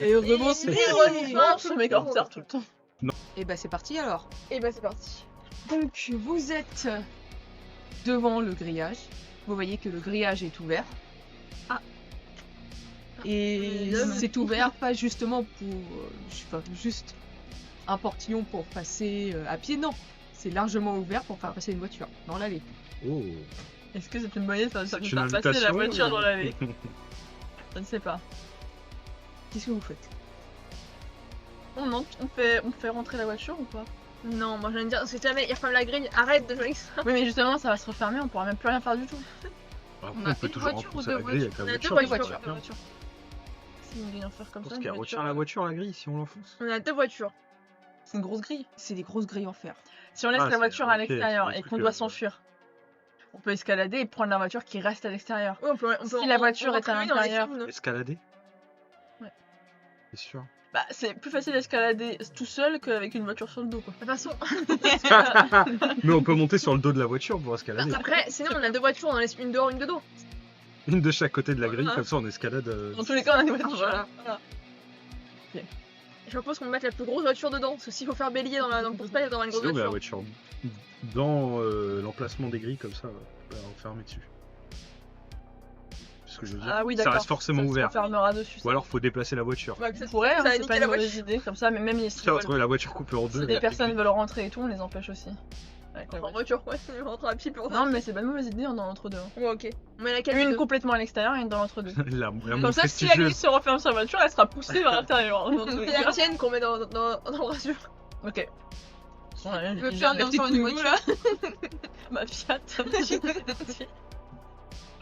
Et heureusement, c'est ironiquement, je mets en retard tout le temps. Et bah c'est parti alors. Et bah c'est parti. Donc vous êtes devant le grillage. Vous voyez que le grillage est ouvert. Ah. Et L'homme. c'est ouvert pas justement pour juste un portillon pour passer à pied, non. C'est largement ouvert pour faire passer une voiture dans l'allée. Oh. Est-ce que c'est une bonne idée de C'est faire une passer la invitation, voiture dans l'allée? Je ne sais pas. Qu'est-ce que vous faites? On fait rentrer la voiture ou pas? Non, moi je viens de dire, si jamais il referme la grille, arrête de jouer avec ça. Oui, mais justement, ça va se refermer, on pourra même plus rien faire du tout. Après, On a on peut une toujours voiture ou repousser deux la grille avec voitures? la On a deux voiture. voitures. ça va bien. Si on vient faire comme Je ça, pense qu'elle une retient voiture. la voiture, la grille, si on l'enfonce. On a deux voitures. C'est une grosse grille. C'est des grosses grilles en fer. Si on laisse Ah, la c'est- voiture à ok, l'extérieur c'est des et qu'on trucs, doit s'enfuir, on peut escalader et prendre la voiture qui reste à l'extérieur. Si la voiture est à l'intérieur, Escalader? Ouais. C'est sûr. bah c'est plus facile d'escalader tout seul qu'avec une voiture sur le dos quoi. De toute façon, Mais on peut monter sur le dos de la voiture pour escalader. après, sinon on a deux voitures, on en laisse une dehors, une de dos. Une de chaque côté de la grille, Voilà. comme ça on escalade. Dans tous les cas, on a des voitures. Voilà. Ok. Je propose qu'on mette la plus grosse voiture dedans, parce que s'il faut faire bélier dans le porte-paille, il y avoir une grosse Sinon, mais la voiture. voiture dans l'emplacement des grilles, comme ça, on peut enfermer dessus. C'est ce que je veux dire. Ah oui, ça d'accord. reste forcément ouvert. On fermera dessus. Ou alors faut déplacer la voiture. Ouais, ça pourrait, hein, ça va c'est niquer pas la une mauvaise voiture. idée, comme ça, mais même si Ça va trouver la voiture coupée en deux. des personnes veulent rentrer et tout, on les empêche aussi. Avec la En voiture, ouais, on rentre à pied pour Non, mais c'est pas une mauvaise idée dans l'entre-deux. Ouais, ok. On met laquelle Une des deux complètement à l'extérieur et une dans l'entre-deux. la Comme ça, si la grille se referme sur la voiture, elle sera poussée vers l'intérieur. C'est la tienne qu'on met dans le rassure. Ok. Je veux faire la petite une voiture. là. Ma Fiat.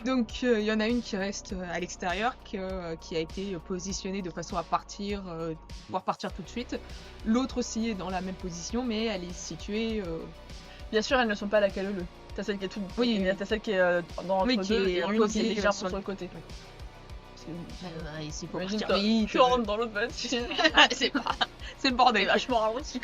Donc il y en a une qui reste à l'extérieur, qui a été positionnée de façon à partir, pouvoir partir tout de suite. L'autre aussi est dans la même position, mais elle est située. Bien sûr, elles ne sont pas à la caleule. T'as celle qui est toute. Oui, oui. T'as celle qui est dans Oui, l'entre qui deux est et en une côté, qui est légèrement sur sur le- le côté. Ici pour Imagine, partir vite. tu rentres dans l'autre voiture. C'est le bordel. Vachement ralenti.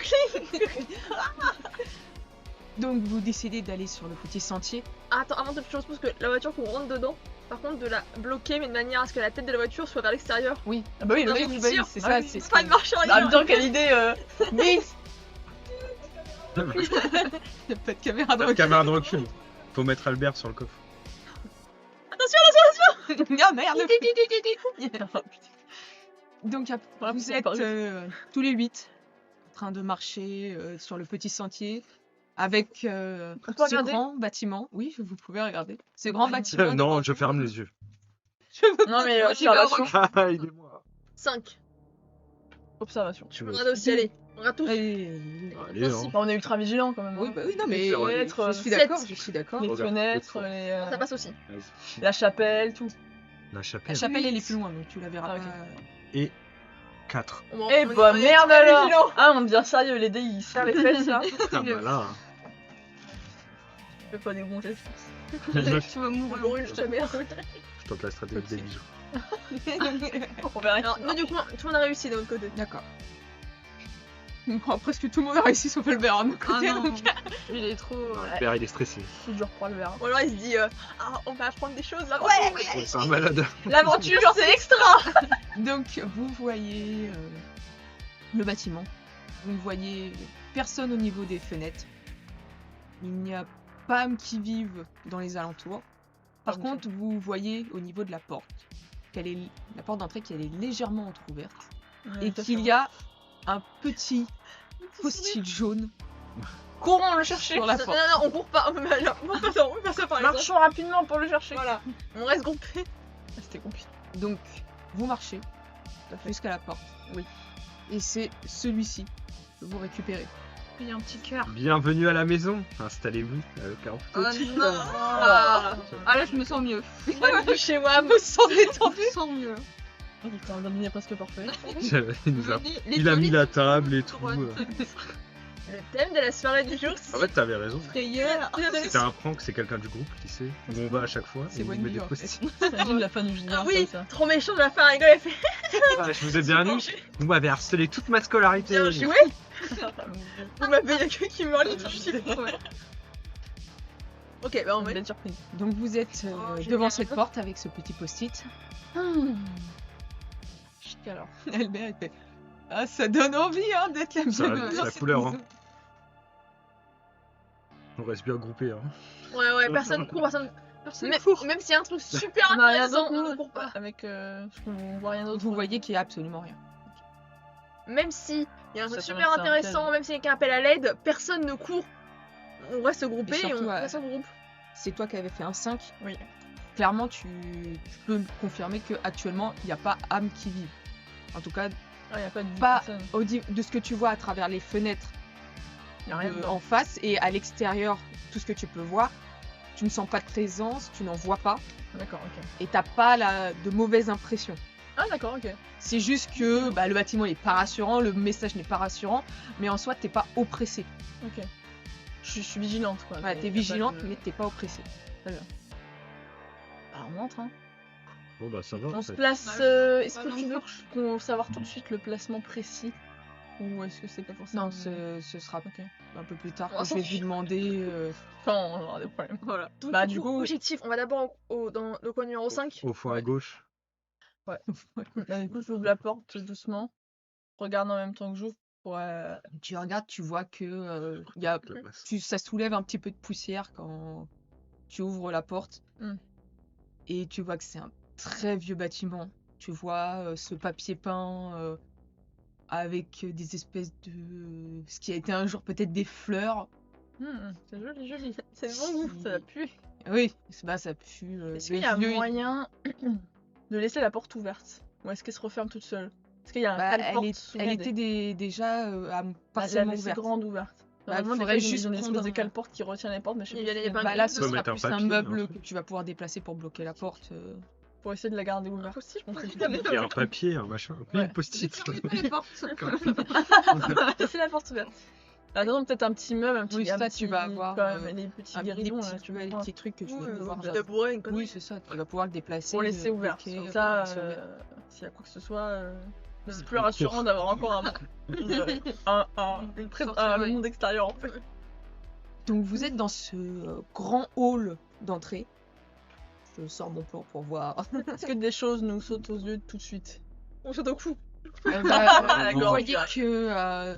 Donc vous décidez d'aller sur le petit sentier. Attends, avant toute chose, je pense que la voiture qu'on rentre dedans, par contre, de la bloquer, mais de manière à ce que la tête de la voiture soit vers l'extérieur. Oui. Ah bah oui, Non, le mais mec, c'est sûr. c'est Ah ça. oui. C'est ce Pas que- de marche En arrière. même temps, quelle idée Vite. Il n'y a pas de caméra de La recul. caméra de recul. Faut mettre Albert sur le coffre. Ah merde. Donc Voilà, vous c'est êtes pas juste. tous les 8 en train de marcher sur le petit sentier avec peut ce regarder grand bâtiment. Oui, vous pouvez regarder. Ce grand bâtiment. Non, je ferme les yeux. Non mais Moi, j'y vais observation. Ah, il est moi. 5. Observation. Tu On veux... regarde aussi, allez. On regarde tous. Allez. Allez, hein. Bah, on est ultra vigilants quand même. Oui, hein. bah oui, non, mais C'est vrai. je suis Sept. d'accord, je suis d'accord. Les Regarde, fenêtres, l'autre les, Ça passe aussi. la chapelle, tout. La La chapelle. chapelle, elle est plus loin, donc tu la verras Ah, ok. pas. Et 4. Eh bah merde alors. Ah, on devient sérieux, les dés ils serrent les fesses là. Ah bah là. Je fais pas des bons gestes. Tu vas mourir. Brûle, je te merde. Je tente la stratégie des bisous. On verra. Alors, nous, du coup, tout le monde a réussi de notre côté. D'accord. Bon, presque tout le monde a réussi sauf Albert à mon côté. donc. Il est trop. Albert, il est stressé. C'est dur pour le verre. Ou alors il se dit ah, on va apprendre des choses là. Ouais, c'est un malade. L'aventure, c'est extra. Donc vous voyez le bâtiment, vous ne voyez personne au niveau des fenêtres. Il n'y a pas âme qui vive dans les alentours. Par Ok. contre, vous voyez au niveau de la porte, la porte d'entrée qu'elle est légèrement entrouverte et qu'il y a un petit post-it jaune Courons le chercher. sur la Non, porte. non, on court pas. On fait ça par exemple. Marchons rapidement pour le chercher. Voilà. On reste groupés. Ah, c'était compliqué. Donc vous marchez jusqu'à la porte. Oui. Et c'est celui-ci que vous récupérez. Il y a un petit cœur. Bienvenue à la maison. Installez-vous avec un petit. non. Ah là, je me sens mieux. Bienvenue chez moi. Vous sens détendu. Je me sens mieux. Il était un dîner presque parfait. Il a mis la table et tout. Le thème de la soirée du jour, c'est En fait, t'avais raison. frayeur. C'était un prank, c'est quelqu'un du groupe qui sait où on va à chaque fois. C'est Et on Wendy, met des en post-it. Imagine la fin du général Ah oui, comme ça. trop méchant de la faire rigoler. Elle fait Ah, je vous ai bien dit. Vous m'avez harcelé toute ma scolarité. je suis oui. Vous m'avez la queue qui me râle. Je suis Ok, bah on Une met. belle surprise. Donc vous êtes Oh, devant génial. cette porte avec ce petit post-it. alors. Albert, il fait ah, ça donne envie hein, d'être la Ça- bienvenue c'est dans la cette couleur, maison. hein. On reste bien groupés. Hein. Ouais, personne court, personne Même, court. même s'il y a un truc super On a rien intéressant, d'autre, on ne nous, court pas. avec... on voit rien d'autre. Vous voyez qu'il y a absolument rien. Même si il y a un Ça truc peut super mettre ça en intéressant, piège. même si quelqu'un appelle à l'aide, personne ne court. On reste groupé Et et surtout, on reste en groupe. C'est toi qui avais fait un 5. Oui. Clairement, tu peux me confirmer qu'actuellement, il n'y a pas âme qui vive. En tout cas, Ah, y a pas de pas personne. de ce que tu vois à travers les fenêtres Y a rien dedans. en face et à l'extérieur, tout ce que tu peux voir. Tu ne sens pas de présence, tu n'en vois pas D'accord, ok. et t'as pas de mauvaises impressions. Ah, d'accord, ok. C'est juste que le bâtiment n'est pas rassurant, le message n'est pas rassurant, mais en soi, t'es pas oppressé. Ok. Je suis vigilante, quoi. Voilà, mais t'es y a vigilante, pas de- mais t'es pas oppressé. Alors, on entre, hein. Bon bah ça va. en On se fait. place. Bah, Est-ce que tu veux qu'on savoir tout de suite le placement précis? Ou est-ce que c'est pas forcément. Non, ce sera Ok. un peu plus tard On quand va je vais s'en vous demander. Enfin, on aura des problèmes. Voilà. Bah, du coup- objectif, on va d'abord dans le coin numéro 5. Au fond à gauche. Bah, du coup, j'ouvre la porte doucement. Regarde en même temps que j'ouvre. Pour, Tu regardes, tu vois que y a, La masse. ça soulève un petit peu de poussière quand tu ouvres la porte. Mm. Et tu vois que c'est un très vieux bâtiment. Tu vois ce papier peint avec des espèces de... ce qui a été un jour peut-être des fleurs. C'est joli, joli. C'est de bon goût. Ça va puer. Oui, ça pue. Est-ce qu'il y a moyen de laisser la porte ouverte? Ou est-ce qu'elle se referme toute seule? Est-ce qu'il y a un cale-porte elle était déjà partiellement laissée ouverte. grande ouverte. Bah, Normalement, faudrait des juste fois, ils ont une espèce prendre de un- cale-porte qui retient les portes, mais je sais Il y pas a- si il y a pas un Bah là, cale- ce peut sera mettre un plus un papier, meuble en que fait. tu vas pouvoir déplacer pour bloquer la porte. pour essayer de la garder ouverte. Impossible. Je pense que Il y a un papier, un machin. Ouais. Une post-it. les portes. Laissez la porte ouverte. Attends, peut-être un petit meuble, un petit. Oui, un ça, petit- tu vas avoir, quand même, les petits Des guéridons, là, petits, tu ouais, vois. petits trucs que tu vas Ouais, pouvoir... un tabouret, une connerie. Oui, c'est ça. Tu vas pouvoir le déplacer. Pour laisser ouvert. bloquer, Comme ça, laisser ouvert. s'il y a quoi que ce soit, c'est plus rassurant d'avoir encore un monde extérieur en fait. Donc vous êtes dans ce grand hall d'entrée. Je sors mon plan pour voir. Est-ce que des choses nous sautent aux yeux tout de suite? On saute au cou. Vous D'accord. voyez que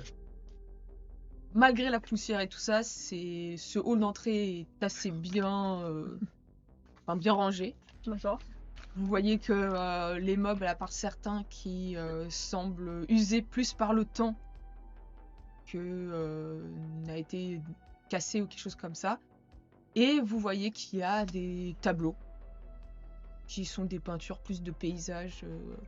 malgré la poussière et tout ça, ce hall d'entrée est assez bien, bien rangé. D'accord. Vous voyez que les meubles, à part certains qui semblent usés plus par le temps que n'a été cassé ou quelque chose comme ça. Et vous voyez qu'il y a des tableaux qui sont des peintures plus de paysages.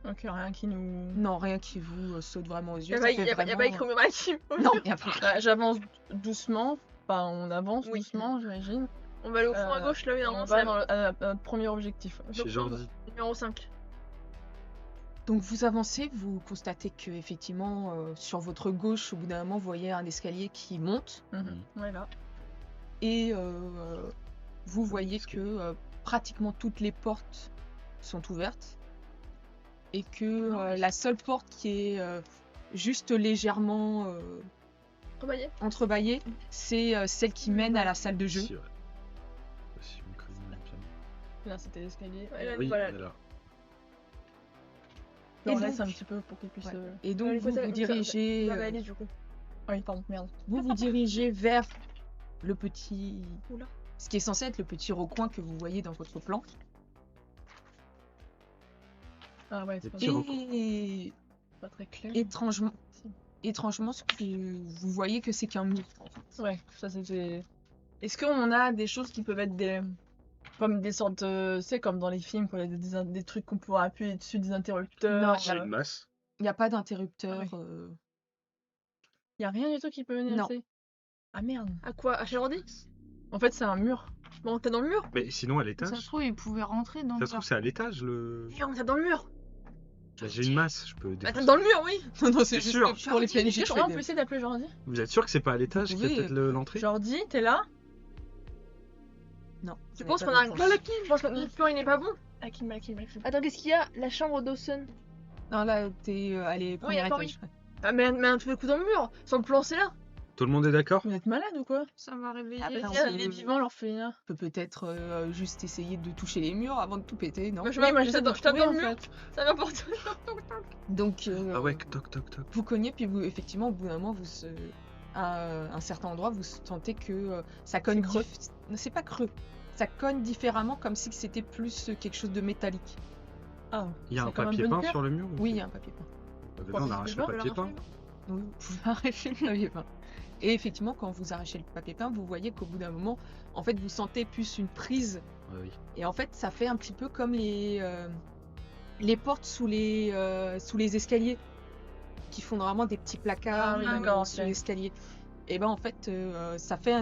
Ok, rien qui nous. Non, rien qui vous saute vraiment aux Il yeux. n'y Ça a, fait pas vraiment- écrit au maritime. Non, il y a pas. J'avance doucement. Enfin, on avance Oui. doucement, j'imagine. On va aller au fond à gauche, là, oui, On normalement, va c'est dans à notre premier objectif. Chez Jordi. numéro 5. Donc vous avancez, vous constatez que effectivement sur votre gauche, au bout d'un moment, vous voyez un escalier qui monte Voilà. et vous voyez que pratiquement toutes les portes sont ouvertes et que la seule porte qui est juste légèrement Revoyez. entrebâillée, c'est celle qui mène à la salle de jeu. Si, ouais. Si, on crée une piano. Là, c'était l'escalier. Ouais, là, Oui, voilà. elle est là. On Et laisse donc- un petit peu pour qu'il puisse. Ouais. Et donc Ouais, vous ça- vous ça- dirigez, On va aller du coup. Oui, pardon, merde. vous dirigez vers le petit, Oula. ce qui est censé être le petit recoin que vous voyez dans votre plan. Ah ouais, Des c'est pas, petits recoins. Et pas très clair. étrangement, ce que vous voyez que c'est qu'un mur. Ouais, ça c'était. Est-ce qu'on a des choses qui peuvent être des. Comme des sortes. Tu sais, comme dans les films, quoi, des trucs qu'on pourrait appuyer dessus, des interrupteurs. Non, J'ai une masse. Il n'y a pas d'interrupteur. Ah Y a rien du tout qui peut venir Non. lancer. Ah merde. À quoi? À chez Jordi? En fait, c'est un mur. Bon, t'es dans le mur? Mais sinon à Ça se l'étage. trouve, il pouvait rentrer dans Ça le se trouve c'est à l'étage le. Viens, t'es dans le mur. Bah, j'ai une masse, je peux. Bah, défoncer. t'es dans le mur, oui. Non, non, c'est C'est juste sûr. pour les Est-ce PNJ. qu'on peut essayer d'appeler Jordi? Vous êtes sûr que c'est pas à l'étage qu'il y a Oui. peut-être l'entrée? Jordi, t'es là? Non. Tu penses qu'on a un gars qui? Je pense que notre plan il n'est pas bon. Akim. Attends, qu'est-ce qu'il y a? La chambre d'Awson. Non, là, t'es allé premier d'accord, étage. Ah, mais un peu le coup dans le mur. Sans le plan, c'est là. Tout le monde est d'accord? Vous êtes malade ou quoi? Ça m'a réveillé. Après, on Il est peut- vivant l'orphelinat. On peut peut-être juste essayer de toucher les murs avant de tout péter, non? Moi, je Oui, moi j'étais j'essaie de j'étais retrouver dans en le mur. fait. Ça m'importe. Donc, Ah ouais, toc toc toc. vous cognez, puis vous, effectivement, au bout d'un moment, à un certain endroit, vous sentez que ça cogne. creux. C'est pas creux. Ça cogne différemment, comme si c'était plus quelque chose de métallique. Ah, Il y a c'est un comme papier bunker. peint sur le mur? ou Oui, il y quoi? a un papier peint. Bah, déjà, on arrache le papier peint. Oui, vous pouvez arracher le papier peint. Et effectivement, quand vous arrachez le papier peint, vous voyez qu'au bout d'un moment, en fait, vous sentez plus une prise. Ah oui. Et en fait, ça fait un petit peu comme les portes sous les escaliers, qui font vraiment des petits placards Ah oui, d'accord, sous ok. l'escalier. Et ben en fait, ça fait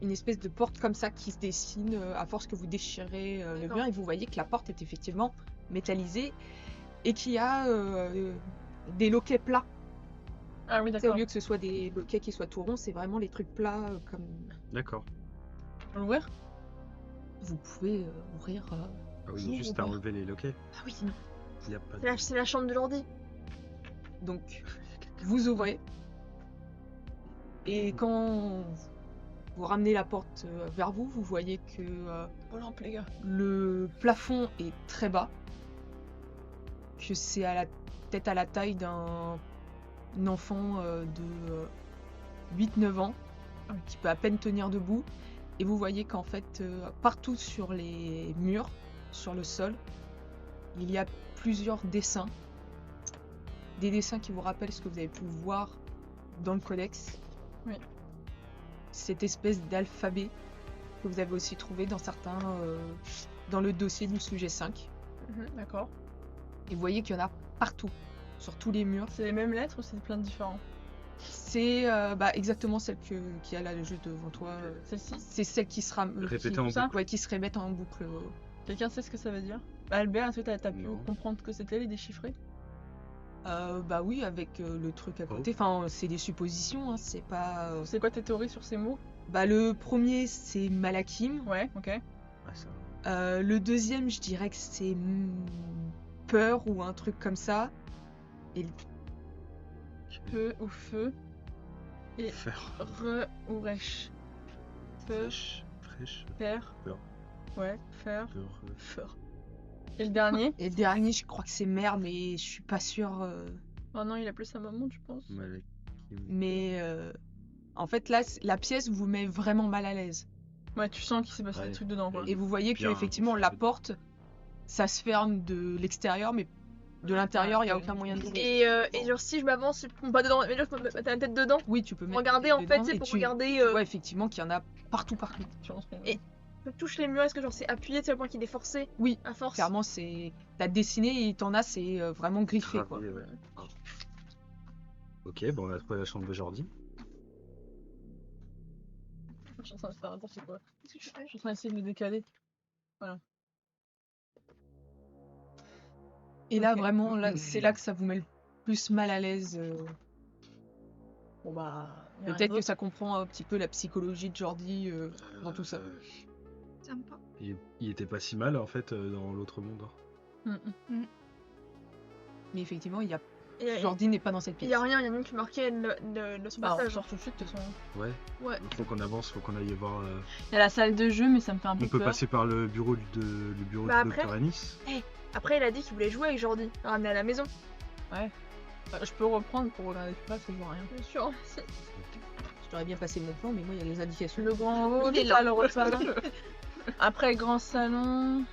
une espèce de porte comme ça qui se dessine à force que vous déchirez le D'accord. mur, et vous voyez que la porte est effectivement métallisée et qu'il y a des loquets plats. Ah oui, Tu sais, au d'accord. lieu que ce soit des loquets qui soient tout ronds, c'est vraiment les trucs plats comme D'accord. On peut l'ouvrir? vous pouvez ouvrir. Ah oui, J'ouvre juste ou à pas enlever les loquets. Ah oui, Il y a pas de... c'est la chambre de l'ordi. Donc, vous ouvrez. Et quand vous ramenez la porte vers vous, vous voyez que Oh lampe, les gars. le plafond est très bas. Que c'est peut-être à la taille d'un enfant de 8-9 ans qui peut à peine tenir debout. Et vous voyez qu'en fait, partout sur les murs, sur le sol, il y a plusieurs dessins. Des dessins qui vous rappellent ce que vous avez pu voir dans le codex. Oui. Cette espèce d'alphabet que vous avez aussi trouvé dans dans le dossier du sujet 5. D'accord. Et vous voyez qu'il y en a partout, sur tous les murs. C'est les mêmes lettres ou c'est plein de différents? C'est exactement celle qui a là le jeu devant toi. Celle-ci? C'est celle qui sera Répétée en ça boucle. ouais, qui se répète en boucle. Quelqu'un sait ce que ça veut dire? Albert, est-ce que t'as pu Non. comprendre ce que c'était, les déchiffrer? Bah oui, avec le truc à côté. Enfin, c'est des suppositions, hein, c'est pas. C'est quoi tes théories sur ces mots? Bah le premier c'est Malakim. Ouais, ok. Ah, ça... Le deuxième, je dirais que c'est peur ou un truc comme ça. Et Peu ou feu. Et Faire. re ou rech. Peu, Fraîche. père. Peur. Ouais, faire. Peur. Feur. Et le dernier? le dernier, je crois que c'est mère, mais je suis pas sûre. Oh non, il appelait sa maman, tu penses? Malakim. Mais en fait, là, la pièce vous met vraiment mal à l'aise. Ouais, tu sens qu'il s'est passé Ouais. des trucs dedans, quoi. Et vous voyez que Bien, effectivement la porte, ça se ferme de l'extérieur, mais de l'intérieur, il n'y a aucun moyen de l'ouvrir. Et genre, si je m'avance, pas dedans, mais là, je peux mettre la tête dedans. Oui, tu peux mettre. Regardez en fait, dedans c'est et pour tu regarder. tu vois effectivement qu'il y en a partout. Tu penses qu'on- Et- Je touche les murs, est-ce que genre c'est appuyé, c'est le point qu'il est forcé Oui, à force? clairement, t'as dessiné et t'en as, c'est vraiment griffé, quoi. Gravé, ouais. Ok, bon, on a trouvé la chambre de Jordi. Je suis en train de faire n'importe quoi. Qu'est-ce que tu fais? Je suis en train d'essayer de le décaler. Et là, Ok. vraiment, là, c'est là que ça vous met le plus mal à l'aise. Bon bah. y a rien Peut-être que d'autre. ça comprend un petit peu la psychologie de Jordi dans tout ça. J'aime pas. Il était pas si mal en fait dans l'autre monde. hein. Mais effectivement, Et Jordi n'est pas dans cette il pièce. y a rien, il y a même qui marquait son Bah, on passage. sort tout de suite, de toute façon. Ouais. Ouais. Faut qu'on avance, faut qu'on aille voir. Il y a la salle de jeu, mais ça me fait un peu On peut peur. passer par le bureau du bureau Bah, du après- docteur Anis. Après, il a dit qu'il voulait jouer avec Jordi, le ramener à la maison. Je peux reprendre pour regarder plus près parce que je vois rien. Bien sûr. Je t'aurais bien passé mon plan, mais moi, il y a les indications. Le grand hall, Il est là. le salon. Après, grand salon,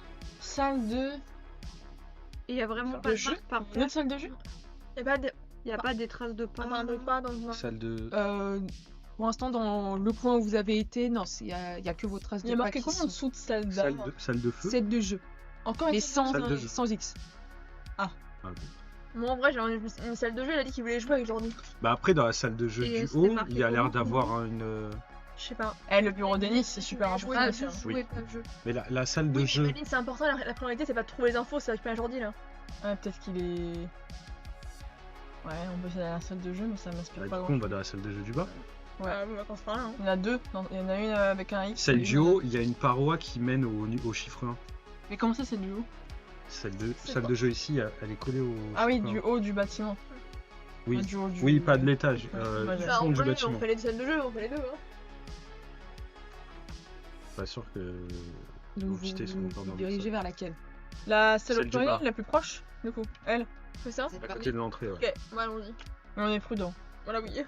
salle de. Et il y a vraiment Faire pas le de jeu marque par Une contre. autre salle de jeu? Il y a pas de. Il n'y a pas des traces de pas. Enfin, de pas dans le. Salle de. Pour l'instant, dans le coin où vous avez été, non, il y a que vos traces Il de y a pas marqué qui quoi en sont dessous de salle Salle d'art? salle de feu. set de jeu, Encore mais une salle sans, Salle de jeu. sans X. Ah, bon. Moi, en vrai, j'ai une salle de jeu, il a dit qu'il voulait jouer avec Jordi. Bah après dans la salle de jeu Et du c'était haut, marqué il y a l'air comment, d'avoir une. Je sais pas. Eh, le bureau d'Ennis, c'est super Il voulait important. jouer, ça. juste jouer, pas le jeu. Mais la salle de Oui, jeu. mais Madeline, c'est important, la priorité c'est pas de trouver les infos, c'est récupérer Jordi là. Ouais, peut-être qu'il est. Ouais, on peut aller à la salle de jeu, mais ça m'inspire Bah, pas du coup grand. on va dans la salle de jeu du bas. Ouais. On va qu'on se parle là. Hein. Il y en a deux. Non, il y en a une avec un X. Celle et du une- haut, il y a une paroi qui mène au chiffre 1. Mais comment ça, c'est du haut? Salle C'est de pas- jeu ici, elle est collée au. Ah oui, chiffre du 1. haut du bâtiment. Oui. Du- Oui, pas de l'étage. Ouais, Du ouais. Bah, fond on du peut, bâtiment. on fait les salles de jeu, on fait les deux. Hein. Pas sûr que Donc nos cités sont vous encore vous dans dirigez ça. vers laquelle? La salle Celle du auditoriale, bar. la plus proche, du coup. Elle. C'est ça À côté de l'entrée, ouais. Ok, bah allons-y. Mais on est prudent. Voilà, oui.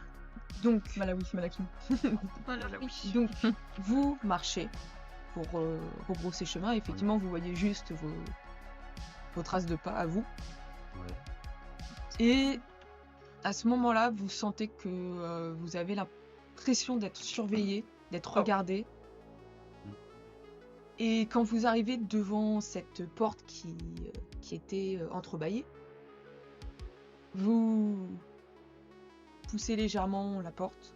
Donc, Malawi, Malakim. Voilà, oui. donc vous marchez pour rebrousser chemin. Effectivement, vous voyez juste vos traces de pas à vous. Ouais. Et à ce moment-là, vous sentez que vous avez l'impression d'être surveillé, d'être Oh. regardé. Et quand vous arrivez devant cette porte qui était entrebâillée, vous poussez légèrement la porte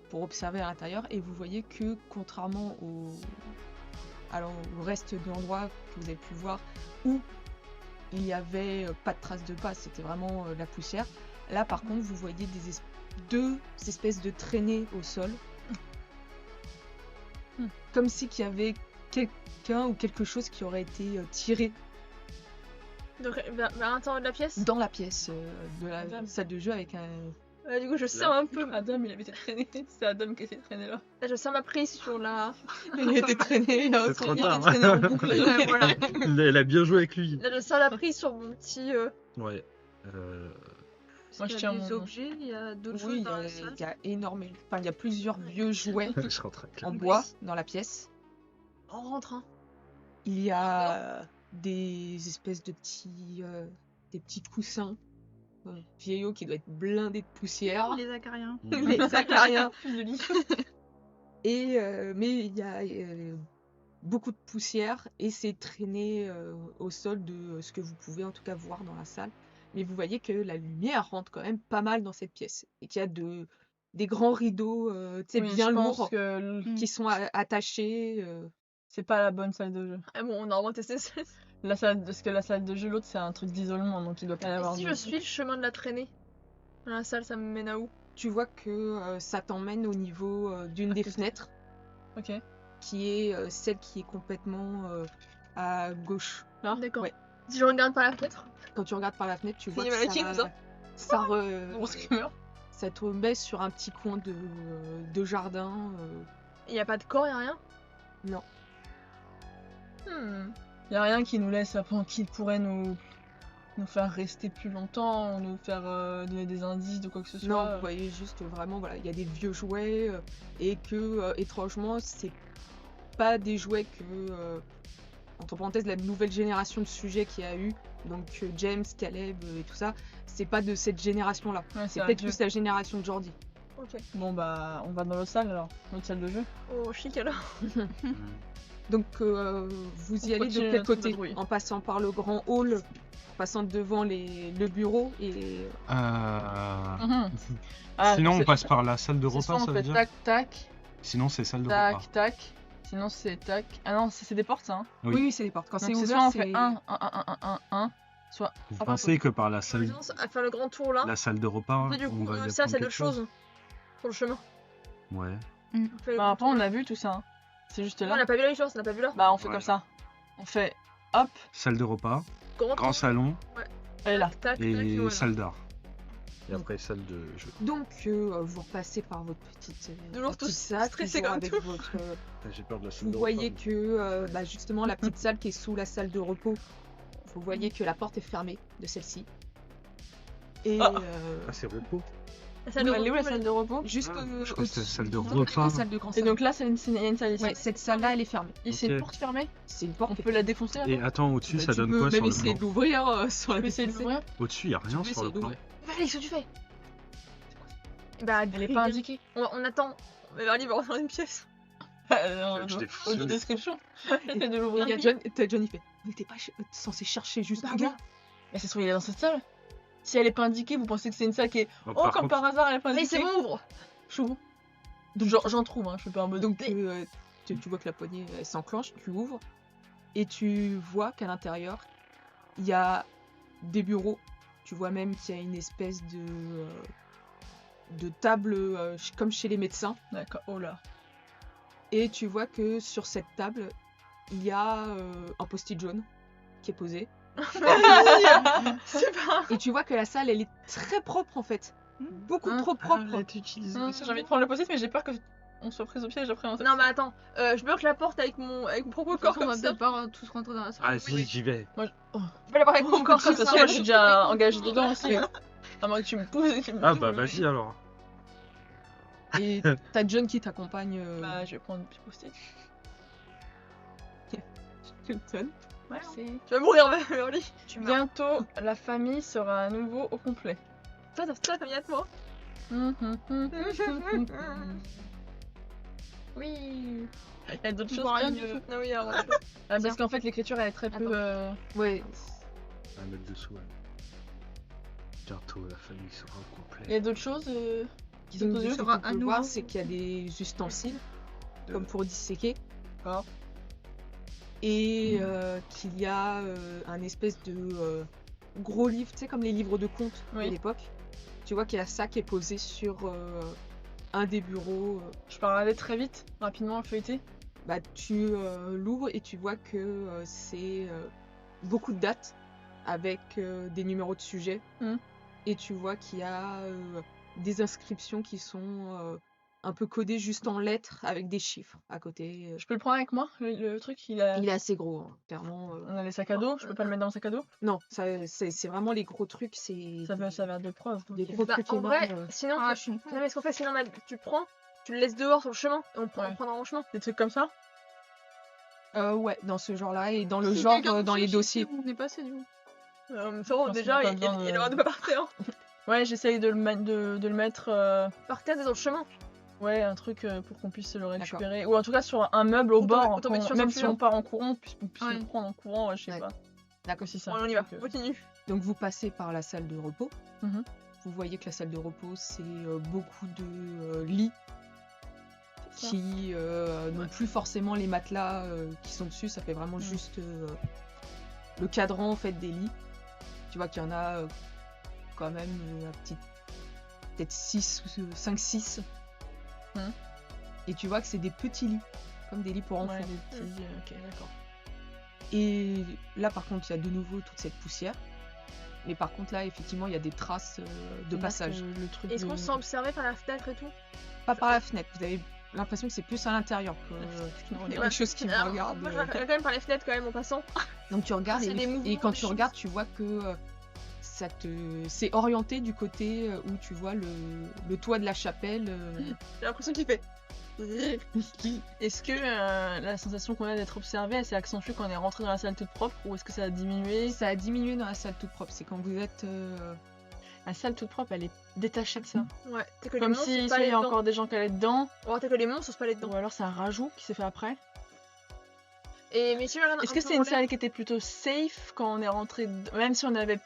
pour observer à l'intérieur et vous voyez que contrairement au reste de l'endroit que vous avez pu voir où il n'y avait pas de traces de pas, c'était vraiment la poussière. Là par contre vous voyez deux espèces de traînées au sol. Comme si qu'il y avait quelqu'un ou quelque chose qui aurait été tiré Donc, vers l'intérieur de la pièce. dans la pièce de la Madame. salle de jeu avec un... Du coup, je sens un peu. Adam, il avait été traîné. C'est Adam qui s'est traîné là. Là, je sens ma prise sur la. Il a été traîné, C'est trop il a tard. été traîné en boucle. Ouais, voilà. Elle a bien joué avec lui. Là, je sens la prise sur mon petit. Ouais. Moi, je il y tiens a des mon- objets, il y a d'autres Oui, choses dans la salle. il y a énormément... Enfin, il y a plusieurs vieux jouets Je rentre avec en la- bois dans la pièce. On rentre, hein. Il y a des espèces de des petits coussins vieillots qui doivent être blindés de poussière. Les acariens. Les acariens. de lit. Et mais il y a beaucoup de poussière et c'est traîné au sol de ce que vous pouvez en tout cas voir dans la salle. Mais vous voyez que la lumière rentre quand même pas mal dans cette pièce et qu'il y a des grands rideaux tu sais, Oui, bien je pense lourds que qui sont attachés. c'est pas la bonne salle de jeu. Ah bon, on a vraiment testé ça. Parce que la salle de jeu, l'autre, c'est un truc d'isolement, donc il doit pas y Et avoir si de- je suis le chemin de la traînée dans la salle, ça me mène à où? Tu vois que ça t'emmène au niveau d'une des fenêtres Ok. qui est celle qui est complètement à gauche. Là D'accord. Ouais. Si je regarde par la fenêtre, Quand tu regardes par la fenêtre, tu vois Animal King, que ça. Gros screamer. ça te met sur un petit coin de jardin. il n'y a pas de corps, il n'y a rien. Non. Y a rien qui nous laisse, qui pourrait nous faire rester plus longtemps, nous faire donner des indices de quoi que ce soit. Non, vous voyez juste vraiment, voilà, il y a des vieux jouets et que, étrangement, c'est pas des jouets que, entre parenthèses, la nouvelle génération de sujets qu'il y a eu, donc James, Caleb et tout ça, c'est pas de cette génération-là. Ouais, C'est un peut-être vieux. plus la génération de Jordi. Ok. Bon bah, on va dans l'autre salle alors, l'autre salle de jeu. Oh, chic alors. Donc vous y On allez de continue quel notre côté? vadrouille. En passant par le grand hall, en passant devant le bureau et... Ah, Sinon, on c'est- passe par la salle de c'est repas, soit ça on veut fait dire tac tac, Sinon, c'est salle de repas. tac tac, sinon c'est tac. Ah non, c'est des portes ça. Hein. Oui. Oui, c'est les portes. Quand Donc c'est c'est ouvert, soit on c'est... fait 1, soit. Vous Ah, pensez que par la salle, À faire le grand tour là. la salle de repas, Mais du coup, on va y ça, apprendre c'est deux quelque chose choses. Sur le chemin. Ouais. On fait le Bah, grand après tour, on là. a vu tout ça. Hein. C'est juste Non, là. on n'a pas vu la même chose, on n'a pas vu là. Bah on fait Ouais. comme ça. On fait hop, Salle de repas, Grand grand tour. salon elle est là. Tac, tac, et voilà. salle d'art. Et Donc- après, salle de jeu. Donc vous repassez par votre petite, Toujours petite tous salle, stressés toujours comme avec tout. votre... J'ai peur de la salle Vous de voyez repas. que bah, justement la petite salle qui est sous la salle de repos, vous voyez que la porte est fermée de celle-ci. Et Ah. Ah, c'est repos. La salle de Elle est où la repos, salle de repos? juste Ah, je au- crois que c'est la salle de au- repas. la salle de grand Et salon. donc là, il y a une salle ici. Ouais, cette salle-là, elle est fermée. Ici, une Ok. porte fermée. C'est une porte On qui est peut la défoncer là. Et attends, au-dessus, Bah, ça tu donne peux quoi même sur le essayer plan d'ouvrir sur la Tu peux essayer de PC. l'ouvrir. Au-dessus, il n'y a rien peux sur essayer le plan. d'ouvrir. Bah, Alex, qu'est-ce que tu fais? Bah, Elle est pas indiquée. On attend. Mais Verly va rentrer dans une pièce. Je l'ai Au foutu. description. Essaye de Il l'ouvrir. y a John, il fait. Mais t'es pas censé chercher juste Bah un oui. gars. Mais c'est sûr, il est dans cette salle. Si elle est pas indiquée, vous pensez que c'est une salle qui est. Bon, Oh, par comme contre, par hasard, elle est pas Allez, indiquée. c'est bon, ouvre. Chou. Donc j'en trouve, hein. Je fais pas un mode. Donc tu vois que la poignée elle s'enclenche, tu ouvres et tu vois qu'à l'intérieur il y a des bureaux. Tu vois même qu'il y a une espèce de table comme chez les médecins. D'accord. Oh là. Et tu vois que sur cette table il y a un post-it jaune qui est posé C'est pas. Et tu vois que la salle, elle est très propre en fait. Beaucoup trop propre. Elle est utilisée. J'ai envie de prendre le post-it, mais j'ai peur que on soit pris au piège après. Non, mais attends, je bloque la porte avec mon propre corps On comme va ça. peut-être pas tous rentrer dans la salle. Ah si, j'y vais. Moi, Je vais la voir avec mon corps de comme toute ça. façon, moi je suis déjà engagée dedans aussi. À moins que tu me pousses et que tu me Ah doubles, bah mais- vas-y alors. Et t'as John qui t'accompagne. Bah, je vais prendre le petit post-it. Hilton. Merci. Tu vas mourir, Merly. Bientôt, la famille sera à nouveau au complet. Toi, t'as famille avec moi. Oui. Il y a d'autres choses Voir bien une- mieux. Ah oui, alors. Parce qu'en fait, l'écriture elle est très peu. Ouais. À mettre dessous. Ouais. Bientôt la famille sera au complet. Il y a d'autres choses qui sont Donc, aux ce yeux. qu'on sera peut à nouveau. voir, c'est qu'il y a des ustensiles, comme pour disséquer. D'accord. Et qu'il y a un espèce de gros livre, tu sais, comme les livres de contes Oui. de l'époque. Tu vois qu'il y a ça qui est posé sur un des bureaux. Je peux regarder très vite, rapidement, feuilleter. Bah, tu l'ouvres et tu vois que c'est beaucoup de dates avec des numéros de sujets. Mhm. Et tu vois qu'il y a des inscriptions qui sont un peu codées juste en lettres avec des chiffres à côté. Je peux le prendre avec moi, le truc, il a... Il est assez gros, hein, clairement. On a les sacs à dos, je peux pas le mettre dans le sac à dos. Non, c'est vraiment les gros trucs, c'est Ça va servir de preuve. des gros Bah, trucs en vrai, énormes. sinon, Ah, je suis non, mais ce qu'on fait, sinon, tu le prends, tu le laisses dehors sur le chemin, et on Ouais. prendra en chemin. Des trucs comme ça. Ouais, dans ce genre-là et dans le Si genre quelqu'un dans sait les chez dossiers. qui On est passé du coup. Frérot, pense déjà, qu'on a pas il besoin de- il aura de pas par terre. Ouais, j'essaye de le mettre. Par terre, c'est dans le chemin. Ouais, un truc pour qu'on puisse le récupérer. Ou en tout cas sur un meuble au bord, tomber qu'on- sur même son si on fil. part en courant, on puisse Ouais. le prendre en courant, ouais, je sais Ouais. pas. D'accord. Si ça. Bon, on y va, Donc, continue. Donc vous passez par la salle de repos. Mhm. Vous voyez que la salle de repos, c'est beaucoup de lits C'est ça. qui n'ont plus forcément les matelas qui sont dessus. Ça fait vraiment juste le cadran en fait des lits. Tu vois qu'il y en a quand même peut-être 6 ou 5-6. Mhm. Et tu vois que c'est des petits lits, comme des lits pour enfants. Ouais, des petits. Ok, d'accord. Et là, par contre, il y a de nouveau toute cette poussière. Mais par contre, là, effectivement, il y a des traces de Là, passage. c'est Le truc Est-ce de- qu'on se sent observé par la fenêtre et tout Pas par la fenêtre. Vous avez l'impression que c'est plus à l'intérieur que regarde. quelque chose qui vous Alors, regarde. Moi, je regarde quand même par les fenêtres quand même en passant. Donc tu regardes c'est des et mouvements, quand des tu choses. regardes, tu vois que c'est orienté du côté où tu vois le toit de la chapelle. J'ai l'impression qu'il fait. Est-ce que la sensation qu'on a d'être observé, elle s'est accentuée quand on est rentré dans la salle toute propre ou est-ce que ça a diminué? Ça a diminué dans la salle toute propre. C'est quand vous êtes. La salle toute propre, elle est détachée de ça. Ouais, t'es que les Comme monstres si sont soit pas il y allés a dedans. encore des gens qui allaient dedans, Ou t'es que les monstres sont pas allés dedans. ou alors c'est un rajout qui s'est fait après. Mais si je regarde Est-ce un que peu c'est en une l'air- salle qui était plutôt safe quand on est rentré, même si on avait,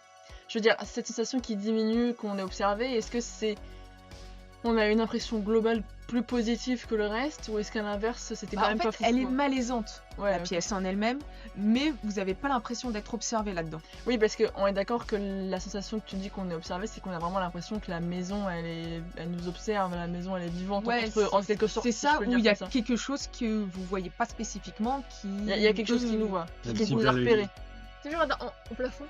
je veux dire, cette sensation qui diminue, qu'on est observé, est-ce que c'est, on a une impression globale plus positive que le reste, ou est-ce qu'à l'inverse, c'était quand en même pas fait, fou elle est malaisante, Ouais, la ok. pièce en elle-même, mais vous n'avez pas l'impression d'être observé là-dedans. Oui, parce qu'on est d'accord que la sensation que tu dis qu'on est observé, c'est qu'on a vraiment l'impression que la maison, elle nous observe, la maison, elle est vivante, Ouais, en quelque sorte. C'est si ça je peux le où dire il y a comme ça. quelque chose que vous voyez pas spécifiquement qui. Il y a quelque chose qui nous voit, Même qui si nous a vers le repéré. lit. Si je regarde au plafond.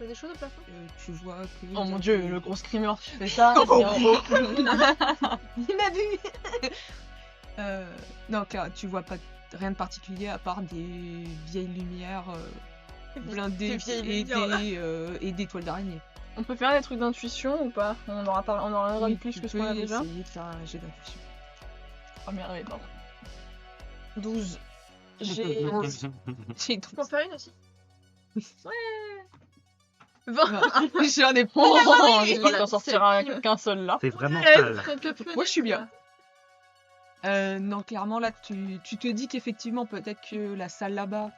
Il y a des choses au plafond Tu vois que. Oh mon dieu, le gros screamer, tu fais ça, c'est en haut. Il a vu. Non, car tu vois pas rien de particulier à part des vieilles lumières blindées Des vieilles et lumières, là. et des toiles d'araignée. On peut faire des trucs d'intuition ou pas? On aura un Oui, plus tu que ce peux qu'on a déjà. essayer de faire un jet d'intuition. Oh merde, oui, pardon. 12. J'ai... J'ai Tu peux en faire une aussi J'en ai pas. Oh, j'espère qu'on sortira qu'un seul là. C'est vraiment sale. Moi, je suis bien. Non, clairement, là, tu te dis qu'effectivement, peut-être que la salle là-bas,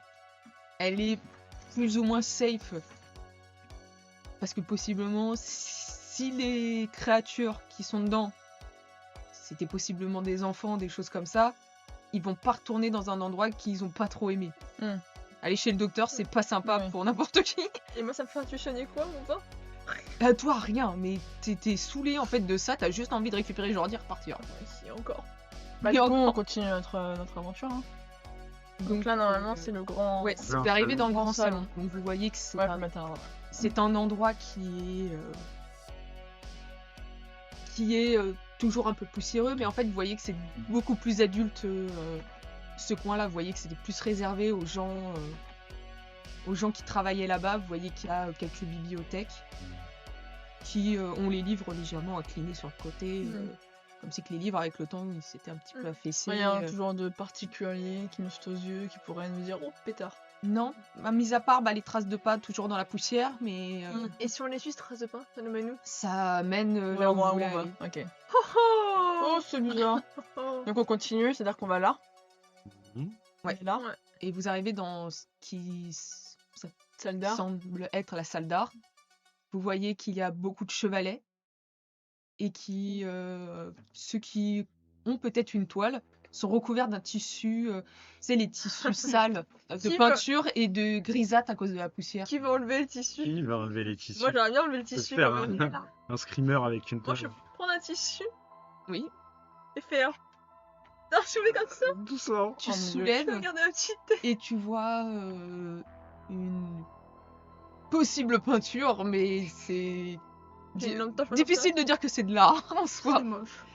elle est plus ou moins safe. Parce que possiblement, si les créatures qui sont dedans, c'était possiblement des enfants, des choses comme ça, ils vont pas retourner dans un endroit qu'ils ont pas trop aimé. Hmm. Aller chez le docteur, c'est pas sympa Ouais. pour n'importe qui. Et moi, ça me fait intuitionner quoi, mon gars Toi, rien, mais t'es saoulé en fait de ça, t'as juste envie de récupérer Jordi et repartir. Ici encore. Bah, Et du coup, encore. on continue notre aventure. Hein. Donc là, normalement, c'est le grand. Ouais, Grand vous arrivez salon. dans le grand Grand salon. salon. Donc vous voyez que c'est Ouais, un, faut mettre un. c'est un endroit qui est toujours un peu poussiéreux, mais en fait vous voyez que c'est beaucoup plus adulte. Ce coin-là, vous voyez que c'était plus réservé aux gens qui travaillaient là-bas. Vous voyez qu'il y a quelques bibliothèques qui ont les livres légèrement inclinés sur le côté. Comme c'est que les livres, avec le temps, ils s'étaient un petit peu affaissés. Rien toujours de particulier qui nous saute aux yeux, qui pourrait nous dire oh pétard. Non, mis à part les traces de pas toujours dans la poussière, mais Et si on les suit, traces de pas, ça nous mène où? ça mène Ouais, là où on va, vous voulez on va. aller. Ok. Oh Oh, c'est bizarre. oh. Donc on continue, c'est-à-dire qu'on va là. Mhm. On est là. Ouais. Et vous arrivez dans ce qui Salle d'art. semble être la salle d'art. Vous voyez qu'il y a beaucoup de chevalets et qui ceux qui ont peut-être une toile sont recouverts d'un tissu, c'est les tissus sales de Qui peinture et de grisâtre à cause de la poussière. Qui va enlever le tissu? Qui va enlever les tissus? Moi, j'aimerais bien enlever le Peut tissu. faire quand même. un screamer avec une Moi, je toile. vais prendre un tissu Oui, et faire. Non, je fais comme ça. Doucement. tu Oh mon Dieu. Je soulèves vais regarder ma petite tête. et tu vois une possible peinture, mais c'est J'ai une lampe torche, difficile de dire que c'est de l'art en soi. C'est moche.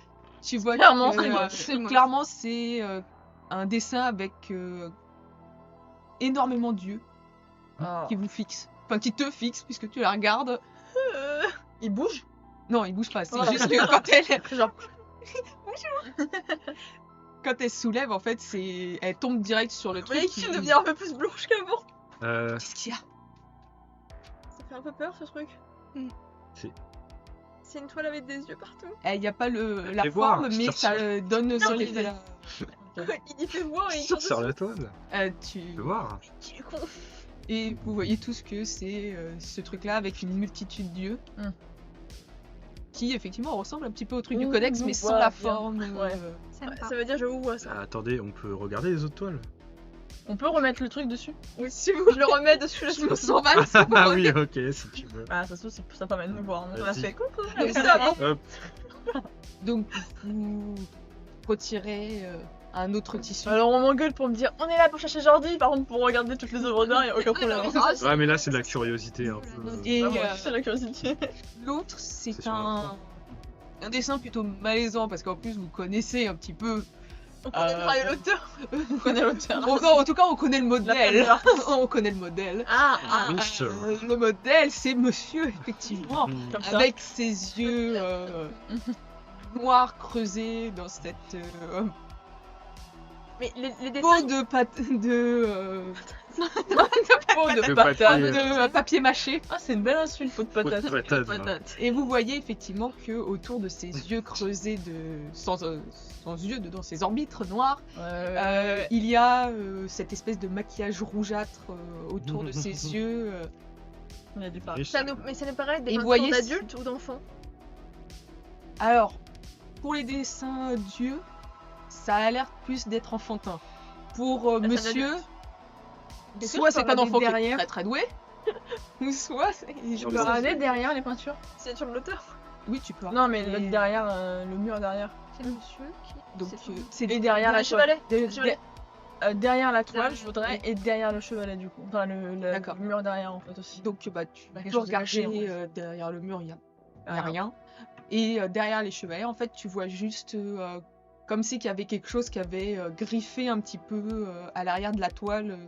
Tu vois Clairement, que, c'est moche. C'est moche. clairement, c'est un dessin avec énormément d'yeux Ah. qui vous fixent. Enfin, qui te fixent puisque tu la regardes. Il bouge. Non, il bouge pas. C'est Oh. juste que quand elle, Genre. quand elle soulève, en fait, elle tombe direct sur le Vous truc. voyez qu'il devient un peu plus blanche qu'avant. Qu'est-ce qu'il y a? Ça fait un peu peur ce truc. C'est- C'est une toile avec des yeux partout. Il n'y a pas la Fais voir, forme, mais sur- ça donne cet l'idée. effet-là. Il y fait voir et il Sur tire la dessus. toile. Tu... Fais voir. Qui est con. Et vous voyez tous que c'est ce truc-là avec une multitude d'yeux. Hmm. Qui effectivement ressemble un petit peu au truc du Mmh, codex, je mais sans vois la bien. forme. Ouais. Sympa. Ça veut dire je vous vois ça. Ah, attendez, on peut regarder les autres toiles. On peut remettre le truc dessus. Oui, si vous, je le remets dessus. Je me sens mal. Ah oui, ok, si tu veux. Ah, ça se trouve, ça pas mal de nous voir. On a Vas-y. fait coucou. Donc, ça, Hop. Donc vous retirez un autre tissu. Alors on m'engueule pour me dire on est là pour chercher Jordi. Par contre, pour regarder toutes les œuvres d'art, il n'y a aucun problème. Ouais, mais là, c'est de la curiosité un peu. Et Ah, moi, c'est la curiosité. l'autre, c'est C'est sur la un dessin plutôt malaisant parce qu'en plus vous connaissez un petit peu. On connaît l'auteur. On connaît l'auteur. En tout cas, on connaît le modèle. La On connaît le modèle. Ah, Mister. Le modèle, c'est monsieur, effectivement, Mm. Comme ça. avec ses yeux noirs creusés dans cette Mais les peau dessins. de pâte de Peau de De patate. papier. de papier mâché. Ah, c'est une belle insulte, peau de patate. Peau de patate, Et vous voyez effectivement que autour de ces yeux creusés sans yeux dedans, ces orbitres noirs, il y a cette espèce de maquillage rougeâtre autour de ses yeux. Il y a du pain. Riche. Mais ça nous paraît des Et vous peintures voyez- d'adultes ou d'enfants. Alors, pour les dessins d'yeux, ça a l'air plus d'être enfantin. Pour c'est un monsieur, adulte. Est-ce que soit je peux c'est un regarder enfant qui est derrière très très doué, ou soit Je Sur peux les regarder derrière les peintures. C'est sur l'auteur. oui tu peux. Non, mais Et- derrière, le mur derrière. C'est le monsieur qui. donc c'est- c'est Et derrière la Le chevalet. toile. Le chevalet. Derrière la toile, Derrière, je voudrais, et derrière le chevalet du coup. Enfin, D'accord. le mur derrière en fait aussi. donc tu Quelque peux chose de caché, regarder en fait. derrière le mur, il y a Ah. rien. Et derrière les chevalets, en fait, tu vois juste comme si qu'il y avait quelque chose qui avait griffé un petit peu à l'arrière de la toile.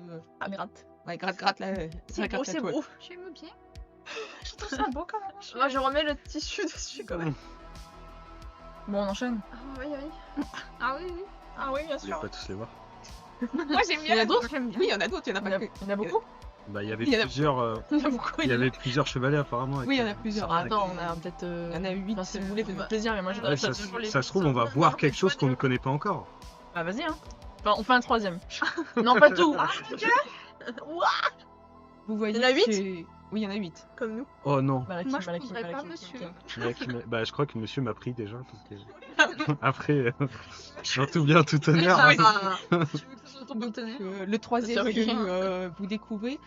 Ah, gratte. Ouais, gratte la, C'est gratte beau, la c'est toile. beau. J'aime bien. Je trouve ça beau quand même. Moi, je remets le tissu dessus quand même. Bon, on enchaîne. Ah oui, oui. Ah oui, oui. Ah oui, bien Je vais pas tous les voir. Moi j'aime Il y en a bien. d'autres J'aime bien. Oui, il y en a d'autres, il y en a Il y pas en a- que. il y en a beaucoup. Bah, il y avait Il y en a- plusieurs. Il y en a beaucoup. Il y avait plusieurs chevalets apparemment. avec Oui, il y en les- a plusieurs. Ah, attends, on a peut-être. Il y en a 8. Enfin, si vous voulez, faites-vous plaisir, mais moi je Ouais, ça se trouve, on va voir quelque chose qu'on ne connaît pas encore. Bah, vas-y, hein. Enfin, on fait un troisième. Non, pas tout. Vous voyez Il y en a huit que- Oui, il y en a 8. Comme nous. Oh non. Malaki, Moi, je Malaki, prendrais pas Malaki, monsieur. ok. Bah, je crois que monsieur m'a pris déjà. donc, Après, en tout bien, tout honneur. Ah, oui. Ton boutonnet. Le troisième C'est que vrai. vous découvrez,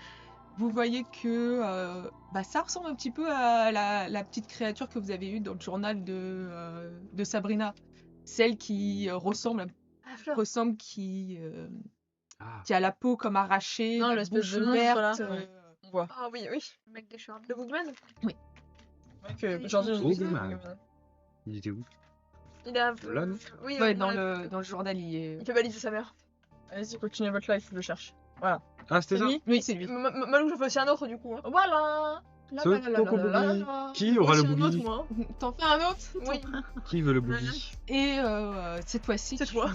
vous voyez que ça ressemble un petit peu à la petite créature que vous avez eue dans le journal de Sabrina. Celle qui ressemble, Ah, Fleur. ressemble qui Ah, qui a la peau comme arrachée, Non, la l'espèce bouche de monstre, verte. là. On voit. Ah oui, oui. Le mec des Sherlock. Le Boogman. Que Jordi, Boogman. il était où? Il a. Là, non Oui, Ouais, on dans l'a- le journal, il est... Il fait baliser sa mère. Allez-y, continuez votre live, je le cherche. Ah, c'était ça? lui Oui, c'est lui. Malou, j'en fais aussi un autre du coup. Hein. Voilà. Ce donc au bougli. Qui aura le Aussi un autre, bougli? moi. Hein. T'en fais un autre? Oui. Qui veut le bougli? Et cette fois-ci, C'est toi.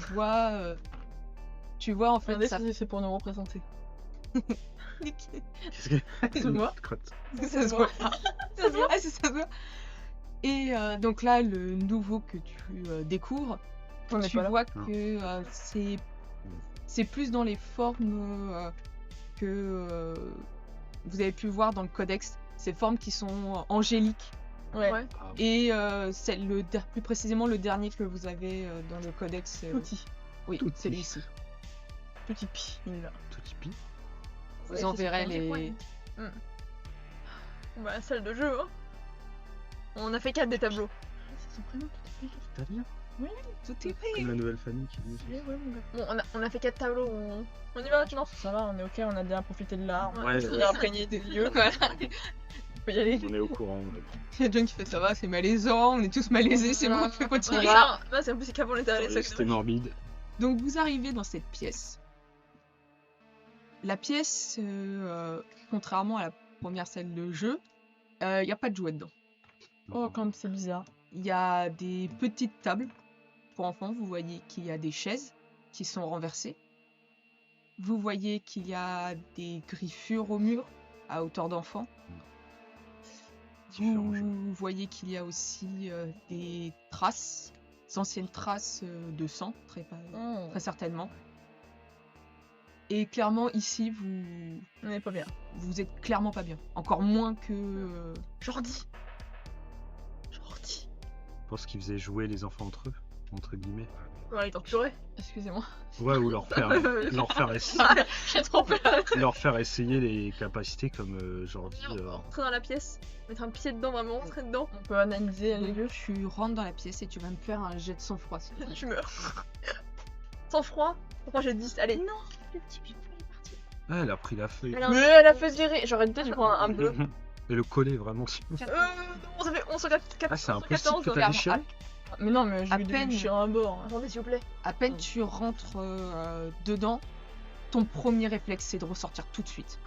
tu vois en fait Regardez ça... si c'est pour nous représenter. Qu'est-ce que. C'est moi. Crotte. ça se voit. Ça se voit. Ah, ça se voit. Et donc là, le nouveau que tu découvres, On n'est tu pas là. vois que c'est plus dans les formes que vous avez pu voir dans le codex. Ces formes qui sont angéliques. Ouais. Ouais. Ah, Et c'est plus précisément le dernier que vous avez dans le codex. Petit. Oui, Tout c'est petit. lui-ci. Petit pi. Il est là. tout tipi. Vous enverrez c'est les... Bah, la salle de jeu. Hein. On a fait 4 des tableaux. C'est son prénom, T'as bien? Tout est Comme la nouvelle famille qui dit. Bon, on a fait 4 tableaux. On y va maintenant. Ça va, on est ok, on a bien profité de l'art. Ouais, On est imprégné des lieux. Quoi. On peut y aller. on est au courant. Il y a John qui fait ça va, c'est malaisant, on est tous malaisés, c'est bon, on peut continuer. Là, c'est en plus c'est qu'avant les tarés. C'était morbide. Donc vous arrivez dans cette pièce. La pièce, contrairement à la première salle de jeu, il n'y a pas de jouets dedans. Oh, comme c'est bizarre. Il y a des petites tables pour enfants, vous voyez qu'il y a des chaises qui sont renversées. Vous voyez qu'il y a des griffures au mur à hauteur d'enfant. Différents jeux. Vous voyez qu'il y a aussi des traces, des anciennes traces de sang, très certainement. Et clairement, ici, On n'est pas bien. vous êtes clairement pas bien. Encore moins que... Jordi. Je pense qu'ils faisaient jouer les enfants entre eux, entre guillemets. Ouais, il torturait. Excusez-moi. Ouais, ou leur faire, J'ai trop peur. leur faire essayer les capacités comme Jordi. Rentrer dans la pièce, mettre un pied dedans, vraiment rentrer dedans. On peut analyser les lieux. Tu rentres dans la pièce et tu vas me faire un jet de sang-froid. s'il te plaît. Tu meurs. Sans froid. Pourquoi j'ai 10? Allez. Non, le petit pipou il est parti. Ah, elle a pris la feuille. Alors, Mais elle a fait virer. J'aurais peut-être dû prendre un bleu. Et le coller vraiment sur. non, ça fait 11 sur 4. Ah, c'est un 14, post-it que t'as regarde, déchiré? Mais non, mais je À vais peine. déchirer un bord. Attendez, s'il vous plaît. À peine tu rentres dedans, ton premier réflexe c'est de ressortir tout de suite.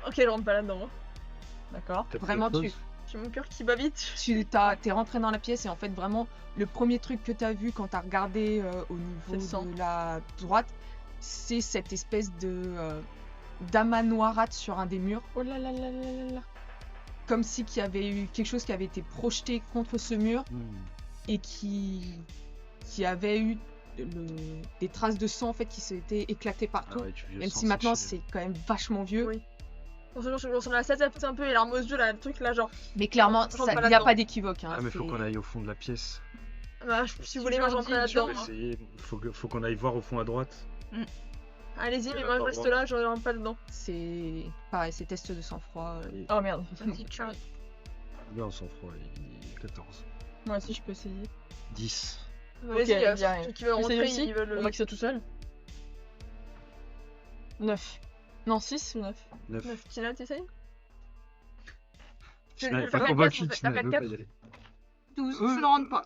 Ok, je rentre pas là-dedans. Hein. D'accord. T'as pris Vraiment, la tu, pause? J'ai mon cœur qui bat vite. t'es rentré dans la pièce et en fait vraiment le premier truc que t'as vu quand t'as regardé au C'est le sang. niveau de la droite, c'est cette espèce de d'amas noirâtre sur un des murs, Oh là là là là là là. comme si qu'il y avait eu quelque chose qui avait été projeté contre ce mur Hmm. et qui avait eu des traces de sang en fait qui s'étaient éclatées Ah partout. ouais, du vieux Même sang si maintenant séché. c'est quand même vachement vieux. Oui. On se ressemble à la tête, un peu, et l'arme aux yeux, là, le truc là, genre. Mais clairement, Je il rentre pas n'y a là-dedans. pas d'équivoque. Hein, Ah, mais faut c'est- qu'on aille au fond de la pièce. Bah, si vous voulez, moi je rentre là-dedans. On va essayer. Faut qu'on aille voir au fond à droite. Allez-y, mais Il moi a je pas reste le droit. là, je rentre pas dedans. C'est pareil, c'est test de sang-froid. Allez, Oh merde. Un petit Charlie. là, on s'en froid. Il est 14. Moi aussi, je peux essayer. 10. Vas-y, il y a rien. ceux qui veulent Tu essayes rentrer, aussi ils veulent. On va que c'est tout seul. 9. Non, 6 ou 9? 9. Tina, t'essayes? Tu Je n'avais vais pas faire convaincu, quatre, tu on va n'avais faire pas quatre. y aller. 12, je ne rentre pas.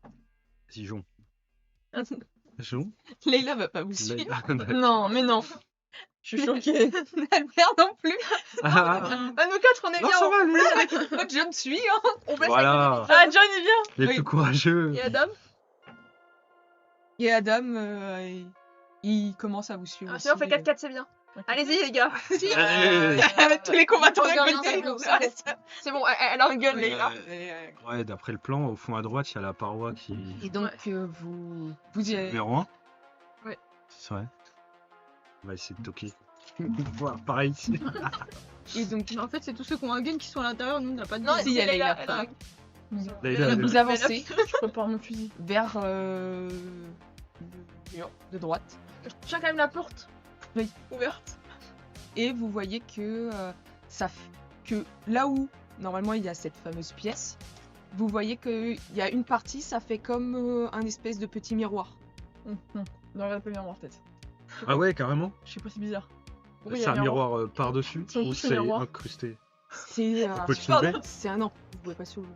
Vas-y, Jon. Jon Leïla va pas vous suivre. Non, mais non. Je suis choquée. Albert non plus. Ah, Bah, nous 4, on est non, bien. ça va, allez. Moi, je me suis. Hein. On baisse Voilà. Ah, John, il vient. Les Oui. plus courageux. Et Adam. Et Adam, il commence à vous suivre. Ah, c'est bon, on fait aussi. 4-4, c'est bien. Allez-y, les gars. Allez. Tous les combattants d'un Regarde, côté. regarde, ça, regarde. ça. C'est bon, elle a une gueule, les gars. Ouais, d'après le plan, au fond à droite, il y a la paroi qui. Et donc, vous y allez. Numéro 1. Ouais. C'est vrai. On va essayer de toquer. Voilà, pareil ici. Et donc, Mais en fait, c'est tous ceux qui ont un gun qui sont à l'intérieur, nous on n'a pas de Non, gun. si, c'est elle est là. elle a- Leïla, vous avancez Je prépare mon fusil. vers le mur de droite. Je tiens quand même la porte. Oui. Ouverte. Et vous voyez que, que là où normalement il y a cette fameuse pièce, vous voyez qu'il y a une partie, ça fait comme un espèce de petit miroir. Non, ne regarde pas le miroir peut-être. Ah ouais, carrément. Je sais pas, c'est bizarre. Oui, il y C'est a un miroir par-dessus C'est un ou petit c'est miroir. incrusté? C'est On peut le soulever? c'est un an. Vous pouvez pas soulever.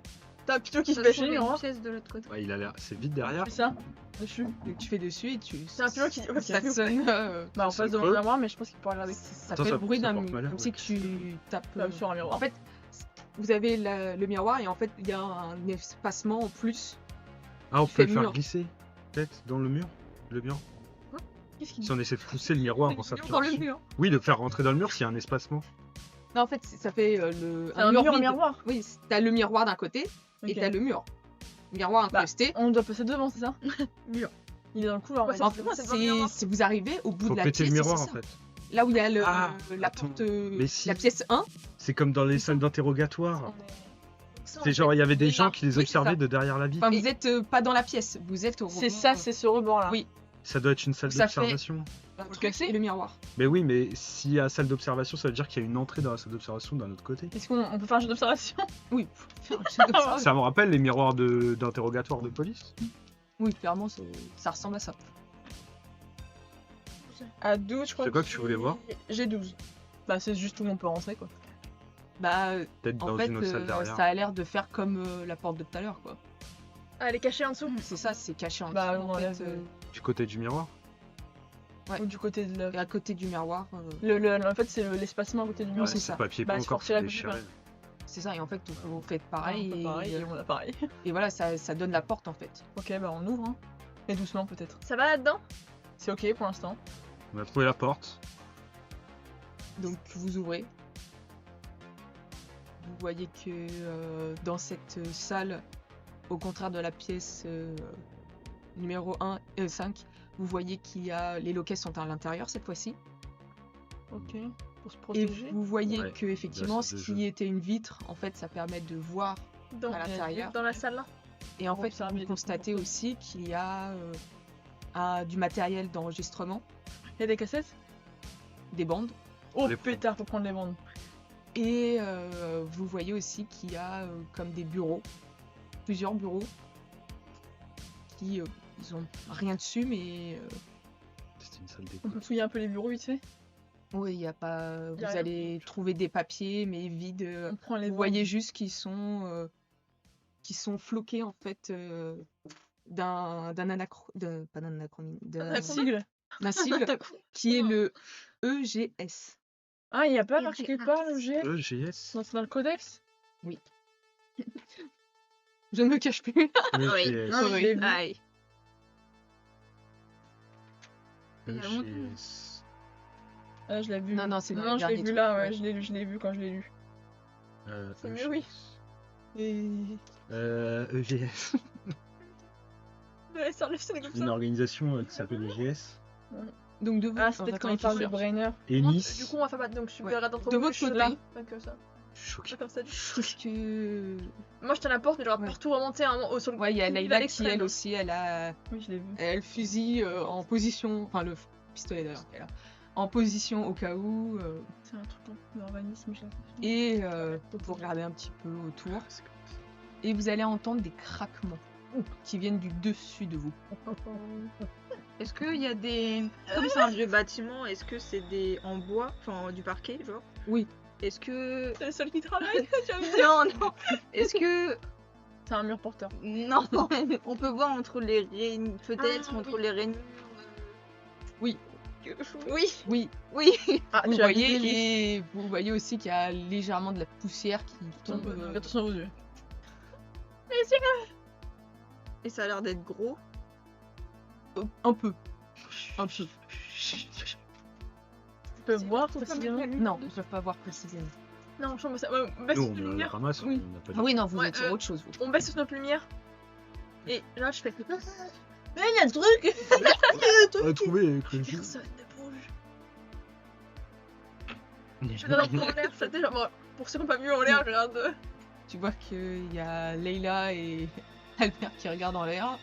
T'as un pitot qui se Ça fait trouve chez le une miroir. pièce de l'autre côté. Ouais, il a l'air. C'est vide derrière. C'est ça, dessus. Donc tu fais dessus et tu. C'est un pitot qui. Ok. Ça sonne. Bah, on Ça passe devant peut. le miroir, mais je pense qu'il pourra regarder. Ça Attends, fait ça- le bruit ça d'un. porte malheur, Comme si ouais. que tu tapes. Sur un miroir. En fait, vous avez le miroir et en fait, il y a un espacement en plus. Ah, on Tu peut fais le faire mur. glisser peut-être dans le mur? Le mur? Qu'est-ce qu'il Si on essaie de pousser le miroir en Dans s'appuyant le dessus. mur. Oui, de faire rentrer dans le mur s'il y a un espacement. Non, en fait, ça fait un mur vide. miroir. Oui, t'as le miroir d'un côté et Ok. t'as le mur. Miroir Bah, incrusté. On doit passer devant, c'est ça? Mur. Il est dans le couloir. Ouais, ouais. c'est En pas fait, devant, c'est pas le miroir. si vous arrivez au bout Faut de la péter pièce, le miroir c'est en ça. fait. Là où il y a Ah, la attends. porte, Mais si. la pièce 1, C'est comme dans les C'est ça. salles d'interrogatoire. On est- C'est genre, il y avait des Oui, gens là. qui les Oui, c'est observaient ça. de derrière la vitre. enfin, vous êtes pas dans la pièce, vous êtes au C'est rebord, ça, c'est ce rebord-là. Oui. Ça doit être une salle Ça fait- d'observation. un Vous truc cassez et le miroir. Mais oui, mais s'il y a salle d'observation, ça veut dire qu'il y a une entrée dans la salle d'observation d'un autre côté. Est-ce qu'on peut faire un jeu d'observation? Oui, faire un jet d'observation. Ça me rappelle les miroirs d'interrogatoire de police. Oui, clairement, ça ressemble à ça. À 12, je crois. C'est quoi que tu voulais voir? J'ai 12. Bah, c'est juste où on peut rentrer, quoi. Bah, Peut-être en dans fait, une autre salle derrière. ça a l'air de faire comme la porte de tout à l'heure, quoi. Ah, elle est cachée en dessous. C'est ça, c'est caché en Bah, dessous, on en enlève, fait, Du côté du miroir. Ouais. Ou du côté de la... et à côté du miroir, En fait, c'est l'espacement à côté du mur. c'est ça. Papier Bah, pas je encore sortirai la déchiré. copie, c'est ça. Et en fait, vous faites pareil, Ah, pareil, et on a pareil. et voilà, ça donne la porte en fait. Ok, bah on ouvre, hein. Et doucement, peut-être. Ça va là-dedans? C'est ok pour l'instant. On a trouvé la porte. Donc vous ouvrez. Vous voyez que dans cette salle, au contraire de la pièce numéro 5, vous voyez qu'il y a les loquets sont à l'intérieur cette fois-ci. Ok. Pour se Et protéger. vous voyez Ouais, que effectivement, la ce salle de qui jeu. était une vitre, en fait, ça permet de voir. Dans, À l'intérieur. dans la salle là. Et en Pour fait, observer vous les constatez aussi qu'il y a du matériel d'enregistrement, Il y a des cassettes? des bandes. Oh Les pétard, faut prendre les bandes. Et vous voyez aussi qu'il y a comme des bureaux, plusieurs bureaux, qui ils ont rien dessus, mais C'était une salle On d'écoute. peut fouiller un peu les bureaux vite fait? oui, il y a pas. Vous Y a rien. allez trouver des papiers, mais vides. On prend les Vous bandes. voyez juste qu'ils sont floqués en fait d'un pas d'un anacronyme, Un sigle. d'un sigle qui est le EGS. Ah, il n'y a pas Et marqué j'ai quelque part un le G? EGS. C'est dans le codex? Je ne me cache plus. EGS. Non, je l'ai vu. Aïe. Il y a longtemps. EGS. Ah, je l'ai vu. Non, c'est dans Non, les je l'ai derniers vu là, trucs, ouais, ouais. je l'ai vu quand je l'ai lu. C'est mieux, oui. EGS. Ouais, ça enlève ça comme Une ça. organisation qui s'appelle EGS. Donc de Ah, c'est peut-être quand il parle de Brainer. Et Du Nice. coup, on va faire battre. Donc, je suis Ouais. verrai d'entre De vous, votre je suis côté. là. Pas que ça. Choqué. Pas comme ça. du tout. Parce que Moi, je tiens la porte, mais j'aurais Ouais. partout remonter un moment sur le ouais, il y a à Layla qui l'extrême. elle aussi, elle a Oui, je l'ai vu. le fusil en position, enfin le pistolet d'ailleurs qu'elle a, en position au cas où. C'est un truc d'urbanisme, je l'ai vu. Et vous regardez un petit peu autour et vous allez entendre des craquements qui viennent du dessus de vous. Est-ce qu'il y a des. Comme c'est un vieux bâtiment, est-ce que c'est des. En bois, enfin du parquet, genre? Oui. Est-ce que. C'est le seul qui travaille. tu vas me dire. Non, non. Est-ce que. C'est un mur porteur. Non, on peut voir entre les rainures. Peut-être Ah, entre oui. les rainures. Oui. quelque chose. Oui, Oui, oui. Ah, vous tu as vu voyez et vous voyez aussi qu'il y a légèrement de la poussière qui tombe. Donc, attention aux yeux. Et ça a l'air d'être gros. Un peu. Un peu. Tu peux voir faut pas précisément. mettre la Non, ils ne peuvent pas voir précisément. Non, je ça. Ouais, on baisse Nous, notre on la lumière. ramasse. Oui. On n'a pas Ah oui, non, vous Ouais, êtes sur autre chose. Vous. On baisse notre lumière. Et là, je fais. Mais il y a un truc. On a trouvé. Personne ne bouge. Je regarde en l'air. Ça déjà, bon, pour ceux qui n'ont pas vu en l'air, je regarde. Tu vois qu'il y a Leila et Albert qui regardent en l'air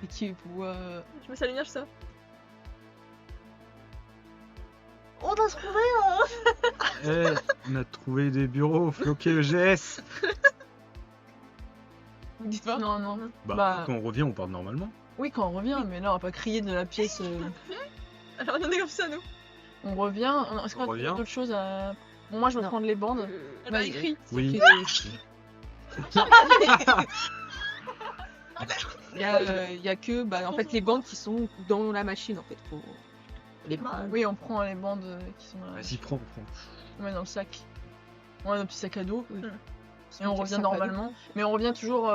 et qui voient. Je mets sa lumière, je sais. On a trouvé. On a trouvé des bureaux floqués EGS. Vous dites pas Non, non. Bah, Bah. quand on revient, on part normalement. Oui, quand on revient, mais là, on va pas crier de la pièce. Alors on est comme ça, nous. On revient. Est-ce qu'on a revient. d'autres choses à. Bon, moi, je vais Non. prendre les bandes. Elle m'a écrit. Oui. Il y a que en fait les bandes qui sont dans la machine en fait. Faut les prendre. Oui, on prend les bandes qui sont là. Vas-y, prends. On met dans le sac. On a notre petit sac à dos. Oui. Et on revient normalement. Mais on revient toujours.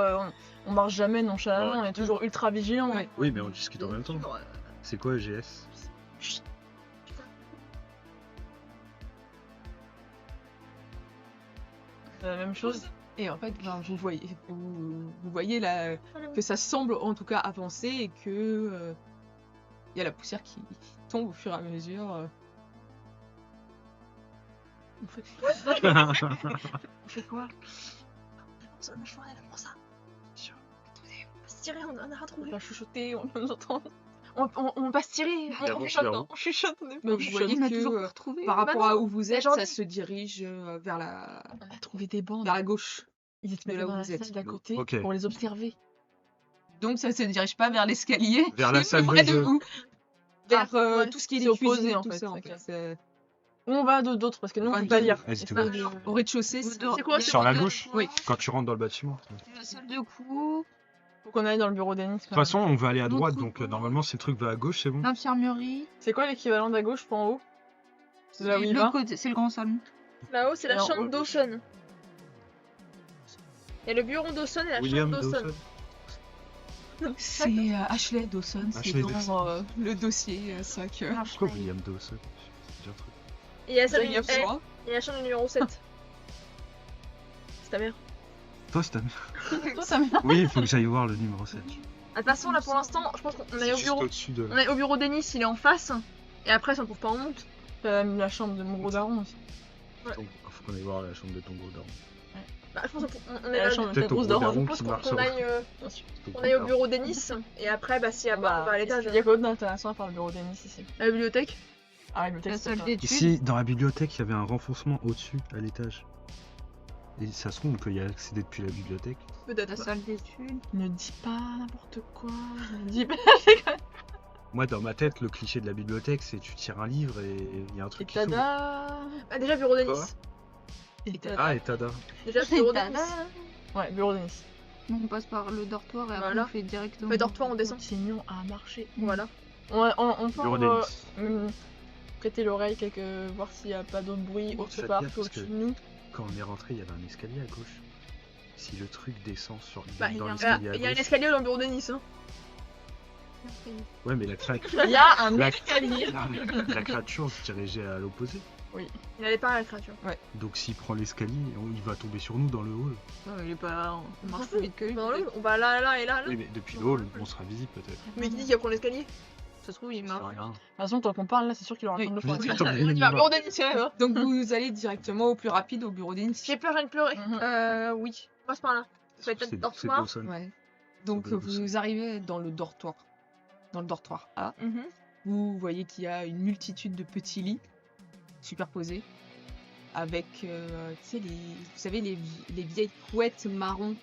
On marche jamais nonchalamment. On est toujours ultra vigilant. Ouais. Oui, mais on discute en même temps. Bon, C'est quoi GS? La même chose. Et en fait, vous voyez là que ça semble en tout cas avancer et que il y a la poussière qui tombe au fur et à mesure. On fait On fait quoi? ça va chauffer pour ça. Attendez, on va se tirer, on en a On retrouvé. va chuchoter, on peut nous entendre. On va se tirer. Il avance vers où? On chuchote. Mais Donc, vous je voyez On a que toujours pas retrouvé. par rapport à où vous êtes, genre- ça se dirige vers la On a trouvé des bandes. gauche. Ils étaient de là dans où la vous êtes. salle d'à côté Ok. pour les observer. Donc ça se dirige pas vers l'escalier. Vers la qui est salle près de de jeu. vous. Vers ouais. tout ce qui est C'est les opposé, cuisines, en tout fait, ça en ok. fait. C'est- Où on va d'autres parce que nous on Enfin, peut pas lire. Vas-y, Et t'es ça, bon. Au rez-de-chaussée, Vous c'est dehors. quoi, Sur la c'est gauche? Oui. Quand tu rentres dans le bâtiment. De La salle de cours, faut qu'on aille dans le bureau d'Ennis. toute façon, on va aller à L'autre droite, donc côté. normalement, si le truc va à gauche, c'est bon. l'infirmerie. C'est quoi l'équivalent de la gauche pour en haut? C'est là où il Le va. côté, c'est le grand salon. Là-haut, c'est la Et en chambre haut. d'Awson. Il y a le bureau d'Awson et la William chambre d'Awson. Dawson. C'est Ashley Dawson, c'est Ashley dans Dawson. le dossier 5. Pourquoi William Dawson? C'est déjà un truc. Et il y a celle Il y a et besoin. la chambre numéro 7. C'est ta mère. Toi, c'est ta mère. Toi, ça me Oui, il faut que j'aille voir le numéro 7. De toute façon, là pour l'instant, je pense qu'on est au Juste bureau. au-dessus de On est au bureau d'Ennis, il est en face. Et après, si on trouve pas, on monte. la chambre de mon gros daron aussi. Faut qu'on aille voir la chambre de ton gros daron. Bah, je pense qu'on est La là. chambre de Peut-être ta au grosse gros daron. daron Je pense qui marche qu'on aille, Bien sûr. on aille au bureau d'Ennis. Et après, bah, si à part, on va à l'étage. Il y a quoi d'intéressant à part le bureau d'Ennis ici? La bibliothèque. Ah, la bibliothèque, La c'est salle ça. d'études. Ici, dans la bibliothèque, il y avait un renfoncement au-dessus, à l'étage. Et ça se trouve, on peut y accéder depuis la bibliothèque. Peut-être. La salle d'études. Ne dis pas n'importe quoi. Ne dis pas. Moi, dans ma tête, le cliché de la bibliothèque, c'est tu tires un livre et il y a un Et truc qui s'ouvre. tada. Bah, déjà, bureau d'Ennis. Et tada. Ah, et tada. Déjà, Et bureau tada. d'Ennis. Ouais, bureau d'Ennis. Nous, on passe par le dortoir et après Voilà. on fait directement. Le dortoir, on descend. Continuons à marcher. Voilà. On peut Bureau d'Ennis. prêter l'oreille, voir s'il n'y a pas d'autre bruit autre Faites part gaffe, parce au-dessus que- de nous. Quand on est rentré, il y avait un escalier à gauche. Si le truc descend sur Bah, dans il l'escalier à y a un gauche. escalier dans le bureau d'Ennis. Hein. Ouais, mais la, cra- Il y a un la... escalier. la créature se dirigeait à l'opposé. Il allait pas à la créature. Donc s'il prend l'escalier, il va tomber sur nous dans le hall. Non, il est pas. On marche plus vite que lui. Dans le hall, on va là, là et là. Oui, mais depuis le hall, on sera visible peut-être. Mais qui dit qu'il va prendre l'escalier? Ça se trouve, il Ça marche. sert à rien. De toute façon, tant qu'on parle là, c'est sûr qu'il aura Oui. train de le faire. Attends, On y va, bureau d'Ennis, quand même. Hein. Donc vous allez directement au plus rapide au bureau d'Ennis. J'ai peur, je viens de pleurer. Oui. On passe par là. Ça va être C'est notre dortoir. Dawson. Ouais. Donc Ça doit être vous arrivez dans le dortoir. Dans le dortoir A, vous voyez qu'il y a une multitude de petits lits superposés avec, tu sais, vous savez, les vieilles couettes marron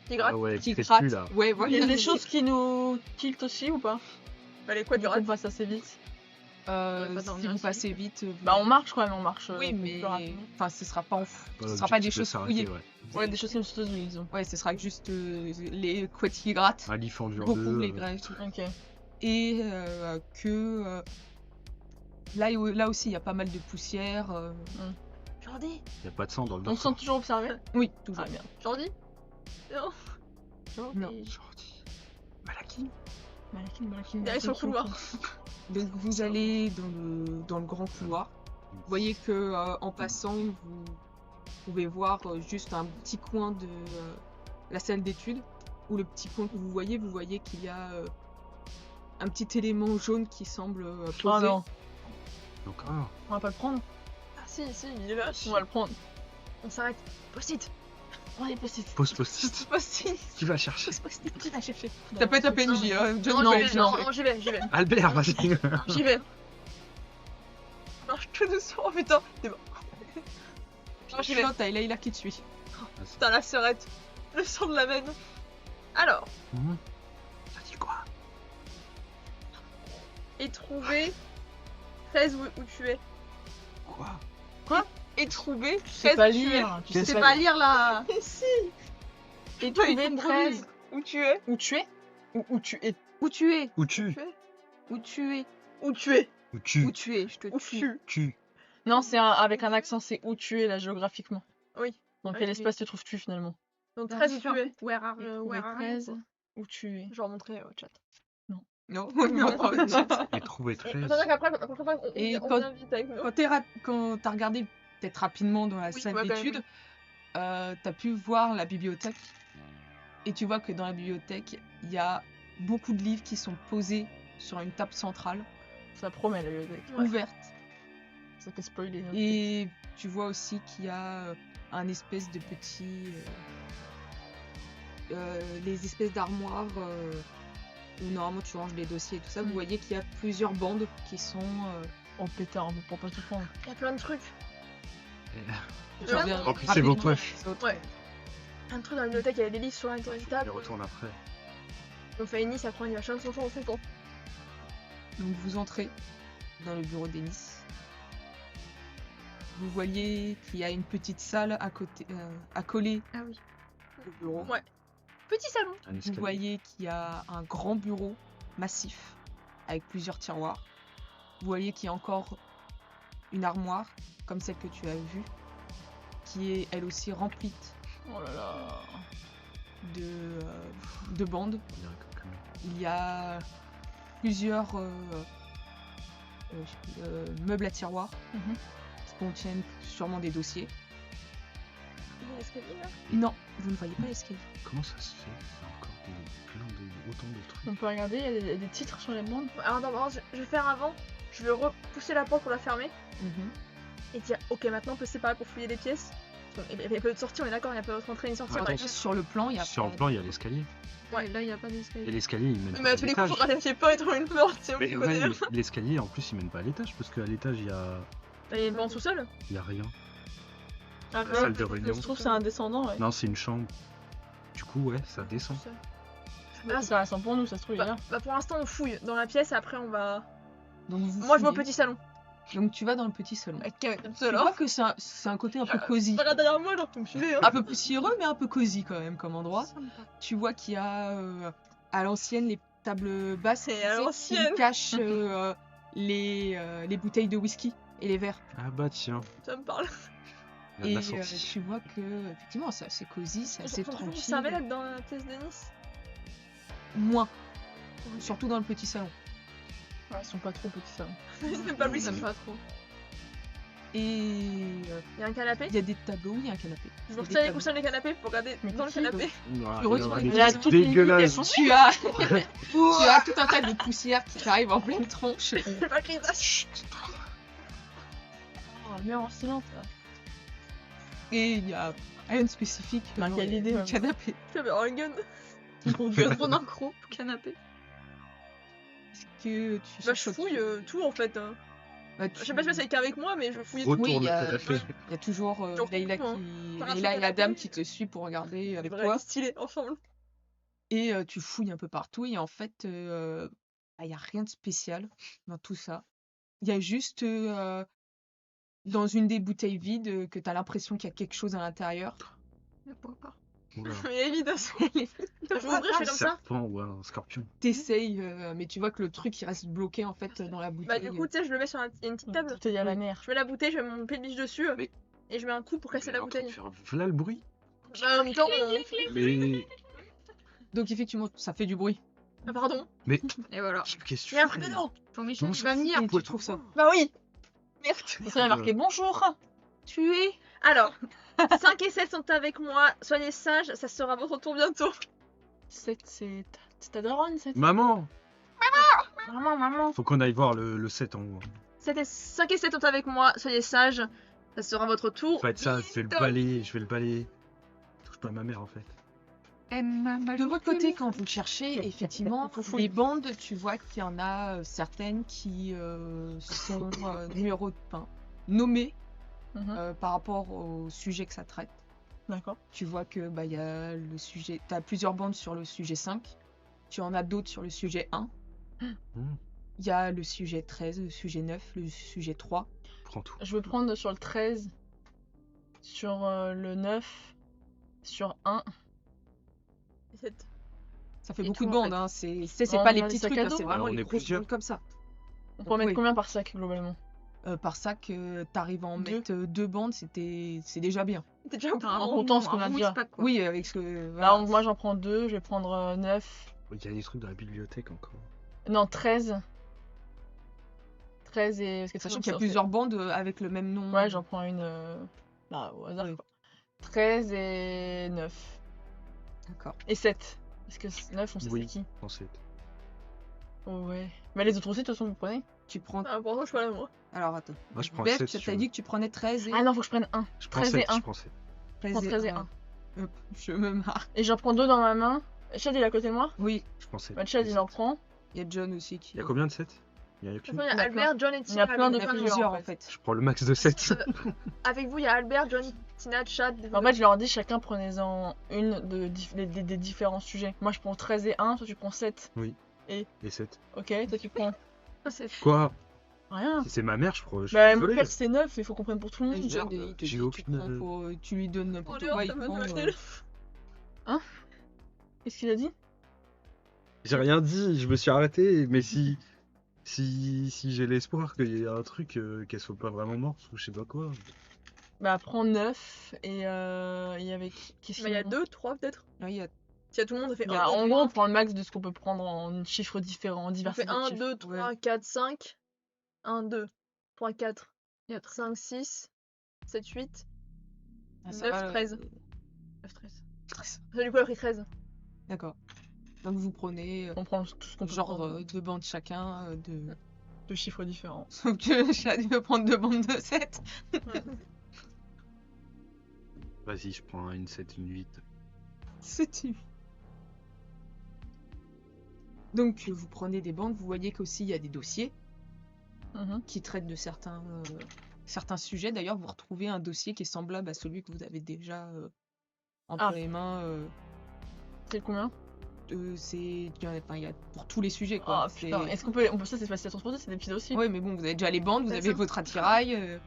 Qui gratte. Ah ouais, qui qui grattent. là. Ouais, voilà. Il y a des choses qui nous tiltent aussi ou pas? Bah, les quoi du On rat. passe assez vite. On va pas Si dormir vous ici. passez vite, Bah on marche quand même, on marche. oui, plus mais rapidement. enfin, ce sera pas, Pas ce sera pas des l'objectif de choses s'arrêter, fouillées. ouais. Ouais, des choses qui me sautent aux yeux, disons. Ouais, ce sera juste les couettes qui grattent, Un lit fendu en beaucoup deux. les grèves, Ok. et là aussi il y a pas mal de poussière. Jordi. Il n'y a pas de sang dans le On se dortoir. sent toujours observé? Oui, toujours. Ah bien. Jordi. Non. Non. Jordi. Malaki. Malakin. Derrière sur le couloir. Donc vous allez dans le grand couloir. Vous voyez que en passant, vous pouvez voir juste un petit coin de la salle d'études. Ou le petit coin que vous voyez qu'il y a un petit élément jaune qui semble posé. Oh non, Encore. on va pas le prendre. Ah si, il est là. On va le prendre. On s'arrête. Post-it. On est possible. Pose post-it. Post-it. Qui va chercher? Qui va chercher? Ça peut être un PNJ, hein. John Non, peut j'y aller vais, chercher. non, j'y vais, j'y vais. Albert, vas-y. J'y vais. Marche tout doucement, putain. C'est bon. Non, j'y vais. Non, t'as Layla qui te suit. Putain, la sœurette. Le sang de la veine. Alors, Mhm. Ça dit quoi? et trouver 13 où tu es. Quoi? Et trouver Tu sais 13 pas où tu es. lire. Tu Je sais sais pas lire là. Si. Et Toi, il trouver faut 13. Où tu es. Où tu es ou où tu es. Où tu es? Où tu? Où tu es? Où tu es. Où tu? Où tu es? Je te Où tue. tu. Tu. Non, c'est avec un accent, c'est où tu es là géographiquement. Oui. Dans Ok. quel espace te trouves-tu finalement? Donc 13 où tu es. Where are, Trouver where are 13, you, où tu es. Je vais remontrer au chat. Non. Et trouver 13. C'est-à-dire qu'après, Et on quand- vient vite avec nous. Quand t'as regardé peut-être rapidement dans la Oui, salle ouais, quand même, d'études, t'as pu voir la bibliothèque. Et tu vois que dans la bibliothèque, il y a beaucoup de livres qui sont posés sur une table centrale, Ça promet la bibliothèque. Ouais. ouverte. Ça fait spoiler. hein. Et tu vois aussi qu'il y a un espèce de petit... les espèces d'armoires où normalement tu ranges les dossiers et tout ça. Vous voyez qu'il y a plusieurs bandes qui sont... Oh pétard, pour pas tout prendre. Il y a plein de trucs. tu reviens Remplissez vos rapidement poches. sur autre- Ouais. Plein de trucs dans la bibliothèque, il y a des livres sur Je l'internet. les retourne après. On fait une liste, après on y va chacun de son tour, on fait ton. Donc vous entrez dans le bureau d'Ennis. Vous voyez qu'il y a une petite salle à côté, accolée Ah oui. au bureau. Ouais. Petit salon. Un Vous escalier. voyez qu'il y a un grand bureau massif avec plusieurs tiroirs. Vous voyez qu'il y a encore une armoire, comme celle que tu as vue, qui est elle aussi remplie Oh là là. de bandes. On dirait comme camion. Il y a plusieurs meubles à tiroirs Mhm. qui contiennent sûrement des dossiers. Il y a l'escalier là. Non, vous ne voyez pas l'escalier. Comment ça se fait? Il y a encore autant de trucs. On peut regarder, il y a des titres sur les bandes. Alors, attends, je vais faire avant. Je vais repousser la porte pour la fermer et dire ok, maintenant on peut se séparer pour fouiller les pièces. Il y a pas de sortie, on est d'accord, il n'y a pas d'autre entrée ni sortie. Attends, on a- Sur le plan, il y a Sur pas- le plan, il y a l'escalier. Ouais. Là, il n'y a pas Et d'escalier. l'escalier, il mène Mais pas à à tous les coups, l'étage. faut ratifier pas et trouver une porte, c'est Mais on ouais, connaît. mais l'escalier, en plus, il mène pas à l'étage, parce qu'à l'étage, il y a Il est en sous-sol. rien. Ah, La salle de Je réunion. trouve c'est un descendant, ouais. Non, c'est une chambre. Du coup, ouais, ça descend. Ah, ça reste pour nous, ça se trouve, il est là. Bah pour l'instant on fouille dans la pièce et après on va. Donc, vous Moi je vais au fouillez. petit salon. Donc tu vas dans le petit salon. Ok, Tu vois que c'est un côté un peu cosy. Regarde derrière moi, genre tu me suivais. Hein. Un peu poussiéreux, mais un peu cosy quand même comme endroit. Sympa. Tu vois qu'il y a à l'ancienne les tables basses C'est à tu sais, l'ancienne. qui cachent les bouteilles de whisky et les verres. Ah bah tiens, Ça me parle. il y a Et de la sortie. tu vois que effectivement c'est assez cosy, c'est assez Vous tranquille. savez là dans la pièce de Nice. Moins. Surtout dans le petit salon. Ouais, ils sont pas trop petits, ça. C'est pas lui. J'aime pas trop. Et Il y a un canapé. il y a des tableaux, il y a un canapé. Je Il y me a des retire les tableaux. coussins des canapés pour regarder Mais dans le qui canapé. Ah, Tu retournes il y les a pièces. des dégueulasses. Tu as tu as tout un tas de poussière qui t'arrive en pleine tronche. J'ai pas crié ça. Oh, merde en silence, là. Et il y a rien de spécifique Bah, dans quelle le idée, ouais. canapé. Tu avais un gun. Trop d'un gros canapé. Est-ce que tu Bah cherches je autre fouille chose tout en fait. Hein. Bah, Je sais pas si c'est qu'avec moi mais je fouille tout. Retourne Oui, il y le a- canapé. Il y a toujours Toujours Leïla tout, hein. qui... Faire un Leïla et la canapé. dame qui te suit pour regarder avec Vraiment toi. stylé ensemble. Et tu fouilles un peu partout et en fait, il n'y a rien de spécial dans tout ça. Il y a juste dans une des bouteilles vides que tu as l'impression qu'il y a quelque chose à l'intérieur. Mais pourquoi pas. Oula. Mais évidemment. Je vais ouvrir, je fais Un comme ça. serpent ou un scorpion. T'essayes, mais tu vois que le truc il reste bloqué en fait dans la Bah bouteille. du coup tu sais je le mets sur il y a une petite table. Tout est à la mer. Je mets la bouteille, je mets mon pied de biche dessus Mais- et je mets un coup pour casser la bouteille. Voilà le bruit. Bah, en même temps, Mais Donc effectivement, ça fait du bruit. Ah, pardon. Et voilà. qu'est-ce que Mais tu après fais non. Jean-Michel, Comment tu ça vas venir. Et tu trouves ça. Bah oui. Merde. Ça y a marqué bonjour. Tu es Alors, 5 et 7 sont avec moi. Soyez sages, ça sera votre tour bientôt. 7, c'est ta daronne, 7. Maman, Maman. faut qu'on aille voir le 7 en haut. 5 et 7 sont avec moi. Soyez sages, ça sera votre tour. Faut être ça, je vais le balayer, Touche pas à ma mère en fait. De votre côté, quand vous cherchez, effectivement, Faut fouiller. les bandes, tu vois qu'il y en a certaines qui sont nommées Mhm. par rapport au sujet que ça traite. D'accord. Tu vois que bah, y a le sujet, tu as plusieurs bandes sur le sujet 5, tu en as d'autres sur le sujet 1, Hmm. Il y a le sujet 13, le sujet 9, le sujet 3. Prends tout. Je veux prendre sur le 13, sur le 9, sur 1. Ça fait Et beaucoup tout, de en bandes, fait. hein. C'est Non, pas on les a petits des sacs trucs, à hein, dos. c'est vraiment Alors, on les est grosses plusieurs. bandes comme ça. On peut en mettre Oui. combien par sac globalement? Par sac, t'arrives à en Deux. mettre 2 bandes, c'est déjà bien. T'es déjà au En comptant ce qu'on a déjà. Pas, quoi. Oui, avec ce que. Là, voilà. moi j'en prends 2, je vais prendre 9. Il y a des trucs dans la bibliothèque encore. Non, 13. 13 et. Parce que Sachant ça, qu'il y a ça, plusieurs bandes avec le même nom. Ouais, j'en prends une. Là, au hasard. Oui. Quoi. 13 et 9. D'accord. Et 7. Parce que 9, on sait Oui. c'est qui. Pensez. Oh ouais. Mais les autres aussi, de toute façon, vous prenez. Tu prends. Ah, pour ça, je suis pas là, moi. Alors attends. Moi, je prends Beth, 7. tu si t'as tu dit veux. que tu prenais 13 et. Ah non, faut que je prenne 1. Je prends 13 7. et 1. Je prends 7. Je prends 13 et 1. Hop, je me marre. Et j'en prends 2 dans ma main. Chad, il est à côté de moi. Oui, Je prends 7. Bah, Chad, il en prend. il y a John aussi qui. Il y a combien de 7? Il y a De toute qu'une. façon, il y Il y a a Albert, John et Il y a Tina. plein de Il y en a plusieurs, plusieurs en en fait. fait. Je prends le max de 7. Avec vous, il y a Albert, John, Tina, Chad. En fait, je leur dis chacun prenez-en une des différents sujets. Moi, je prends 13 et 1, toi tu prends 7. Et 7. Ok, toi tu prends Quoi? rien. Si c'est ma mère, je prends. Je suis Bah, mon désolé. père c'est 9, il faut qu'on prenne pour tout le Et monde. John, il te j'ai dit, aucune- tu lui donnes n'importe Oh, quoi, il ça me prend. fait Qu'est-ce qu'il a dit? J'ai rien dit, je me suis arrêté, mais si j'ai l'espoir qu'il y ait un truc, qu'elle soit pas vraiment morte ou je sais pas quoi. Bah, prends 9 et avec. Qu'est-ce Bah, il y a qu'il 2, 3 peut-être. Là, il y a S'il y a tout le monde, ça fait Bah, 1, en gros, on prend le max de ce qu'on peut prendre en chiffres différents, en ça diversité fait de 1, chiffres. 2, 3, 4, 5. 1, 2, 3, 4, 5, 6, 7, 8. Ah, ça 9, va, 13. 9, 13. Ça, du coup, elle a pris 13. D'accord. Donc vous prenez On prend tout ce qu'on peut genre prendre 2 bandes chacun de. de chiffres différents. Sauf que Chad veut prendre 2 bandes de 7. Vas-y, je prends une 7, une 8. C'est une. Donc vous prenez des bandes, vous voyez qu'aussi il y a des dossiers Mhm. qui traitent de certains sujets. D'ailleurs, vous retrouvez un dossier qui est semblable à celui que vous avez déjà entre Ah. les mains. C'est combien? Il y a pour tous les sujets quoi. Ah putain, est-ce qu'on peut. Ça, c'est facile à transporter, c'est des petits dossiers. Oui, mais bon, vous avez déjà les bandes, vous C'est avez ça. votre attirail.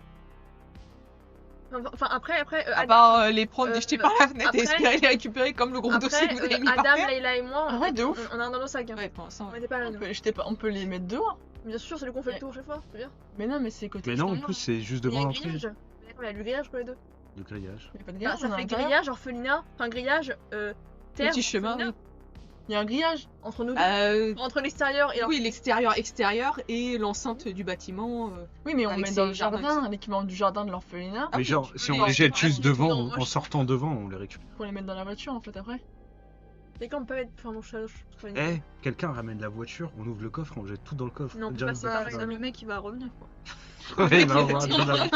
Enfin, après, À part les prendre, les euh, jeter par la fenêtre et après- espérer les récupérer comme le gros dossier après que vous avez mis par Adam, terre. Leïla et moi, Ah ouais, de ouf. on a un dans nos sacs. Hein. Ouais, pour l'instant, On ouais. était pas là, On nous. peut, on peut les mettre dehors. Bien sûr, c'est lui qu'on fait Ouais. le tour chaque fois, c'est bien. Mais non, mais c'est côté. Mais non, en extérieur. plus, c'est juste Il y a devant un l'entrée. grillage. Il y a du grillage pour les deux. Le grillage. Il y a pas de Bah, grillage, on ça a un fait intérieur. grillage, orphelinat, enfin grillage, terre. Petit chemin, orphelinat. oui. Il y a un grillage. Entre nous deux. Entre l'extérieur et Oui, l'extérieur et l'enceinte du bâtiment. Oui, mais on Avec met dans le ses jardins jardin, l'équipement du jardin de l'orphelinat, Ah Mais oui, genre, tu si peux on les les jette récupérer juste dans devant, le en sortant devant, on les récupère. pour les mettre dans la voiture en fait après. Et quand on peut mettre. Enfin, bon, je sais pas. Eh, quelqu'un ramène la voiture, on ouvre le coffre, on jette tout dans le coffre. Non, on peut Déjà, pas le séparer coffre, ça. ça- Le mec il va revenir quoi. Ouais, il va avoir un truc là.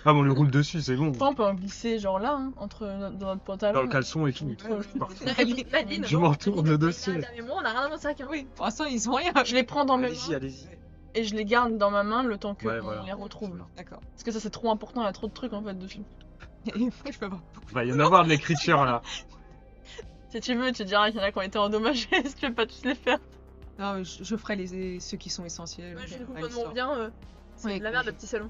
Ah, bon, on le roule dessus, c'est bon. Après, on peut en glisser genre là, hein, dans notre pantalon. Dans le caleçon et tout. Ouais. Parfait. Nadine, Je m'entoure de dossiers. Adam et moi, on a rien dans nos sacs. Hein. Oui, pour l'instant, ils ont rien. Je les prends dans mes Allez-y, mains allez-y. et je les garde dans ma main le temps que Ouais, on voilà. les retrouve. D'accord. Parce que ça c'est trop important, il y a trop de trucs en fait dessus. Et moi, je peux avoir. Il va y en avoir de l'écriture là. Si tu veux, tu diras qu'il y en a qui ont été endommagés, si tu veux pas tous les faire. Non, mais je ferai ceux qui sont essentiels. Ouais, je Après trouve l'histoire. qu'on bien. C'est Ouais, de la merde, le petit salon.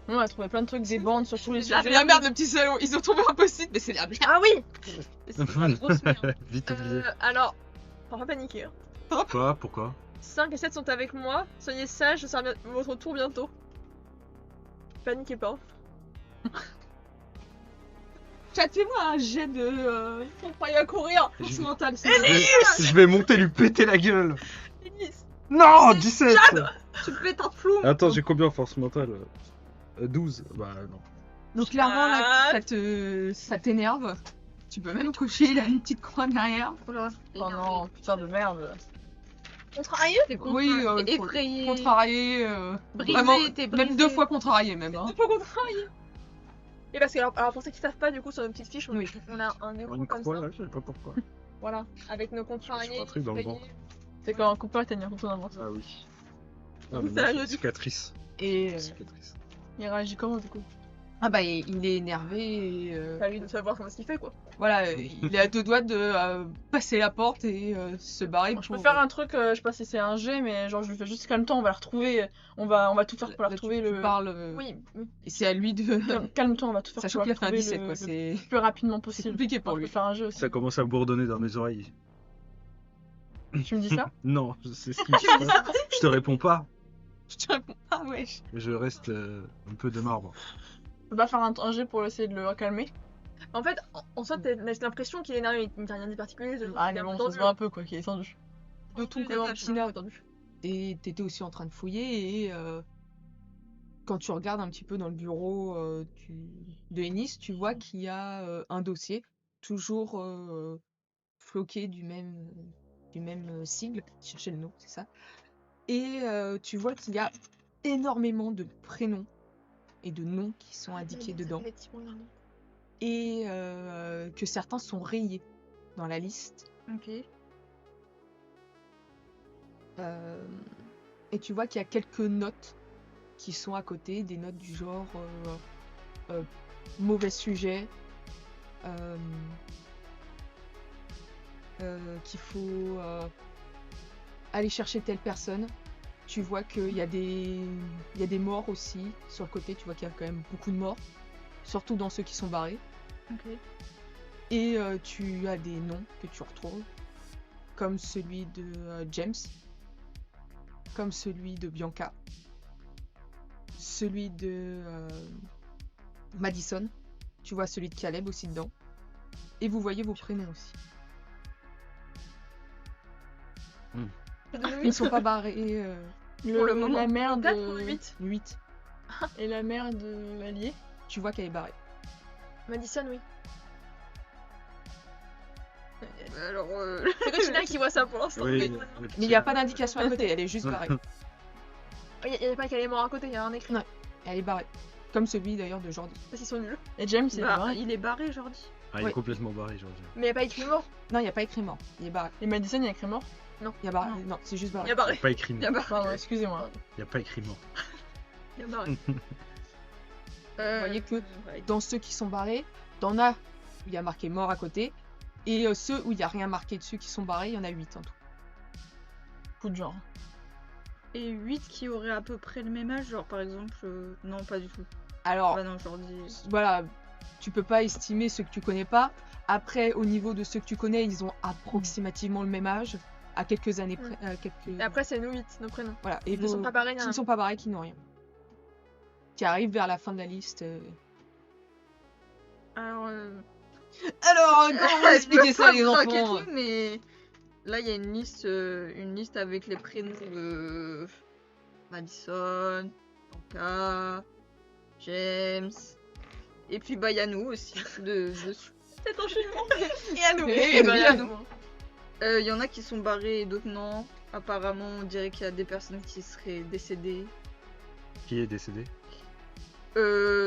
On a trouvé plein de trucs, des bandes sur tous les C'est de sujets. la merde, le petit salon. Ils ont trouvé un post-it, mais c'est de la merde. Ah oui Grosse merde. Vite oublié. Alors, faut pas paniquer. Hein. Quoi? Pourquoi? 5 et 7 sont avec moi. Soyez sages, ce sera votre tour bientôt. Paniquez pas. Chat, fais-moi un jet de. On croyait à courir. Je- Force mentale, c'est Je vais monter lui péter la gueule. Élise, Non, 17. Tu pètes un flou. Attends, j'ai combien en force mentale? 12. Bah non. Donc clairement, là, Ah. ça t'énerve. Tu peux même cocher, il a une petite croix derrière. Oh là. Oh non, putain de merde. contrarié Oui, Effrayé. contrarié. Brisé, Vraiment, t'es même brisé. 2 fois contrarié, même. Hein. Pas contrarié. Et parce que, alors pour ceux qui savent pas, du coup, sur nos petites fiches, Oui. on a un écran Une comme croix ça. là, je sais pas pourquoi. Voilà, avec nos Je contrariés. suis un truc dans le effrayés. ventre. C'est quand un copain t'as mis un coup d'avance. Ah oui. Ah, mais mais moi, sérieux, j'ai une du coup. cicatrice. Et Cicatrice. Il réagit comment du coup? Ah bah il est énervé et À lui de savoir comment ce qu'il fait, quoi. voilà, il est à deux doigts de passer la porte et se barrer Bon, je peux pour... faire un truc, je sais pas si c'est un G, mais genre je lui fais juste calme-toi, on va la retrouver. On va tout faire pour la Là, retrouver. tu parles... Oui, Et c'est à lui de... Calme-toi, on va tout faire Sachant pour qu'il la a fait un retrouver 17 quoi, c'est... le plus rapidement C'est possible. compliqué pour Moi, je lui. peux faire un jeu aussi. Ça commence à bourdonner dans mes oreilles. Tu me dis ça? Non, c'est ce qui me passe. Je te réponds pas. Je te réponds pas, wesh. Je reste un peu de marbre. Je peux pas faire un jet pour essayer de le calmer? En fait, en soi, t'as l'impression qu'il est énervé, il ne dit rien de particulier. Ah, mais bon, ça se voit un peu quoi, qu'il est tendu. De ton Il est côté, tendu, Tina, tendu. t'étais aussi en train de fouiller et quand tu regardes un petit peu dans le bureau de Ennis, tu vois qu'il y a un dossier, toujours floqué du même sigle, chercher le nom, c'est ça. Et tu vois qu'il y a énormément de prénoms et de noms qui sont indiqués dedans. Effectivement, il y a un nom. Et que certains sont rayés dans la liste. Ok. Et tu vois qu'il y a quelques notes qui sont à côté, des notes du genre mauvais sujet, qu'il faut aller chercher telle personne. Tu vois qu'il y a des morts aussi sur le côté, tu vois qu'il y a quand même beaucoup de morts, surtout dans ceux qui sont barrés. Ok. Et tu as des noms que tu retrouves, comme celui de James, comme celui de Bianca, celui de Madison, tu vois celui de Caleb aussi dedans, et vous voyez vos prénoms aussi. Ils sont pas barrés. Pour le moment. La mère 4 de... ou 8 8, Et la mère de l'allié. tu vois qu'elle est barrée. Madison, oui. Alors, C'est que Tina qui voit ça pour l'instant. Oui, Mais il n'y a pas d'indication à côté, elle est juste barrée. Il n'y a pas qu'elle est morte à côté, il y a un écrit. Non. Elle est barrée. Comme celui d'ailleurs de Jordi. Parce qu'ils sont nuls. Et James, il est bah, barré. il est barré, Jordi. Ah, il est Ouais. complètement barré, Georgia. Mais il n'y a pas écrit mort. Non, il n'y a pas écrit mort. Il est barré. Et Madison, il y a écrit mort. Il y a barré. Non. Non, c'est juste Il barré. y a Il n'y barré. a pas écrit Il y a mort. barré. Pardon, excusez-moi. Il n'y a pas écrit mort. Il y a barré. Vous voyez que ouais. dans ceux qui sont barrés, t'en as où il y a marqué mort à côté. Et ceux où il n'y a rien marqué dessus qui sont barrés, il y en a 8 en tout. Coup de genre. Et 8 qui auraient à peu près le même âge, genre par exemple. Non, pas du tout. Alors, Bah non, Jordi. voilà, tu peux pas estimer ceux que tu connais pas. Après, au niveau de ceux que tu connais, ils ont approximativement le même âge, à quelques années près. Et après, c'est nous 8, nos prénoms. Voilà. Et Ils ne sont pas pareils. qui ne sont pas barrés, qui n'ont rien. Qui arrivent vers la fin de la liste. Alors. Alors, comment vous expliquez ça, les Je peux pas enfants craquer, mais là, il y a une liste avec les prénoms de Madison, Bianca, James, et puis bah il y a nous aussi dessus. Cet enchaînement. Et à nous. Et bah, il y a nous. Il y en a qui sont barrés et d'autres non. Apparemment, on dirait qu'il y a des personnes qui seraient décédées. Qui est décédé?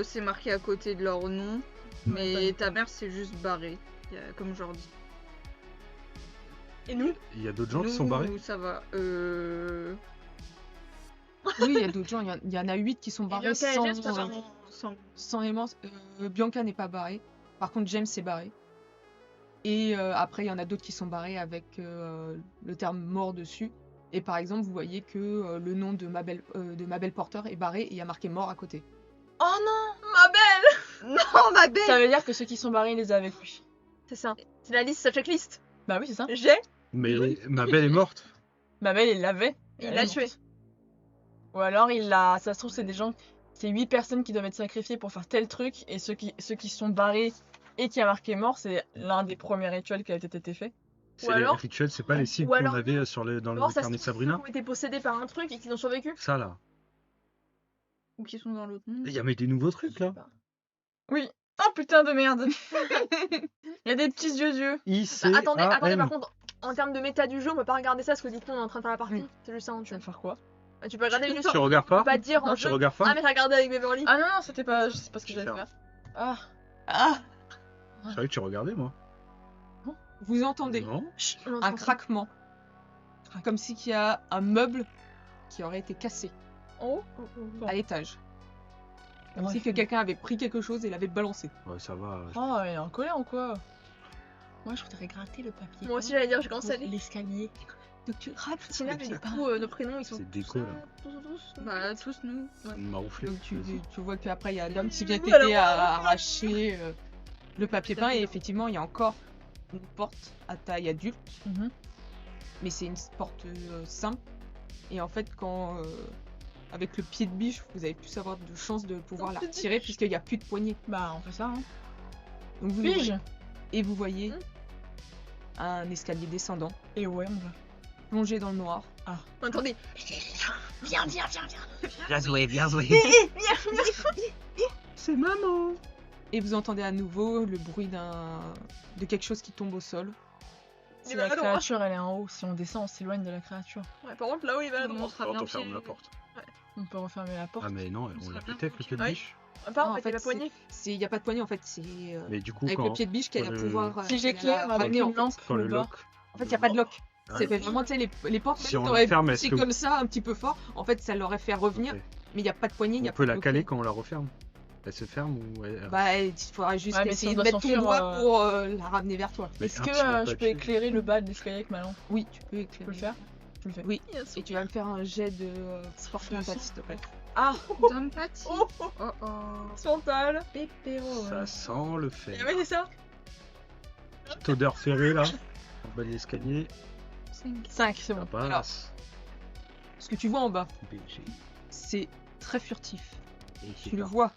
C'est marqué à côté de leur nom, mais ta mère c'est juste barré, comme Jordi. Et nous? Il y a d'autres gens qui Nous, sont barrés? ça va. Oui, il y a d'autres gens. Il y en a 8 qui sont barrés Bianca et sans, James, ça va. sans aimant. Bianca n'est pas barrée. Par contre, James est barré. Et après, il y en a d'autres qui sont barrés avec le terme mort dessus. Et par exemple, vous voyez que le nom de Mabel Porter est barré et il y a marqué mort à côté. Oh non, ma belle. Non, ma belle. Ça veut dire que ceux qui sont barrés, il les a avec lui. C'est ça. C'est la liste, sa checklist. Bah oui, c'est ça. J'ai. Mais ma belle est morte. Ma belle, il l'avait. Il Elle l'a est tué. morte. Ou alors, il l'a. Ça se trouve, c'est des gens. C'est 8 personnes qui doivent être sacrifiées pour faire tel truc. Et ceux qui sont barrés et qui a marqué mort, c'est l'un des premiers rituels qui a été fait. C'est Ou les alors- rituels, c'est pas les sigles ou alors- qu'on avait dans Alors, le ça se carnet de trouve, Sabrina? ceux qui ont été possédés par un truc et qui ont survécu. Ça là. Ou qui sont dans l'autre monde. Il y a mais des nouveaux trucs là. Oui. Oh putain de merde. Il y a des petits yeux. Attendez, I-C-A-M. par contre, en termes de méta du jeu, on peut pas regarder ça parce que du coup, on est en train de faire la partie. Oui. C'est juste ça en Tu vas jeu. faire quoi? Tu peux regarder juste. Tu regardes On pas? peut pas dire en Tu jeu. regardes Ah, pas? mais t'as regardé avec Beverly. Ah non, non, c'était pas. Je sais pas ce que Je j'allais vais faire. faire. Ah. Je savais que tu regardais moi. Vous entendez Non. On un entend. craquement. Comme si qu'il y a un meuble qui aurait été cassé Oh. à l'étage. C'est que quelqu'un avait pris quelque chose et l'avait balancé. Ouais, ça va. Oh, elle est en colère ou quoi? Moi, je voudrais gratter le papier. Moi aussi, j'allais dire, je commence à aller. L'escalier. Donc tu grattes le Tina, papier du peint. coup, nos prénoms, ils sont C'est déco, là. tous. Bah, tous nous. Ça m'a ronflé. Donc tu vois qu'après il y a l'homme qui vient Nous, alors, t'aider à arracher le papier peint et effectivement il y a encore une porte à taille adulte, Mhm. mais c'est une porte simple. Et en fait quand avec le pied de biche vous avez plus avoir de chance de pouvoir la retirer puisqu'il n'y a plus de poignée. Bah, on fait ça, hein. Donc vous Pige. et vous voyez un escalier descendant Et ouais, on va. plongé dans le noir. Attendez. Viens. Bien joué, bien joué. C'est maman. Et vous entendez à nouveau le bruit de quelque chose qui tombe au sol. Si Il la va à droite. créature, elle est en haut. Si on descend, on s'éloigne de la créature. Ouais, par contre, là-haut, il va à On droite. sera bien On ferme pieds. la porte. On peut refermer la porte. Ah, mais non, on sera l'a bien pété avec le pied de Ouais. biche. À part, Non, en fait, il y a la poignée. il n'y a pas de poignée en fait, c'est Mais du coup, avec quand, le pied de biche qu'elle va quand pouvoir. Si qu'elle j'éclaire va avec ramener, en une fait. lampe, quand le le bas. lock. En fait, il n'y a pas de lock. Ouais. C'est fait vraiment, tu sais, les portes, Si même on t'aurais la ferme, poussé est-ce que- comme ça, un petit peu fort. En fait, ça l'aurait fait revenir, Ok. mais il n'y a pas de poignée, il n'y On a peut pas de la lock. caler quand on la referme. Elle se ferme ou elle... Bah, il faudrait juste Ouais, mais essayer si de on mettre doit ton s'enfuir, doigt pour la ramener vers toi. Mais Est-ce un que petit bout de je peux papier. éclairer le bas de l'escalier avec ma lampe? Oui, tu peux Je éclairer. peux le faire? Je le fais. Oui, et tu vas me faire un jet de sport mental, s'il te plaît. Ah! D'empathie. Oh, Oh oh. mental. Pépéro. Ça sent le fer. Ouais, c'est ça. Petite odeur ferrée là. En bas de l'escalier. 5, c'est Ça bon. passe. Ce que tu vois en bas, BG. c'est très furtif. Et qui Tu le part. vois.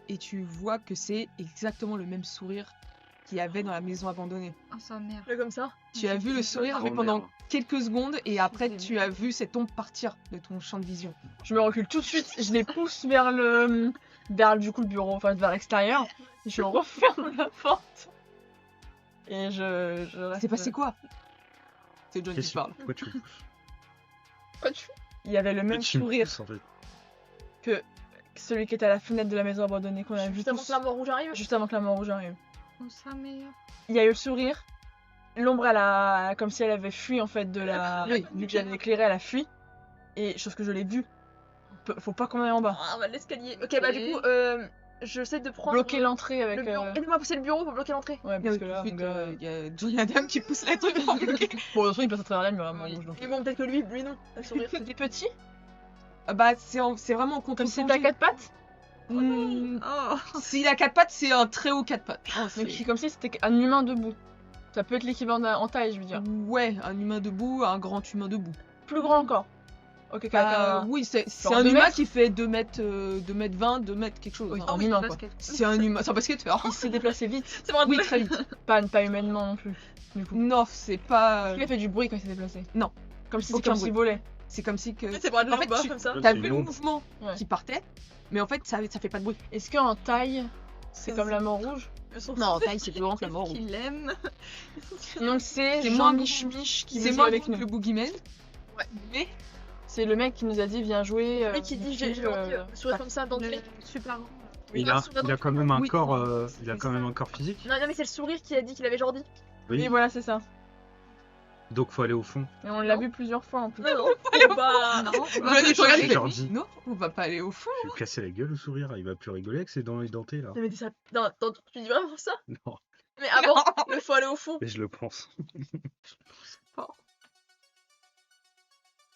Et tu vois que c'est exactement le même sourire qu'il y avait dans la maison abandonnée. Oh, sa mère. Là, comme ça. Tu as vu le sourire mais Oh, pendant merde. quelques secondes et après tu as vu cette ombre partir de ton champ de vision. Je me recule tout de suite, je les pousse vers vers du coup le bureau, enfin vers l'extérieur. Je referme la porte. Et je reste. C'est passé quoi? C'est John qui Qu'est-ce parle. Pourquoi tu le pousses Il y avait le même Tu me sourire pousses, en fait. que celui qui était à la fenêtre de la maison abandonnée qu'on a vu Juste avant tous, que la mort rouge arrive. juste avant que la mort rouge arrive. Oh, sa mère. Il y a eu le sourire. L'ombre, elle a comme si elle avait fui en fait de la. Oui. Vu que j'avais éclairé, elle a fui. Et chose que je l'ai vue. Faut pas qu'on aille en bas. Ah, bah, l'escalier. Ok, bah, du coup, j'essaie de prendre. Bloquer l'entrée avec. le bureau. Aidez-moi à pousser le bureau pour bloquer l'entrée. Ouais, parce que là, Tout de suite, mon gars, il y a Johnny Adam qui pousse la truc. Bon, de toute façon, il passe à travers la mur, rouge. Donc... Mais bon, peut-être que lui non. Le sourire. C'était petit, Bah c'est vraiment contre comme si c'était à 4 pattes. Oh. S'il a 4 pattes, c'est un très haut 4 pattes. Donc c'est comme si c'était un humain debout. Ça peut être l'équivalent en taille, je veux dire. Ouais, un humain debout, un grand humain debout. Plus grand encore. Ok, Bah, oui, c'est genre un 2 humain mètres. qui fait 2 mètres 20, 2 mètres quelque chose. Oui, hein. en humain quoi. basket. C'est un humain, c'est un basketteur. Il s'est déplacé vite. C'est bon, Oui, très vite. Pas humainement non plus. Du coup. Non, c'est pas. Il a fait du bruit quand il s'est déplacé. Non. Comme si Aucun comme s'il volait. C'est comme si que. C'est bras de En fait, bas tu- comme ça. T'as C'est vu une le ombre. mouvement Ouais. qui partait, mais en fait ça fait pas de bruit. Est-ce qu'en taille, c'est comme la mort rouge? Non, taille c'est plus grand que la mort. Qu'il aime. Donc c'est C'est Jean moins Mich qui C'est veut moins jouer avec grand que nous. le boogeyman. Ouais. Mais C'est le mec qui nous a dit viens jouer. Lui qui dit j'ai envie de sourire comme ça dans le Super grand. Il a quand même un Oui. corps. Il a Oui, quand c'est même ça. un corps physique. Non, mais c'est le sourire qui a dit qu'il avait genre dit. Oui, Oui. voilà, c'est ça. Donc faut aller au fond. Et on l'a vu plusieurs fois en plus. Non, bah. Non. Johnny, tu regardes, il fait, Jordi. non, on va pas aller au fond. Je vais lui casser la gueule au sourire. Il va plus rigoler avec ses dents édentées là. Non, mais ça. Non, attends, tu dis vraiment ça? Non, Mais avant, il faut aller au fond. mais je le pense.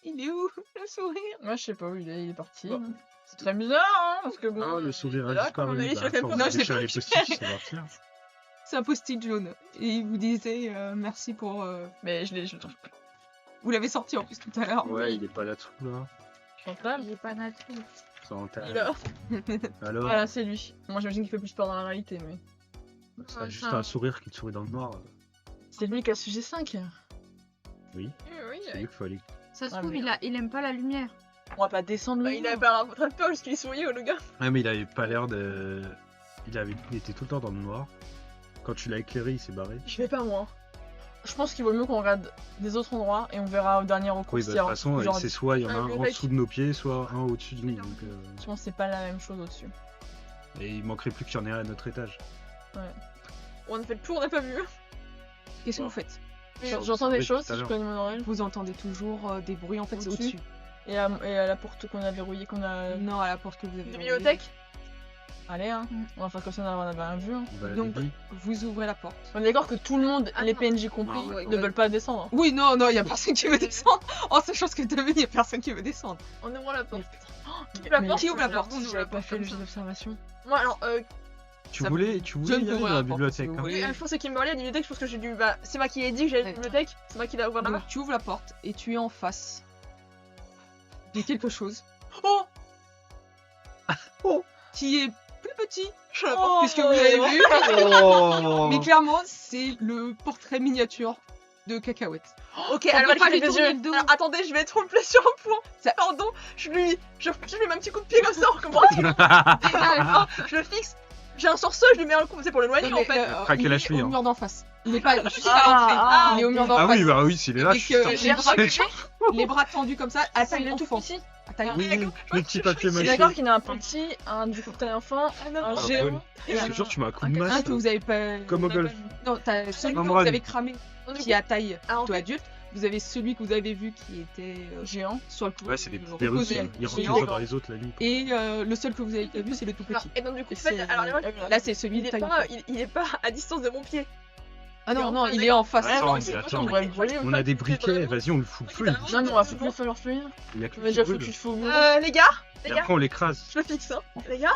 Il est où le sourire? Moi je sais pas où il est parti. Bon. C'est très bizarre hein, parce que bon. Ah, le sourire a Là, disparu. quand on allait sur le Bah, capot. attends, Non, on je l'ai va pas les post-it, ça va refaire. C'est un post-it jaune. Et il vous disait merci pour. Mais je le trouve plus. Vous l'avez sorti en plus tout à l'heure. Ouais, il est pas là-dessous là. Chantal. Il est pas naturel. Ça en t'a- Il a. Alors, Voilà, c'est lui. Moi j'imagine qu'il fait plus peur dans la réalité, mais. ça a juste un sourire qui te sourit dans le noir. C'est lui qui a le sujet 5. Oui, C'est lui qu'il faut aller. Ça se Ah, trouve, mais- il aime pas la lumière. On va pas descendre Bah, le il mur. avait pas l'air très peur jusqu'il souriait, le gars. Ouais, mais il avait pas l'air de. Il était tout le temps dans le noir. Quand tu l'as éclairé, il s'est barré. Je vais pas, moi. Je pense qu'il vaut mieux qu'on regarde des autres endroits et on verra au dernier recours Oui, s'il bah, y de a toute façon, genre c'est soit il y en a Ah, un le en mec. dessous de nos pieds, soit un au-dessus de nous. Donc, Je pense que c'est pas la même chose au-dessus. Et il manquerait plus qu'il y en ait un à notre étage. On a fait le tour, on n'a pas vu. Qu'est-ce que vous faites? J'entends des Oui, choses tout à si je l'heure. connais mon oreille. Vous entendez toujours des bruits en fait, c'est Au-dessus au-dessus. Et à la porte qu'on a verrouillée, qu'on a... Non, à la porte que vous avez. De verrouillée. bibliothèque. Allez, hein. Mm. On va faire comme ça, on avait rien vu. Hein. Bah, Donc, oui. vous ouvrez la porte. On est d'accord que tout le monde, les Attends. PNJ compris, Ah ouais, ne veulent pas descendre. Hein. Oui, non, il y a personne qui veut descendre. En sachant ce que t'as vu, il y a personne qui veut descendre. On ouvre la porte. Mais- la mais porte, qui ouvre la j'avais- porte J'avais pas fait le jeu d'observation. Moi, alors, Tu Ça- voulais Je y ne aller peux dans rien la apporter, bibliothèque. si vous hein. voulez. je pense que Kimberly à la bibliothèque, je pense que j'ai dû. Bah, c'est moi qui ai dit que j'allais à la Ouais. bibliothèque. C'est moi qui l'ai ouvert là-bas. Donc, tu ouvres la porte et tu es en face de quelque chose Oh qui est plus petit Je suis à la Oh, porte. que ce que vous avez vu. Oh. Mais clairement, c'est le portrait miniature de Cacahuète. Ok, Ça alors peut pas il lui fait des tourner yeux. le dos. Alors, attendez, je vais être trompée sur un point. Ça- Pardon, je lui mets un petit coup de pied comme ça, on comprend. Je le fixe. J'ai un sorceau, je lui mets un coup, c'est pour l'éloigner en fait. Craquer il la est cheville, au hein. mur d'en face. Il n'est pas juste Ah, à l'entrée. ah, Il est au mur d'en Ah face. oui, bah oui, s'il est là, Avec, je suis sûr. les bras les bras tendus comme ça, à taille Il est tout enfant. petit. À taille Oui, oui, les petits papiers C'est mâchés. d'accord qu'il y en a un petit, un du coup taille enfant, Ah, non, un non. géant. Je te jure, tu m'as un coup de Un masse. que vous avez pas. Comme au golf. Non, t'as celui que vous Membrane. avez cramé, Non, du qui coup, est à taille Ah, en plutôt fait- adulte. Vous avez celui que vous avez vu qui était Géant. sur le coup. Ouais, c'est des reposé, russes. Ils géant. rentrent dans les autres la nuit. Et le seul que vous avez pas vu, c'est le tout alors, petit. et donc du coup, Et en fait, c'est- alors Là, c'est celui il de est taille. pas, il est pas à distance de mon pied. Ah non, non, il est en face. Ouais, Attends, mais mais attends, on devrait le voler. On a des briquets, vas-y, on le fout le feu. Non, mais on va foutre le feu à leur feu. Il y a que On le a déjà feu. foutu le feu au bout. Les gars, Et après, on l'écrase. je le fixe, hein. Les gars,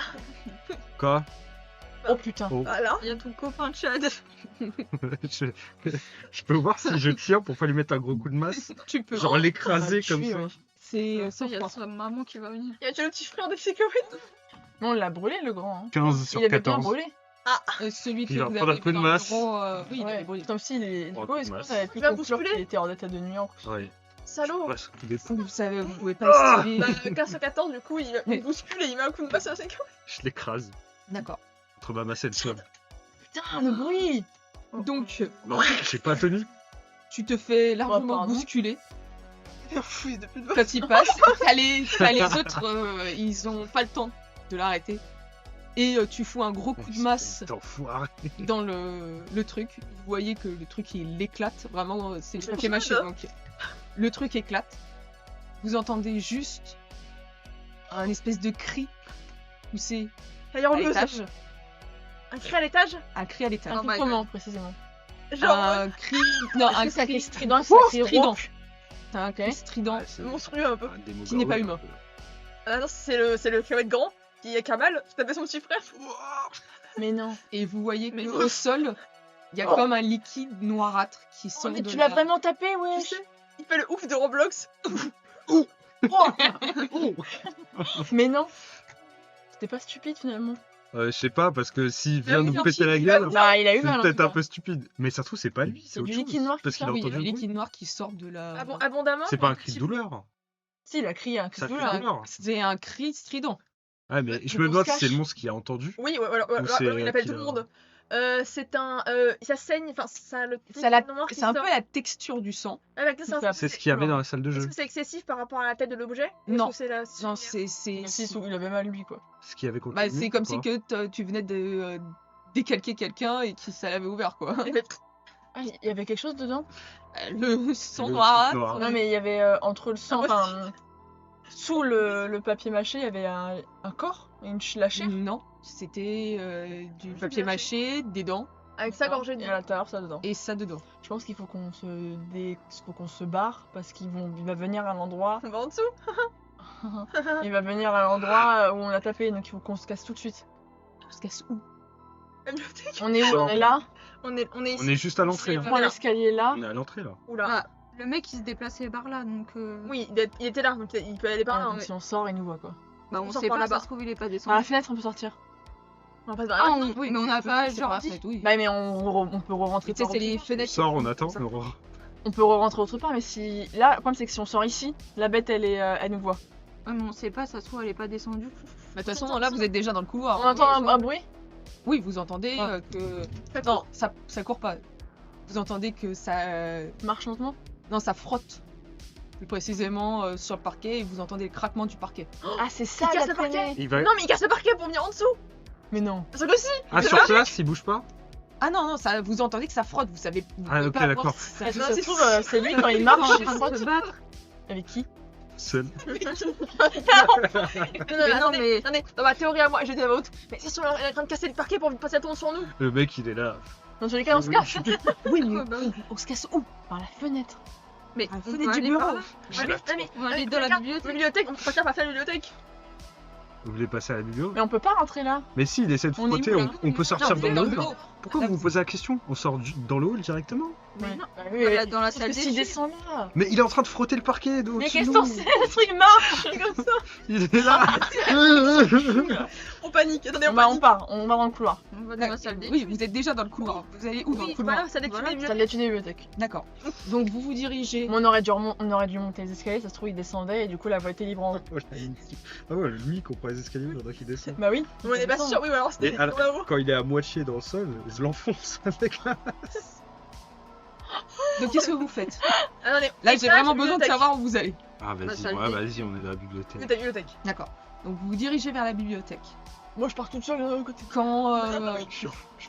Quoi Oh putain. Oh. voilà. Il y a ton copain Chad. je peux voir si je tiens pour pas lui mettre un gros coup de masse. Tu peux. Genre l'écraser On va comme le tuer, ça. ouais. C'est Ça, sans il y a foi. sa maman qui va venir. Il y a déjà le petit frère de sécurité. Mais on l'a brûlé le grand. Hein. 15 sur Il avait bien 14. brûlé. Celui que Il va vous prendre avez un peu vu de dans le masse. bureau, oui, il Ouais. avait brûlé. Comme s'il est. Du Oh, coup, est-ce masse. qu'on avait pu Il va conclure bousculer. qu'il était en état de nuire? Ouais. Salaud. Ouais, ça coûte des fous. Vous savez, vous pouvez pas Ah estimer. Bah, 15 14, du coup, il bouscule et il met un coup de masse à la sécurité. Je l'écrase. D'accord. Entre ma masse et le sol. Putain, le bruit. Donc, Non, j'ai pas tenu. tu te fais largement pardon. bousculer Fouille de plus de quand il passe. T'as les autres, ils ont pas le temps de l'arrêter. Et tu fous un gros coup de masse T'es enfoiré. dans le truc. Vous voyez que le truc il éclate. Vraiment, c'est le C'est papier mâché. chouette, hein. Donc, le truc éclate. Vous entendez juste un espèce de cri poussé D'ailleurs, à on l'étage. un cri à l'étage. Un cri à l'étage. Un my coup comment précisément? Genre, Un cri. Non, un ça cri crie strident, ça crie strident. rauque. T'as un cri strident. monstrueux un peu. Qui n'est pas humain. Ah non, c'est le cavalier grand qui a mal, qui tapait son petit frère. Mais non. Et vous voyez Mais qu'au sol, il y a comme un liquide noirâtre qui sort Mais de tu la- l'as vraiment tapé, Tu wesh. sais, il fait le ouf de Roblox. Mais non. C'était pas stupide finalement. Je sais pas, parce que s'il Mais vient oui, nous non, péter si, la il va gueule, nous Bah, il a eu c'est mal. en peut-être tout un cas. peu stupide. Mais ça se trouve, c'est pas lui, c'est C'est autre du chose. liquide noir qui Parce qu'il a sort. Oui, il y a entendu du le bruit. liquide noir qui sort de la. Abondamment. C'est pas un mais cri de petit- douleur. Si, il a crié un cri Ça de fait douleur. douleur. C'est un cri strident. Ah, mais je Le me demande moustache. si c'est le monstre qui a entendu. Oui, voilà, Ou c'est il appelle qui tout le l'a- monde. C'est un. Ça saigne, enfin, ça le. Ça la- noir qui C'est un peu sort. la texture du sang. Avec ça, C'est C'est ce qu'il y avait dans la salle de Est-ce jeu. que c'est excessif par rapport à la tête de l'objet Ou Non. est-ce que c'est la... Non, c'est. Si, il avait mal lui quoi. Ce qu'il y avait contre Bah, le mur, c'est comme quoi. si que tu venais de décalquer quelqu'un et que ça l'avait ouvert quoi. Ah, il y avait quelque chose dedans? Le sang Le noir. truc noir. Non, mais il y avait entre le sang, Ah, enfin. Sous le papier mâché, il y avait un corps, la chair. Non, c'était du papier mâché, des dents Avec sa gorgée de Et à l'intérieur, ça dedans. et ça dedans. Je pense qu'il faut qu'on se barre parce il va venir à l'endroit. On va en dessous. Il va venir à l'endroit où on a tapé, donc il faut qu'on se casse tout de suite. On se casse où? La bibliothèque. On est où? On est là. On est On ici. est juste à l'entrée. On hein. prend l'escalier là. On est à l'entrée là. Oula. Ah, le mec il se déplaçait par là donc. Oui, il était là, donc il peut aller par là. Ah, hein, mais- si on sort, il nous voit quoi. Bah on sort sait par pas, là-bas. ça se trouve il est pas Par la descendu. fenêtre, on peut sortir. On passe par Ah, là. oui, mais on n'a pas C'est genre par la dit. fenêtre, oui. Bah, mais on peut re-rentrer Tu sais, par c'est autre les part. On fenêtres. sort, on attend. Ça. On peut re-rentrer autre part, mais si. Là, le problème c'est que si on sort ici, la bête elle nous voit. Ouais, mais on sait pas, ça se trouve elle est pas descendue. Bah, de toute façon, là, vous êtes déjà dans le couloir. On entend un bruit? Oui, vous entendez Ah. que. Non, ça court pas. Vous entendez que ça. Marche lentement? Non, ça frotte. Plus précisément sur le parquet et vous entendez le craquement du parquet. Ah, c'est ça Il casse la le parquet. traînée. Il va. Non, mais il casse le parquet pour venir en dessous. Mais non. Parce que si. Ah, sur place, il bouge pas? Ah non, non, ça, vous entendez que ça frotte, vous savez. Vous Ah, pouvez ok, pas voir d'accord. si ça- Ça non, se c'est- trouve, c'est lui quand il marche, il frotte. se battre. Avec qui? Seul. Attendez, dans ma théorie à moi, j'ai dit à ma haute, mais c'est sûr, elle est en train de casser le parquet pour passer la tombe sur nous. Le mec, il est là. Dans tous les cas, on se cache. Oui, mais On se casse où? Par la fenêtre. Mais Ah, on venez va du aller bureau. par là. On va aller dans la La bibliothèque. bibliothèque, on peut pas passer à la bibliothèque. Vous voulez passer à la biblio? Mais on peut pas rentrer là. Mais si, il essaie de On est frotter, où, là on peut sortir Non, dans dans le le hall. bureau. Pourquoi Là, vous me posez la question? On sort dans le hall directement? Mais non. Bah Voilà, dans la parce salle que s'il d'études. descend là. Mais il est en train de frotter le parquet Mais au-dessus qu'est-ce de qu'on nous. sait? Le truc marche comme ça. Il est là. On panique. Attendez, On part dans le couloir. On va dans la salle d'études. oui, vous êtes déjà dans le couloir. Vous allez où dans le Oui, couloir? voilà, ça d'études Voilà, la Salle bibliothèque. d'études et bibliothèque. D'accord. Donc vous vous dirigez. On aurait dû monter les escaliers, ça se trouve il descendait et du coup la voie était libre en haut. Ah ouais, lui, qu'on prend les escaliers, il faudrait qu'il descende. Bah oui. On est pas sûr, oui, alors c'était Et alors- là-haut. Quand il est à moitié dans le sol, je l'enfonce avec la... Donc qu'est-ce que vous faites? Attendez, Là, j'ai étage, vraiment besoin de bibliothèque. savoir où vous allez. Ah La vas-y, salle ouais, d'études. vas-y, on est dans la bibliothèque. Bibliothèque. D'accord. Donc vous vous dirigez vers la bibliothèque. Moi je pars toute seule de l'autre côté. Quand Je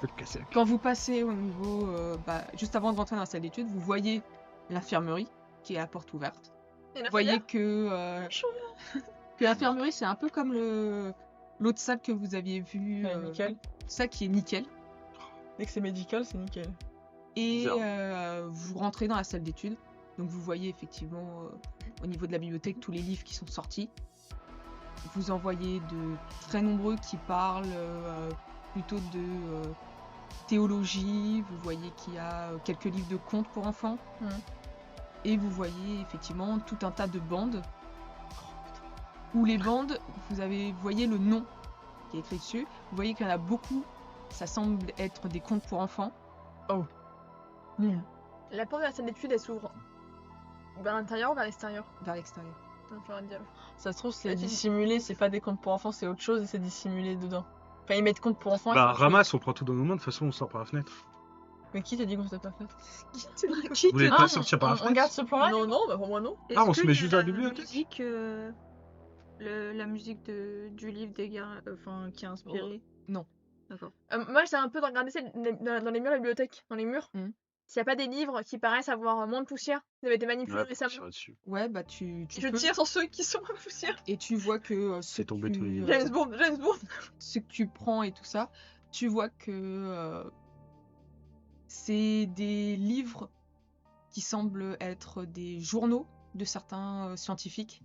vais le casser. quand vous passez au niveau, juste avant de rentrer dans la salle d'études, vous voyez l'infirmerie qui est à porte ouverte. Et Vous voyez que l'infirmerie c'est un peu comme l'autre salle que vous aviez vue, Nickel. ça qui est nickel. Dès que c'est médical, c'est nickel. Et Bizarre. vous rentrez dans la salle d'études. Donc vous voyez effectivement au niveau de la bibliothèque tous les livres qui sont sortis. Vous en voyez de très nombreux qui parlent plutôt de théologie. Vous voyez qu'il y a quelques livres de contes pour enfants. Mhm. Et vous voyez effectivement tout un tas de bandes. Où les bandes, vous voyez le nom qui est écrit dessus. Vous voyez qu'il y en a beaucoup. Ça semble être des contes pour enfants. La porte de la salle d'études, elle s'ouvre vers l'intérieur ou vers l'extérieur? Vers l'extérieur. Attends, faut rien dire. Ça se trouve c'est Vas-y. dissimulé, c'est pas des contes pour enfants, c'est autre chose et c'est dissimulé dedans. Enfin ils mettent contes pour enfants. Bah et c'est- ramasse, on prend tout dans nos mains, de toute façon on sort par la fenêtre. Mais qui t'a dit qu'on s'était pas fait? Vous voulez pas sortir par la on fenêtre? garde ce plan-là? Non, non, bah pour moi non. Ah, on Est-ce se que met il y a juste dans la la bibliothèque? musique, la musique du livre des gars, enfin qui a inspiré. Non. D'accord. Moi, j'essaie un peu de regarder dans les murs de la bibliothèque, dans les murs. Mhm. S'il n'y a pas des livres qui paraissent avoir moins de poussière, ils avaient été manipulés Ouais, récemment. tirer dessus. Ouais, bah tu Je peux. tire sur ceux qui sont moins poussière. Et tu vois que C'est tombé tous les livres. James Bond, James Bond. ce que tu prends et tout ça, tu vois que c'est des livres qui semblent être des journaux de certains scientifiques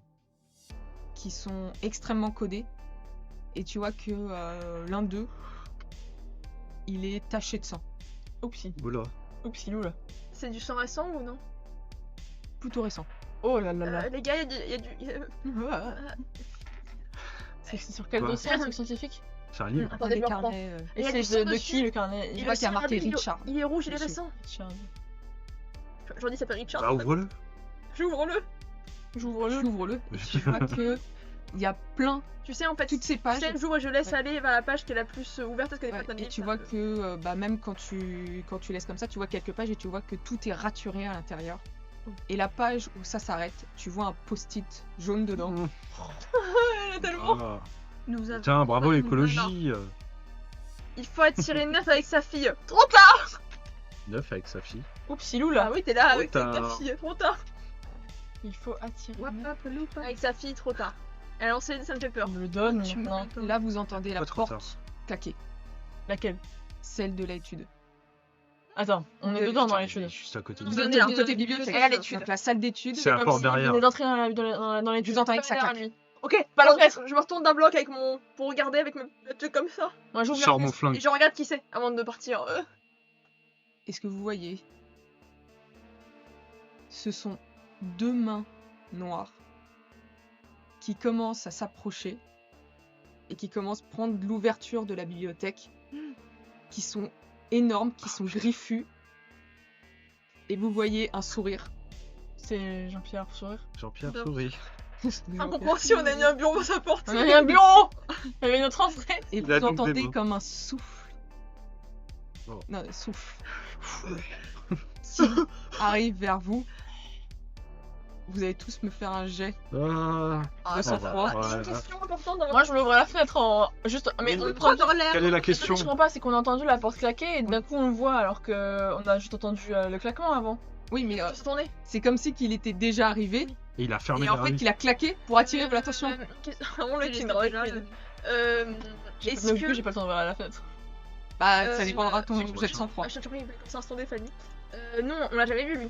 qui sont extrêmement codés. Et tu vois que l'un d'eux, il est taché de sang. Oupsie. Oula. Oupsilou là. C'est du sang récent ou non? Plutôt récent. Oh là là là. Les gars, il y a du. C'est sur quel Quoi dossier un truc scientifique? C'est un livre. Attendez, je le reprends. Et Il y a c'est du sang de dessus. qui le carnet? Il Il voit qu'il y a le marqué sang, Richard. Il est rouge, il est dessus. récent. Richard. J'en dis, ça s'appelle Richard. Bah ouvre-le. J'ouvre-le. J'ouvre-le. J'ouvre-le et tu vois que il y a plein, Tu sais, en fait, toutes ces pages. j'ouvre et je laisse Ouais. aller vers la page qui est la plus ouverte parce que des Ouais, fois, t'as des et tu livres, vois ça que même quand tu laisses comme ça, tu vois quelques pages et tu vois que tout est raturé à l'intérieur. Et la page où ça s'arrête, tu vois un post-it jaune dedans. Elle est tellement. Ah. Nous avons. Tiens, bravo pas de l'écologie. Il faut attirer une meuf avec sa fille. Trop tard. Neuf avec sa fille. Oupsilou Ah là. oui, t'es là avec Trop ta tard. fille. Trop tard. Il faut attirer. Wap, wap, loupa. Avec sa fille, trop tard. Elle a lancé, ça me fait peur. On me le donne Tu me maintenant. donnes. Là, vous entendez la Pas trop porte claquer, Laquelle? celle de l'étude. Attends, on est dedans dans l'étude. Juste à côté. Vous Vous êtes donnez du la- côté bibliothèque. Et à l'étude. Donc la salle d'études. C'est la Comme porte si derrière. On venait d'entrer dans l'étude. Vous entendez que ça Derrière claque. lui. Ok, pas l'entrée. Je me retourne d'un bloc avec mon. Pour regarder avec mes trucs comme ça. Moi j'ouvre Sors la mon fenêtre. flingue. Et je regarde qui c'est avant de partir. Et ce que vous voyez, ce sont deux mains noires qui commencent à s'approcher et qui commencent à prendre l'ouverture de la bibliothèque, qui sont énormes, qui sont griffus. Et vous voyez un sourire. C'est Jean-Pierre pour sourire. Jean-Pierre D'accord. sourit. Incompréhension, on a mis un bureau à sa porte. On a mis un bureau. Il y avait notre entrée. Et Il a vous donc des entendez mots. comme un souffle. Oh. Non, souffle. Qui arrive vers vous. Vous allez tous me faire un jet Ah. de ça va. sang-froid. Ouais, Une ouais. question importante dans Moi je m'ouvre la fenêtre en. Juste. Mais Mais on le prend dans l'air. Quelle est la Ce question? que je comprends pas, c'est qu'on a entendu la porte claquer et d'un coup on le voit alors que on a juste entendu le claquement avant. Oui, mais Se tourner. c'est comme si qu'il était déjà arrivé Et il a fermé Et en derrière fait, lui. il a claqué pour attirer l'attention. Vraiment le Tu les king as drag déjà, queen. Est-ce que j'ai pas le temps de voir à la fenêtre? Bah, ça dépendra de ton c'est jet de sang-froid. Je suis surpris, c'est un stand Fanny. Non, on l'a jamais vu lui.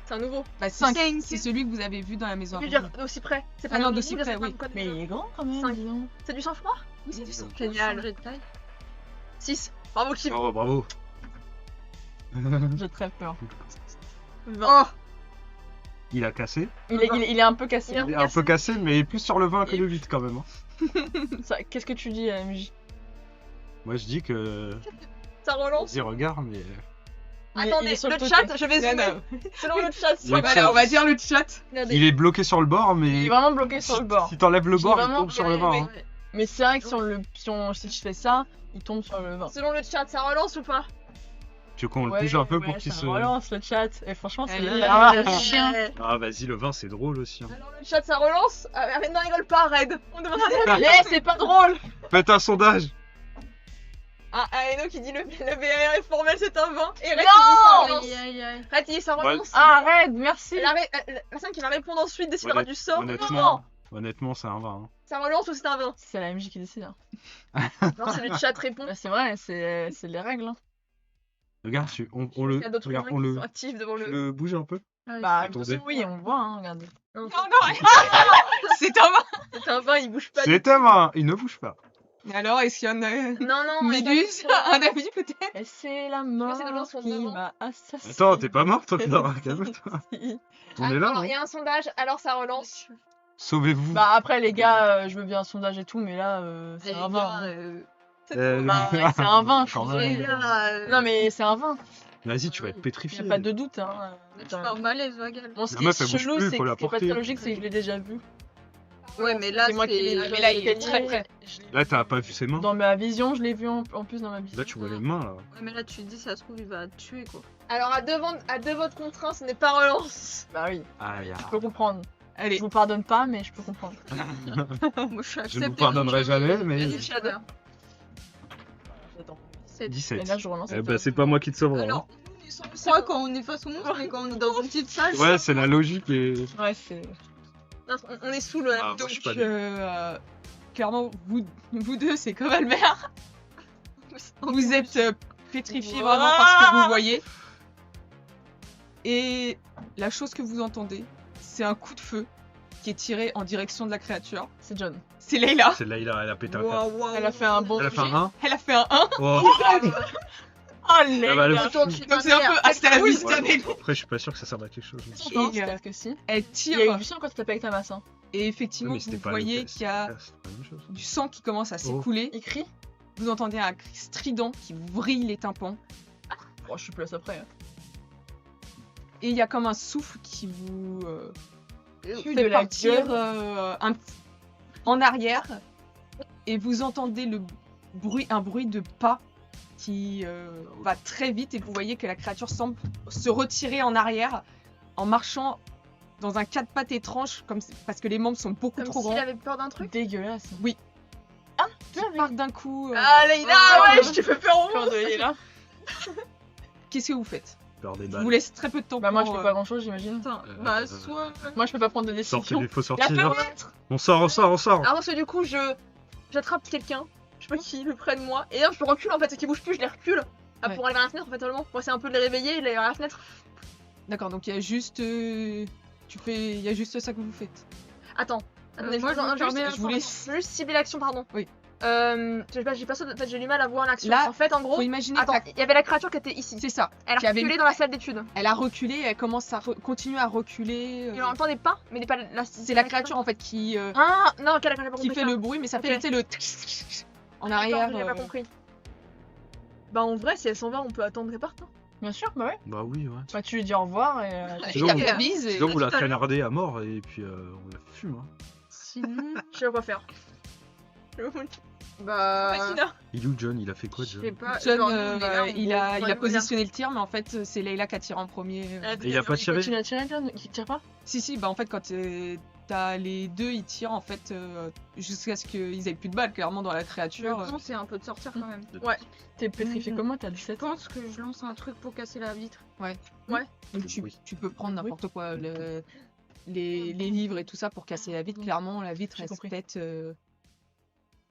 C'est un nouveau. Bah, c'est celui que vous avez vu dans la maison. Je veux avant. dire, d'aussi près. C'est Ah non, un d'aussi nouveau, près, c'est pas oui. un code Mais de- il est grand quand même, Cinq. dis donc. C'est du sang-froid? Oui, c'est du sang. Génial. De taille. 6. Bravo Kim. Oh, bravo. J'ai très peur. 20. Oh Il a cassé. Il est un peu cassé. Il est un peu cassé, mais plus sur le 20 que le 8 quand même. Hein. Qu'est-ce que tu dis, MJ? Moi je dis que. Ça relance. Vas-y, regarde, mais. Il Attendez, est sur le le côté. chat, je vais Non, zoomer. non. Selon le chat, Le Voilà, chat. on va dire le chat. regardez. Il est bloqué sur le bord, Il mais. est vraiment bloqué sur le bord. Si t'enlèves le Il est bord, il vraiment tombe sur le 20. bloqué, Hein. Mais c'est vrai que si tu fais ça, il tombe sur le 20. Selon le chat, ça relance ou pas? Tu veux qu'on le bouge un peu pour qu'il ça se. relance le chat. Et franchement, c'est Allez, bien. chien. Ah, vas-y, le 20 c'est drôle aussi. Hein. Alors le chat, ça relance. Arrête, ne rigole pas, Red. On demande à Eh, c'est pas drôle. Faites un sondage. Eno qui dit le VAR est formel, c'est un 20. Et Red Non. qui dit ça relance. Aïe aïe aïe. Red qui dit ça relance. Ah, arrête, merci. La personne qui va répondre ensuite décidera Honnête- du sort. Honnêtement, c'est un 20. Hein. Ça relance ou c'est un 20? C'est la MJ qui décide. Hein. Non, c'est le chat répond. Bah, c'est vrai, c'est les règles. Hein. Regarde, on le. Il y a d'autres Regarde, humains on qui le. sont actifs devant Tu le. le bouges un peu. Bah, de Attendez. toute façon, oui, on voit, hein, regardez. Non, Non, non, c'est un 20. c'est un 20, il bouge pas. C'est un 20, il ne bouge pas. Alors, est-ce qu'il y en a Non, non, Méduse Un avis peut-être? Et c'est la mort c'est les gens sont qui devant. m'a assassiné. Attends, t'es pas mort toi, Clara, calme-toi. On est là, Alors, hein. il y a un sondage, alors ça relance. Sauvez-vous. Bah après les gars, je veux bien un sondage et tout, mais là, c'est un 20. Hein. Bah, ouais, c'est un 20, je Quand suis même. désolée. Non mais c'est un 20, Vas-y, tu vas être y pétrifié. a pas de doute. Hein. Tu fais un malaise, Vagal. Bon, ce La qui est meuf, elle bouge chelou, plus, c'est faut la que ce qui est pas porter. très logique, c'est que je l'ai déjà vu. Ouais, mais là, C'est moi qui l'ai c'est. Mais là, il est très près. Là, t'as pas vu ses mains. Dans ma vision, je l'ai vu en plus dans ma vision. Là, tu vois les mains, là. Ouais, mais là, tu te dis, ça se trouve, il va te tuer, quoi. Alors, à deux votes contre un, ce n'est pas relance. Bah oui, Aïe, je peux comprendre. Allez, Je vous pardonne pas, mais je peux comprendre. Moi, je suis Je ne acceptée, vous pardonnerai donc, jamais, mais. Vas-y, Shadow. Attends. 7. 17. Et là, je relance. Eh bah, c'est pas moi qui te sauverai. Hein. Alors, on est sans froid quand on est face au monstre, mais quand on est dans une petite salle. Ouais, c'est la logique et. Ouais, c'est. Non, on est sous le. Ah, moi, donc, je suis pas clairement, vous deux, c'est comme Albert. Vous êtes pétrifiés vraiment par ce que vous voyez. Et la chose que vous entendez, c'est un coup de feu qui est tiré en direction de la créature. C'est John. C'est Leila. C'est là, elle a pété un câble. Waouh, waouh. Elle a fait un bon. Elle a fait un 1. Elle a fait un 1. Oh. Oh, Ah bah, les le gars. Retourne chez Donc ta c'est un mère. peu hasta la Ouais, vista, bon, Leila. après, je suis pas sûr que ça serve à quelque chose. Je pense Et, peut-être que si. Elle Il tire. y a eu du sang quand tu tapais avec ta masse. Hein. Et effectivement, Ouais, mais c'était vous pas voyez le- qu'il y a c'est pas la même chose. du sang qui commence à s'écouler. Il crie. Vous entendez un cri strident qui vous vrille les tympans. Bon, je suis plus après. Hein. Et il y a comme un souffle qui vous Cul fait de la partir gueule. en arrière. Et vous entendez un bruit de pas qui va très vite. Et vous voyez que la créature semble se retirer en arrière en marchant dans un quatre pattes étrange parce que les membres sont beaucoup Comme trop s'il grands. avait peur d'un truc. Dégueulasse. Oui. Ah, Qui partent d'un coup. Ah, Leïla, ouais, je te fais peur au Peur monde. de Leïla. Qu'est-ce que vous faites? Peur des Je balles. vous laisse très peu de temps Bah, moi, je pour, fais pas grand chose, j'imagine. Attends, Euh, bah, soit. Moi, je peux pas prendre de Sortez, décision. il faut La sortir. fenêtre. On sort. Alors, parce que du coup, j'attrape quelqu'un. Je sais pas qui le près de moi. Et là, je recule en fait. C'est qu'il bouge plus, je les recule. Ah, Ouais. pour aller vers la fenêtre en fait, seulement. Pour essayer un peu de les réveiller et de aller vers la fenêtre. D'accord, donc il y a juste. Il y a juste ça que vous faites. Attends. Attendez, moi, j'en remets un je voulais juste cibler l'action, pardon. Oui. J'ai pas ça, en fait, j'ai du mal à voir l'action. Là, En fait, en gros. Faut imaginer Attends, que il y avait la créature qui était ici. c'est ça. Elle qui a avait reculé une- dans la salle d'études. Elle a reculé, elle commence à continuer à reculer. Il en entendait pas, mais n'est pas la. C'est la créature en fait qui Ah non, ok, d'accord, j'ai pas qui compris. fait ça. le bruit, mais ça Ok. fait tu sais, le en D'accord, arrière. J'ai pas compris. Bah en vrai, si elle s'en va, on peut attendre qu'elle parte. Hein. Bien sûr, bah ouais. Bah oui, ouais. Bah, tu lui dis au revoir et. Sinon, Elle avise et- Sinon, vous la traînardez à mort et puis on la fume. Hein. Sinon. Je sais pas quoi faire. Bah. Fassina. Il est où John? Il a fait quoi, Je John? sais pas. John, genre, nous, on est là, on il voit- a on voit positionné le tir, mais en fait c'est Leila qui a tiré en premier. Et il a pas tiré? Tu l'as tiré, John? Qui tire pas? Si, bah en fait quand t'as les deux, ils tirent en fait jusqu'à ce qu'ils aient plus de balles clairement dans la Le créature. plan, c'est un peu de sortir quand même. T'es pétrifié Mhm. comme moi, t'as Je 17 pense que je lance un truc pour casser la vitre. Donc tu peux prendre n'importe quoi. les livres et tout ça pour casser la vitre. Clairement, la vitre, J'ai elle se compris. pète,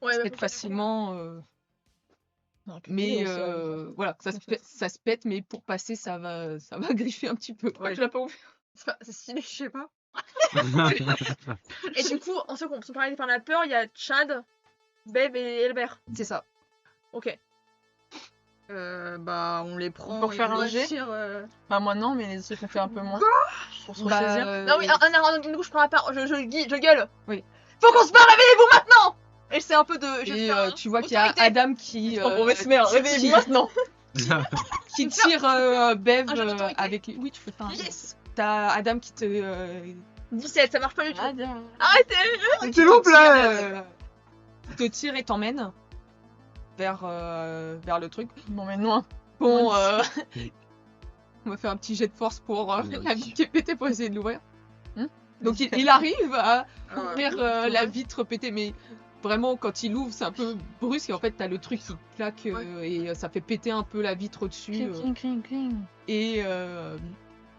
Ouais, se bah, pète facilement. Non, que Mais ça- voilà, ça se pète, mais pour passer, ça va griffer un petit peu. Ouais. Tu l'as pas ouvert? C'est stylé, je sais pas. Et du coup, en ce qu'on parlait de faire la peur, il y a Chad, Bev et Elbert. C'est ça. Ok. Bah, on les prend. Pour et faire on un les jet tire, Bah moi non, mais les autres ont fait un peu moins. Pour se Bah, ressaisir. Non, oui, du coup, je prends la part, je gueule. Oui. Faut qu'on se barre, réveillez-vous maintenant! Et c'est un peu de. je Et fais un- tu vois qu'il y a autorité. Adam qui, Prends pour mère, qui- réveillez-vous maintenant. qui tire Bev Un jeu d'autorité. avec lui. Oui, tu peux faire un jet. Yes! T'as Adam qui te. 17, ça marche pas du tout. Ah, bien. Arrêtez! S'il vous plaît. Qui te tire et t'emmène vers le truc. Bon, mais non. Bon, Oui. on va faire un petit jet de force pour Oui. la vitre qui est pétée pour essayer de l'ouvrir. Hmm Donc il arrive à Ah, ouvrir la vitre pétée, mais vraiment quand il l'ouvre, c'est un peu brusque et en fait t'as le truc qui claque et ça fait péter un peu la vitre au-dessus. Cling, cling, cling. Et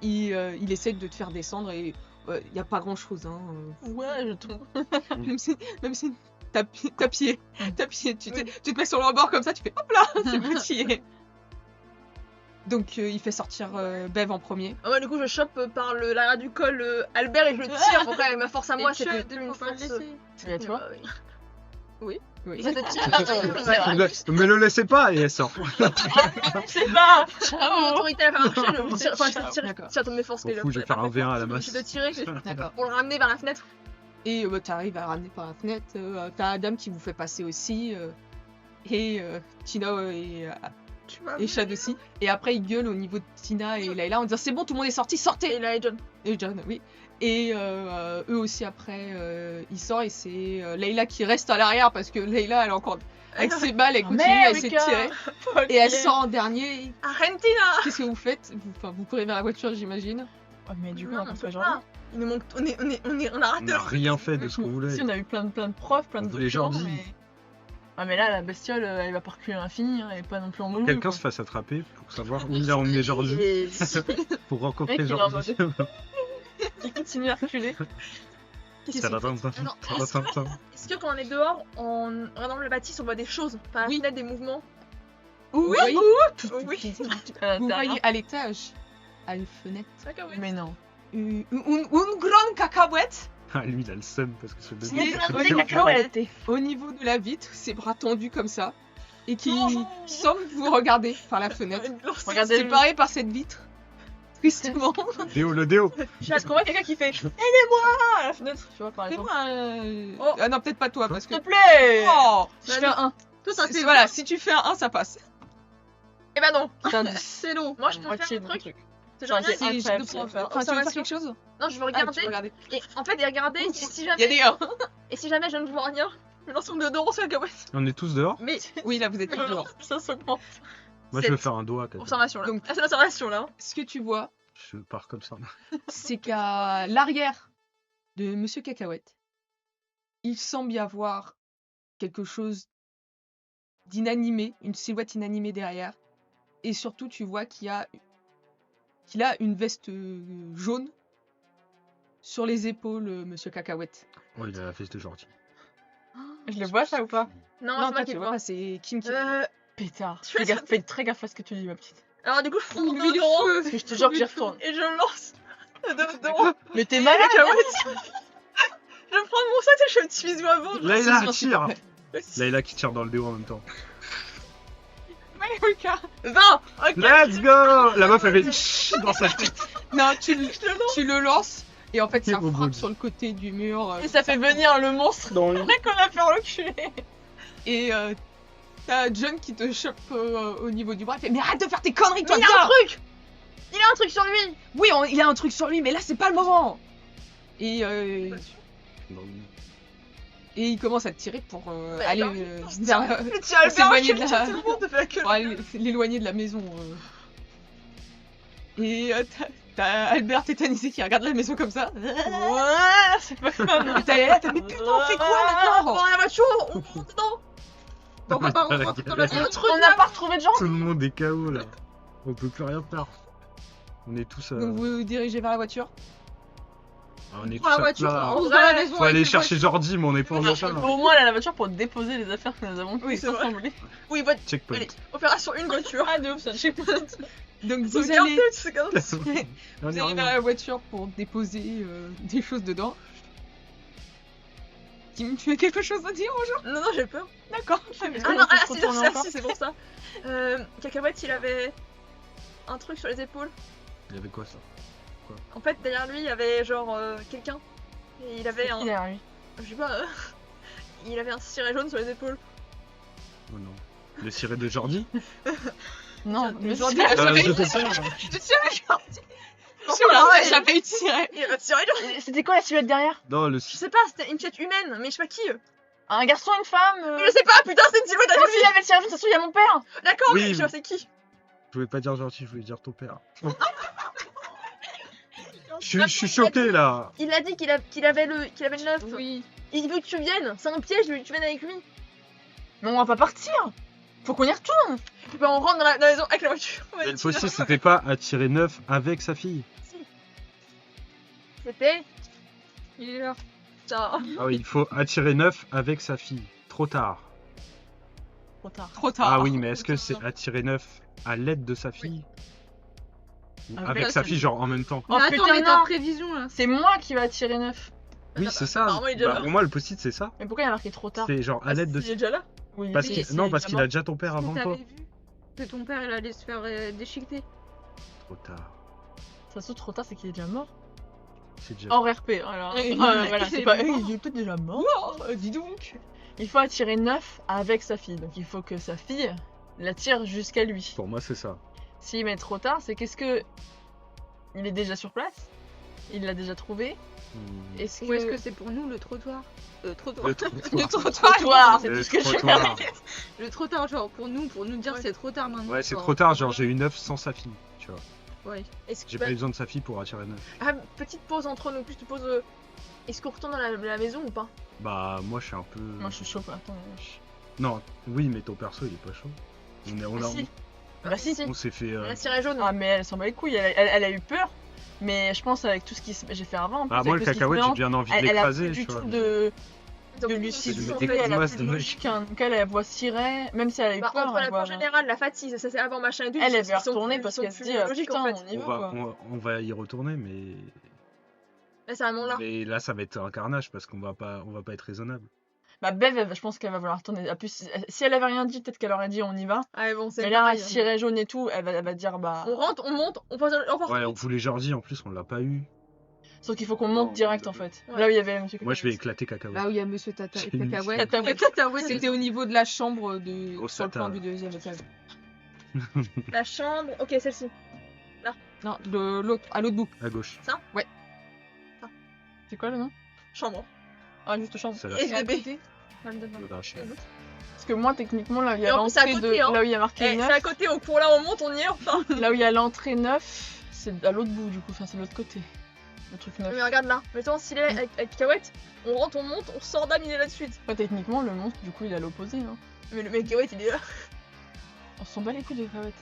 il essaie de te faire descendre et il n'y a pas grand-chose. Hein. Ouais, je tombe. Même si t'as pied, tu te mets sur le rebord comme ça, tu fais hop là, c'est petit. Donc il fait sortir Bev en premier. Ah ouais, du coup, je chope par l'arrière du col Albert et je le tire. Après, avec ma force à moi, Et c'est Chad, plus une faut pas le force. laisser. Mais tu vois. Oui. Ça te tire. Mais le laissez pas et elle sort. C'est pas. Mon Ciao. autorité à faire marcher, je me tire. Enfin, je te tire. D'accord. Tire toutes mes forces. M'en fous, je vais faire un V1 à la masse. Je vais te tirer D'accord. pour le ramener vers la fenêtre. Et t'arrives à ramener par la fenêtre. T'as Adam qui vous fait passer aussi. Et Tina Tu vas et Chad aussi. Et après, il gueule au niveau de Tina et Layla en disant c'est bon, tout le monde est sorti, sortez. Et là, et John. Et John, oui. Et eux aussi après, ils sortent et c'est Layla qui reste à l'arrière parce que Layla, elle est encore avec ses balles, elle continue à essayer de tirer. Et elle sort en dernier. Argentina! Qu'est-ce que vous faites vous courez vers la voiture, j'imagine. Oh, mais du coup, Non, on on peut peut pas pas. Il nous manque. On a raté. On n'a rien fait de ce qu'on voulait. Si, on a eu plein de preuves, plein de On voulait documents, Jordi. mais... Ah, mais là, la bestiole, elle va pas reculer à l'infini, hein, elle est pas non plus en mode. Quelqu'un se fasse attraper pour savoir où il a emmené Jordi. Et- Pour rencontrer Mec, il est en Jordi. Il continue à reculer. Est-ce que quand on est dehors, en regardant le bâtisse, on voit des choses? Par la Oui. fenêtre, des mouvements? Oui. Oui. À Vous l'intérieur. voyez à l'étage, à une fenêtre, D'accord, oui. Mais non. une grande cacahuète Ah, lui, il a le seum parce que ce Il est bébé. des cacahuètes au niveau de la vitre, ses bras tendus comme ça, et qui semble vous regarder par la fenêtre. Regardez. Séparé par cette vitre. Tristement. Déo, le Déo. Parce qu'on voit quelqu'un qui fait. À la fenêtre, tu vois, par exemple. Fais-moi Oh. Ah non, peut-être pas toi, parce que... S'il te plaît. Oh Je fais un 1. Toi, t'as fait. Voilà, si tu fais un 1, ça passe. Eh ben non. C'est long. Moi, je peux Moitié faire de un mon truc. truc. C'est genre, Enfin, si j'ai je incroyable, dois ça va faire. Enfin, tu veux faire observation. quelque chose Non, je veux Ah, tu regarder. veux regarder. Et en fait, et regarder. Et si Il y a jamais. des 1. Et si jamais je ne vois rien, je lance un deodorant sur la cacahuète. On est tous dehors. Mais. Oui, là, vous êtes tous dehors. Ça s'augmente. Moi, je vais faire un doigt. quand même. Observation là. Donc- Ah, c'est l'observation là. Ce que tu vois, Je pars comme ça. c'est qu'à l'arrière de Monsieur Cacahuète, il semble y avoir quelque chose d'inanimé, une silhouette inanimée derrière. Et surtout, tu vois qu'il a une veste jaune sur les épaules, Monsieur Cacahuète. Oh, il a la fesse de Jordi. Je le vois ça ou pas? Non, Non, c'est toi, moi tu qui le le vois vois. pas, c'est Kim qui... Pétard. Tu vois, Fais très gaffe à ce que tu dis, ma petite. Alors, du coup, je prends mon Lui, le déodorant feu. Parce que je te jure que j'y retourne. et je lance le déodorant. Mais t'es Et malade. la cacahuète. Je prends mon sac et je fais un petit bisou avant. Layla, tire. Layla qui tire dans le Déo en même temps. 20. Ok. Let's go. La meuf, elle fait chut dans sa tête. Non, tu le lances, et en fait, ça Il rebondit. frappe sur le côté du mur. Et ça fait venir le monstre Dans le... qu'on a fait reculer. Et t'as John qui te chope au niveau du bras. Il fait mais arrête de faire tes conneries, Mais toi, il a un truc. Il a un truc sur lui. Oui, il a un truc sur lui, mais là, c'est pas le moment. Et il commence à te tirer pour Mais aller non. vers... Mais tu as le s'éloigner de la- tout le monde te fait la queue. pour aller l'éloigner de la maison. Et t'as Albert tétanisé qui regarde la maison comme ça. Ouais, c'est pas fun. Et t'as Layla, t'as mais putain, on fait quoi maintenant? Dans la voiture, on monte dedans. On va pas rentrer dans la voiture. On n'a pas retrouvé de gens. Tout le monde est KO là. On peut plus rien faire. On est tous. Donc vous vous dirigez vers la voiture. On est Prends la tous voiture, là. on se dans la maison. Faut aller chercher Jordi, mais on est pas en Au moins, elle a la voiture pour déposer les affaires que nous avons Oui, tous c'est vrai. assemblées. Oui, bah, Checkpoint. allez, opération une voiture. Ah, de ouf, ça, je sais pas. Donc C'est vous allez, c'est gardé. On vous est allez vers rien. la voiture pour déposer des choses dedans. Kim, tu as quelque chose à dire aux gens? Non, non, j'ai peur. D'accord. Ah Est-ce non, qu'on peut ah se si, retourner c'est encore c'est pour ça. Cacahuète, il avait un truc sur les épaules. Il y avait quoi ça? En fait, derrière lui, il y avait genre quelqu'un. Et il avait un. Il est derrière lui. Je sais pas. Il avait un ciré jaune sur les épaules. Oh non. Le ciré de Jordi? Non, Mais le Jordi, ciré- elle avait- Je fais ça. Je tiens Jordi. Ah ouais, J'avais eu tiré. Il avait un ciré jaune. C'était quoi la silhouette derrière? Non, le Je sais pas, c'était une pièce humaine, mais je sais pas qui. Un garçon, une femme Je sais pas, putain, c'est une silhouette à Quand lui. il avait le ciré jaune, ça se trouve, il y a mon père. D'accord, Oui, mais je sais mais- pas c'est qui. Je voulais pas dire Jordi, je voulais dire ton père. Je suis choqué là. Il a dit qu'il avait le 9. Oui. Il veut que tu viennes. C'est un piège, il veut que tu viennes avec lui. Mais on va pas partir. Faut qu'on y retourne. Bah, on rentre dans la maison avec la voiture. On va Mais le dire. possible, c'était pas attirer neuf avec sa fille. C'était. Il est là. Putain. Ah oui, il faut attirer neuf avec sa fille. Trop tard. Trop tard. Trop tard. Ah oui, mais est-ce que c'est attirer neuf à l'aide de sa fille? Ou Avec avec sa fille, genre en même temps? Oh Mais attends, putain, mais ta non. prévision là. C'est moi qui va attirer 9. Oui, c'est ça. apparemment, il est déjà Bah, là. pour moi, le post-it, c'est ça. Mais pourquoi il y a marqué trop tard? C'est genre à l'aide de. Il est déjà là. Oui, Parce oui, qu'il... c'est Non, parce qu'il a évidemment. déjà ton père avant T'avais toi. vu que ton père il allait se faire déchiqueter. Trop tard. Ça se trouve trop tard, c'est qu'il est déjà mort. C'est déjà. Hors RP, alors. Oui, Voilà, il c'est est pas. mort. Il est peut-être déjà mort. Dis donc. Il faut attirer 9 avec sa fille. Donc il faut que sa fille l'attire jusqu'à lui. Pour moi, c'est ça. S'il met trop tard, c'est qu'est-ce que. Il est déjà sur place? Il l'a déjà trouvé? Hmm. Est-ce Ou est-ce que c'est pour nous le trottoir Trottoir. Le trottoir. Le trottoir. Trottoir, c'est Le tout ce que je trottoir. Le trottoir, genre pour nous dire Ouais. c'est trop tard maintenant. Ouais, c'est quoi. trop tard. Genre, j'ai eu 9 sans sa fille. Tu vois. Ouais. Est-ce J'ai que. pas eu besoin de sa fille pour attirer 9. Ah, petite pause entre nous. Petite pause. Est-ce qu'on retourne dans la maison ou pas? Bah, moi, je suis un peu. Moi je suis chaud, attends. Non, oui, mais ton perso, il est pas chaud. On Ah, si. Bah si, si. on s'est fait. La ciré jaune. Ah mais elle s'en bat les couilles, elle a eu peur. Mais je pense avec tout ce que j'ai fait avant. en plus, Ah, moi, avec le tout ce qui se cacahuète, j'ai mélange, bien envie de elle a l'écraser, plus du tu vois. tout de Donc, lucidité, des coups de elle a masse plus de de moche. logique qu'elle a la voix cirée, même si elle a eu Bah, peur. entre la elle peur voit- générale, la fatigue, ça c'est avant machin et tout. Elle ils veut sont retourner plus- parce ils sont qu'elle se plus dit logiques, putain, en fait. on y va quoi. On va y retourner, mais. Là, c'est vraiment là. Mais là, ça va être un carnage parce qu'on va pas être raisonnable. Bah Bev, je pense qu'elle va vouloir retourner. En plus, si elle avait rien dit, peut-être qu'elle aurait dit on y va. Ah, mais bon, c'est Mais là, pareil. ciré jaune et tout, elle va dire bah. On rentre, on monte, on passe au revoir. Ouais, on voulait Jordi, en plus, on l'a pas eu. Sauf qu'il faut qu'on monte Non, direct mais- en fait. Ouais. Là où il y avait Monsieur Moi, je vais Cacahuète. éclater cacahuète. Là où il y a Monsieur Tata C'est et une- Cacahuète. Cacahuète. C'était au niveau de la chambre de Grosse sur le plan tata. du deuxième étage. La chambre, ok, celle-ci. Non, de l'autre, à l'autre bout. À gauche. C'est quoi le nom? Chambre. Ah, juste chambre. C'est là. Et bébé. Faudra chier. Parce que moi, techniquement, là où il y Et a en plus, c'est à l'entrée de. côté, hein. Là où il y a marqué Eh, 9. c'est à côté, au cours là, on monte, on y est enfin. Là où il y a l'entrée 9, c'est à l'autre bout du coup, enfin c'est de l'autre côté. Le truc 9. Mais regarde là, mettons s'il est avec Cacahuète, on rentre, on monte, on sort d'âme, il est là de suite. Ouais, techniquement, le monstre, du coup, il est à l'opposé. Hein. Mais le mec Cacahuète, il est là. On s'en bat les couilles de Cacahuète.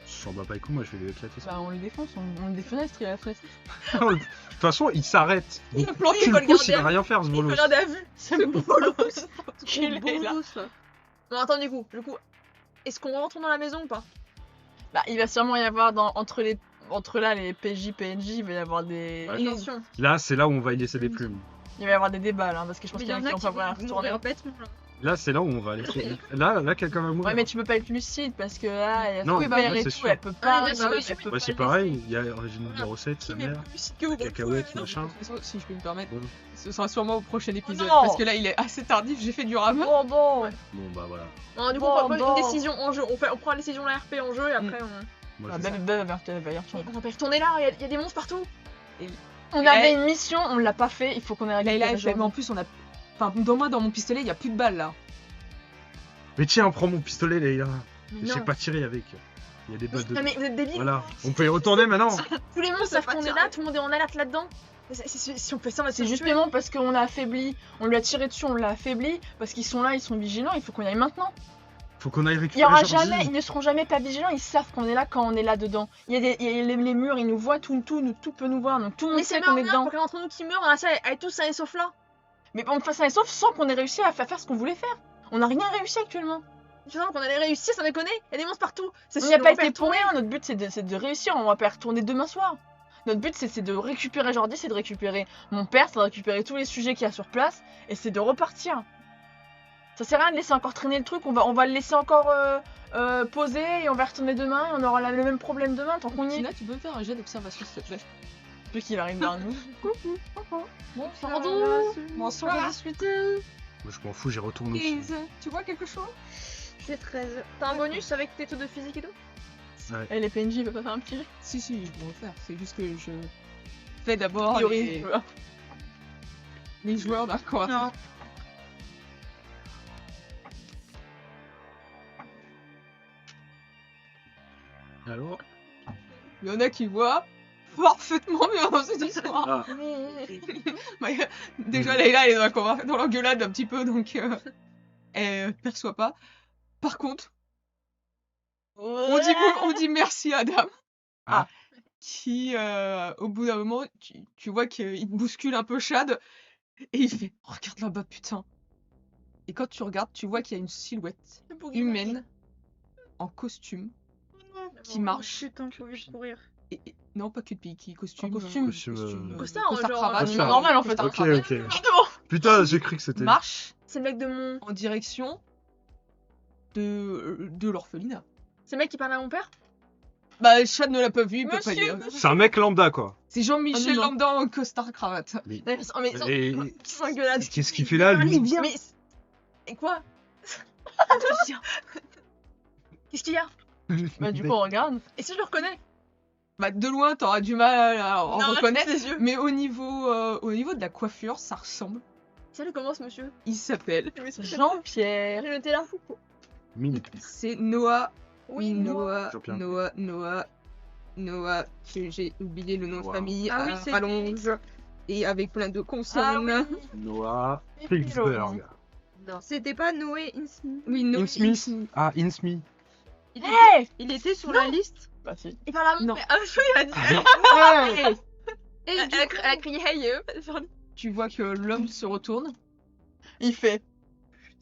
Je m'en bats pas les couilles, moi, je vais lui éclater ça. Bah, on les défonce, on des fenêtres, il a la fenêtre. De toute façon, il s'arrête. Donc, planqué, tu il faut le le pousses, il garder va à rien faire, ce Il peut bolos. regarder à vue. C'est bon. Il est là. Bon, attends, du coup, est-ce qu'on rentre dans la maison ou pas? Bah, il va sûrement y avoir entre là, les PJ, PNJ, il va y avoir des. Ouais. Attention. Là, c'est là où on va y laisser des plumes. Il va y avoir des débats là, parce que je pense Mais qu'il y en a qui vont pas vouloir vont retourner. mourir bêtement là. Là, c'est là où on va aller. Là, quelqu'un va mourir. Ouais, mais tu peux pas être lucide parce que là, il y a Non, tout mais père là, et c'est tout, sûr. elle peut pas. Ah, mais bah oui, elle peut Bah, pas c'est le pareil, il y a Origine numéro 7, sa Qui est mère. plus lucide que vous? Cacahuète, machin. De toute façon, si je peux me permettre, Bon. ce sera sûrement au prochain épisode. non. Parce que là, il est assez tardif, j'ai fait du ramen. Bon, bon. Bon, bah voilà. Non, du coup, Bon, on prend bon. une décision en jeu. On prend la décision de la RP en jeu et après Moi, Ah, je- Bev va y retourner. on va y retourner là, il y a des monstres partout. On Et avait là, une mission, on l'a pas fait, il faut qu'on ait Là, réglé il a les fait, mais en plus, on a. Enfin, dans mon pistolet, il y a plus de balles là. Mais tiens, prends mon pistolet, Leïla. Mais Je sais non. pas tirer avec. Il y a des balles Non, de. mais vous êtes débiles. Voilà. On peut y retourner maintenant. Tous les monstres Ça savent va qu'on est tirer. là, tout le monde est en alerte là-dedans. Si on fait ça, on va se C'est faire tuer. justement parce qu'on l'a affaibli, on lui a tiré dessus, on l'a affaibli, parce qu'ils sont là, ils sont vigilants, il faut qu'on y aille maintenant. Faut qu'on aille Il y récupérer aura Jordi. jamais, ils ne seront jamais pas vigilants, ils savent qu'on est là quand on est là dedans. Il y a les murs, ils nous voient, tout peut nous voir, donc tout le monde Mais sait c'est qu'on est dedans. pour qu'il y en ait entre nous qui meurent, on a réussi à être tous sains et saufs là. Mais on fait ça et sauf sans qu'on ait réussi à faire ce qu'on voulait faire. On n'a rien réussi actuellement. Tu vois qu'on allait réussir, ça déconne. Il y a des monstres partout. C'est On sûr, n'y a on pas va été y pour retourner. rien, notre but c'est de réussir, on va pas y retourner demain soir. Notre but c'est de récupérer Jordi, c'est de récupérer mon père, c'est de récupérer tous les sujets qu'il y a sur place, et c'est de repartir. Ça sert à rien de laisser encore traîner le truc, on va le laisser encore poser, et on va retourner demain, et on aura le même problème demain tant qu'on y est. Tina, tu peux me faire un jet d'observation s'il te plaît? Depuis qu'il arrive vers nous. Bon, Pardon. Bonsoir. Moi, je m'en fous, j'y retourne aussi. Lise, tu vois quelque chose? J'ai 13. T'as un bonus avec tes taux de physique et tout? Et les PNJ, ils peuvent pas faire un petit jet. Si, ils vont le faire. C'est juste que je fais d'abord Priorise. les joueurs d'un corps. Non. Alors Il y en a qui voient parfaitement bien dans cette histoire. Ah, Bah, déjà, Leïla, elle est dans l'engueulade un petit peu, donc elle perçoit pas. Par contre, on dit merci à Adam. Ah. Qui, au bout d'un moment, tu vois qu'il bouscule un peu Chad et il fait « Regarde là-bas, putain !» Et quand tu regardes, tu vois qu'il y a une silhouette humaine en costume qui marche. Putain, j'ai envie de courir. Non, pas cul de pique, costume. Un costume. Costard, genre, cravate. costard. Normal en fait. ok, ok. Putain, j'ai cru que c'était... Marche C'est le mec de mon. en direction de l'orphelinat. C'est le mec qui parle à mon père? Bah, Chad ne l'a pas vu, il peut pas Monsieur, dire. C'est un mec lambda, quoi. C'est Jean-Michel Ah, non, non. Lambda en costard cravate. Mais Et Qui s'engueulade. qu'est-ce qu'il fait là, lui? mais Et quoi? Qu'est-ce qu'il y a? bah du coup on regarde. Et si je le reconnais? Bah, de loin, t'auras du mal à en Non, reconnaître. ses yeux. Mais au niveau de la coiffure, ça ressemble. Salut, comment ce monsieur? Il s'appelle. Jean-Pierre. J'ai noté là. Mini. C'est Noah. Oui, Noah. Jean-Pierre. Noah. Que j'ai oublié le nom de Wow. famille. Ah oui, à c'est- rallonge. Et avec plein de consonnes. Noah Fixberg. Non, c'était pas Noé Insmith. Oui, Noah. Insmith. Ah, Insmith. Hey. Il était sur la liste. Bah si. Il parle à mon Non. père. Ah, je il a dit. Ouais. Et Elle a crié hey. Tu vois que l'homme se retourne. Il fait.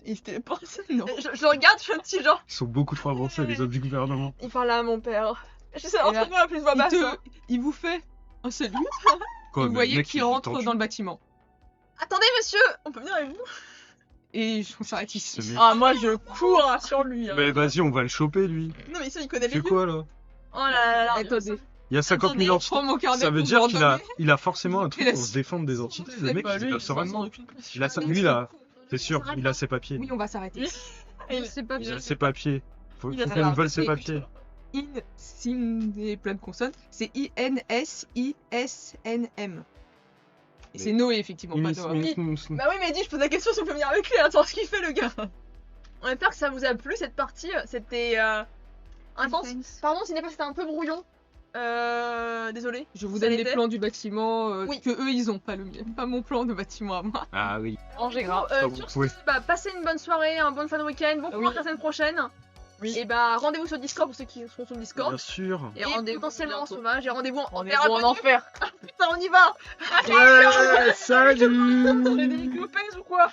Il se téléporte. Non. Je le regarde, je fais un petit genre. Ils sont beaucoup trop avancés, les autres du gouvernement. Il parle à mon père. Je sais, Et là, entre nous, à plus voix basse. hein. Il vous fait un salut. Quoi, Vous mais voyez le mec, qu'il il est rentre tendu. dans le bâtiment. Attendez, monsieur, on peut venir avec vous? Et on s'arrête ici. Ce mec. Ah moi je cours sur lui. hein. Mais vas-y, on va le choper, lui. Non, mais ça, il connaît Il fait les quoi, là? Oh là là là. Attendez. Il y a 50 000 Je prends entités. mon carnet Ça veut pour dire vous qu'il a, ordonner. il a forcément un truc Et la- pour se défendre des entités. Le mec, Bah, il lui, est il s'en sereinement. sort aucune place. Il a lui, là, c'est sûr, il a ses papiers. Oui, on va s'arrêter. Je sais pas Il bien. a ses papiers. Faut Il a qu'elle me vole ses ses papiers. Sim et plein de consonnes. C'est INSISNM. Et c'est Noé, effectivement, pas Noah. Bah oui, mais dis, je pose la question si on peut venir avec lui, attends ce qu'il fait le gars. On espère que ça vous a plu cette partie, c'était intense. Pardon si n'est pas c'était un peu brouillon. Désolé. Je vous Ça donne les l'était plans du bâtiment Oui. que eux ils ont, pas le mien, pas mon plan de bâtiment à moi. Ah oui. Rangez grave. vous Sur ce, pouvez. bah, passez une bonne soirée, un bon fin de week-end, bon courage Oui. la semaine prochaine. Oui. Et bah rendez-vous sur Discord pour ceux qui sont sur Discord. Bien sûr. Et rendez-vous potentiellement en bientôt. sauvage et rendez-vous en On est en enfer. Putain, on y va. Ouais, salut. Frédéric Lopez ou quoi?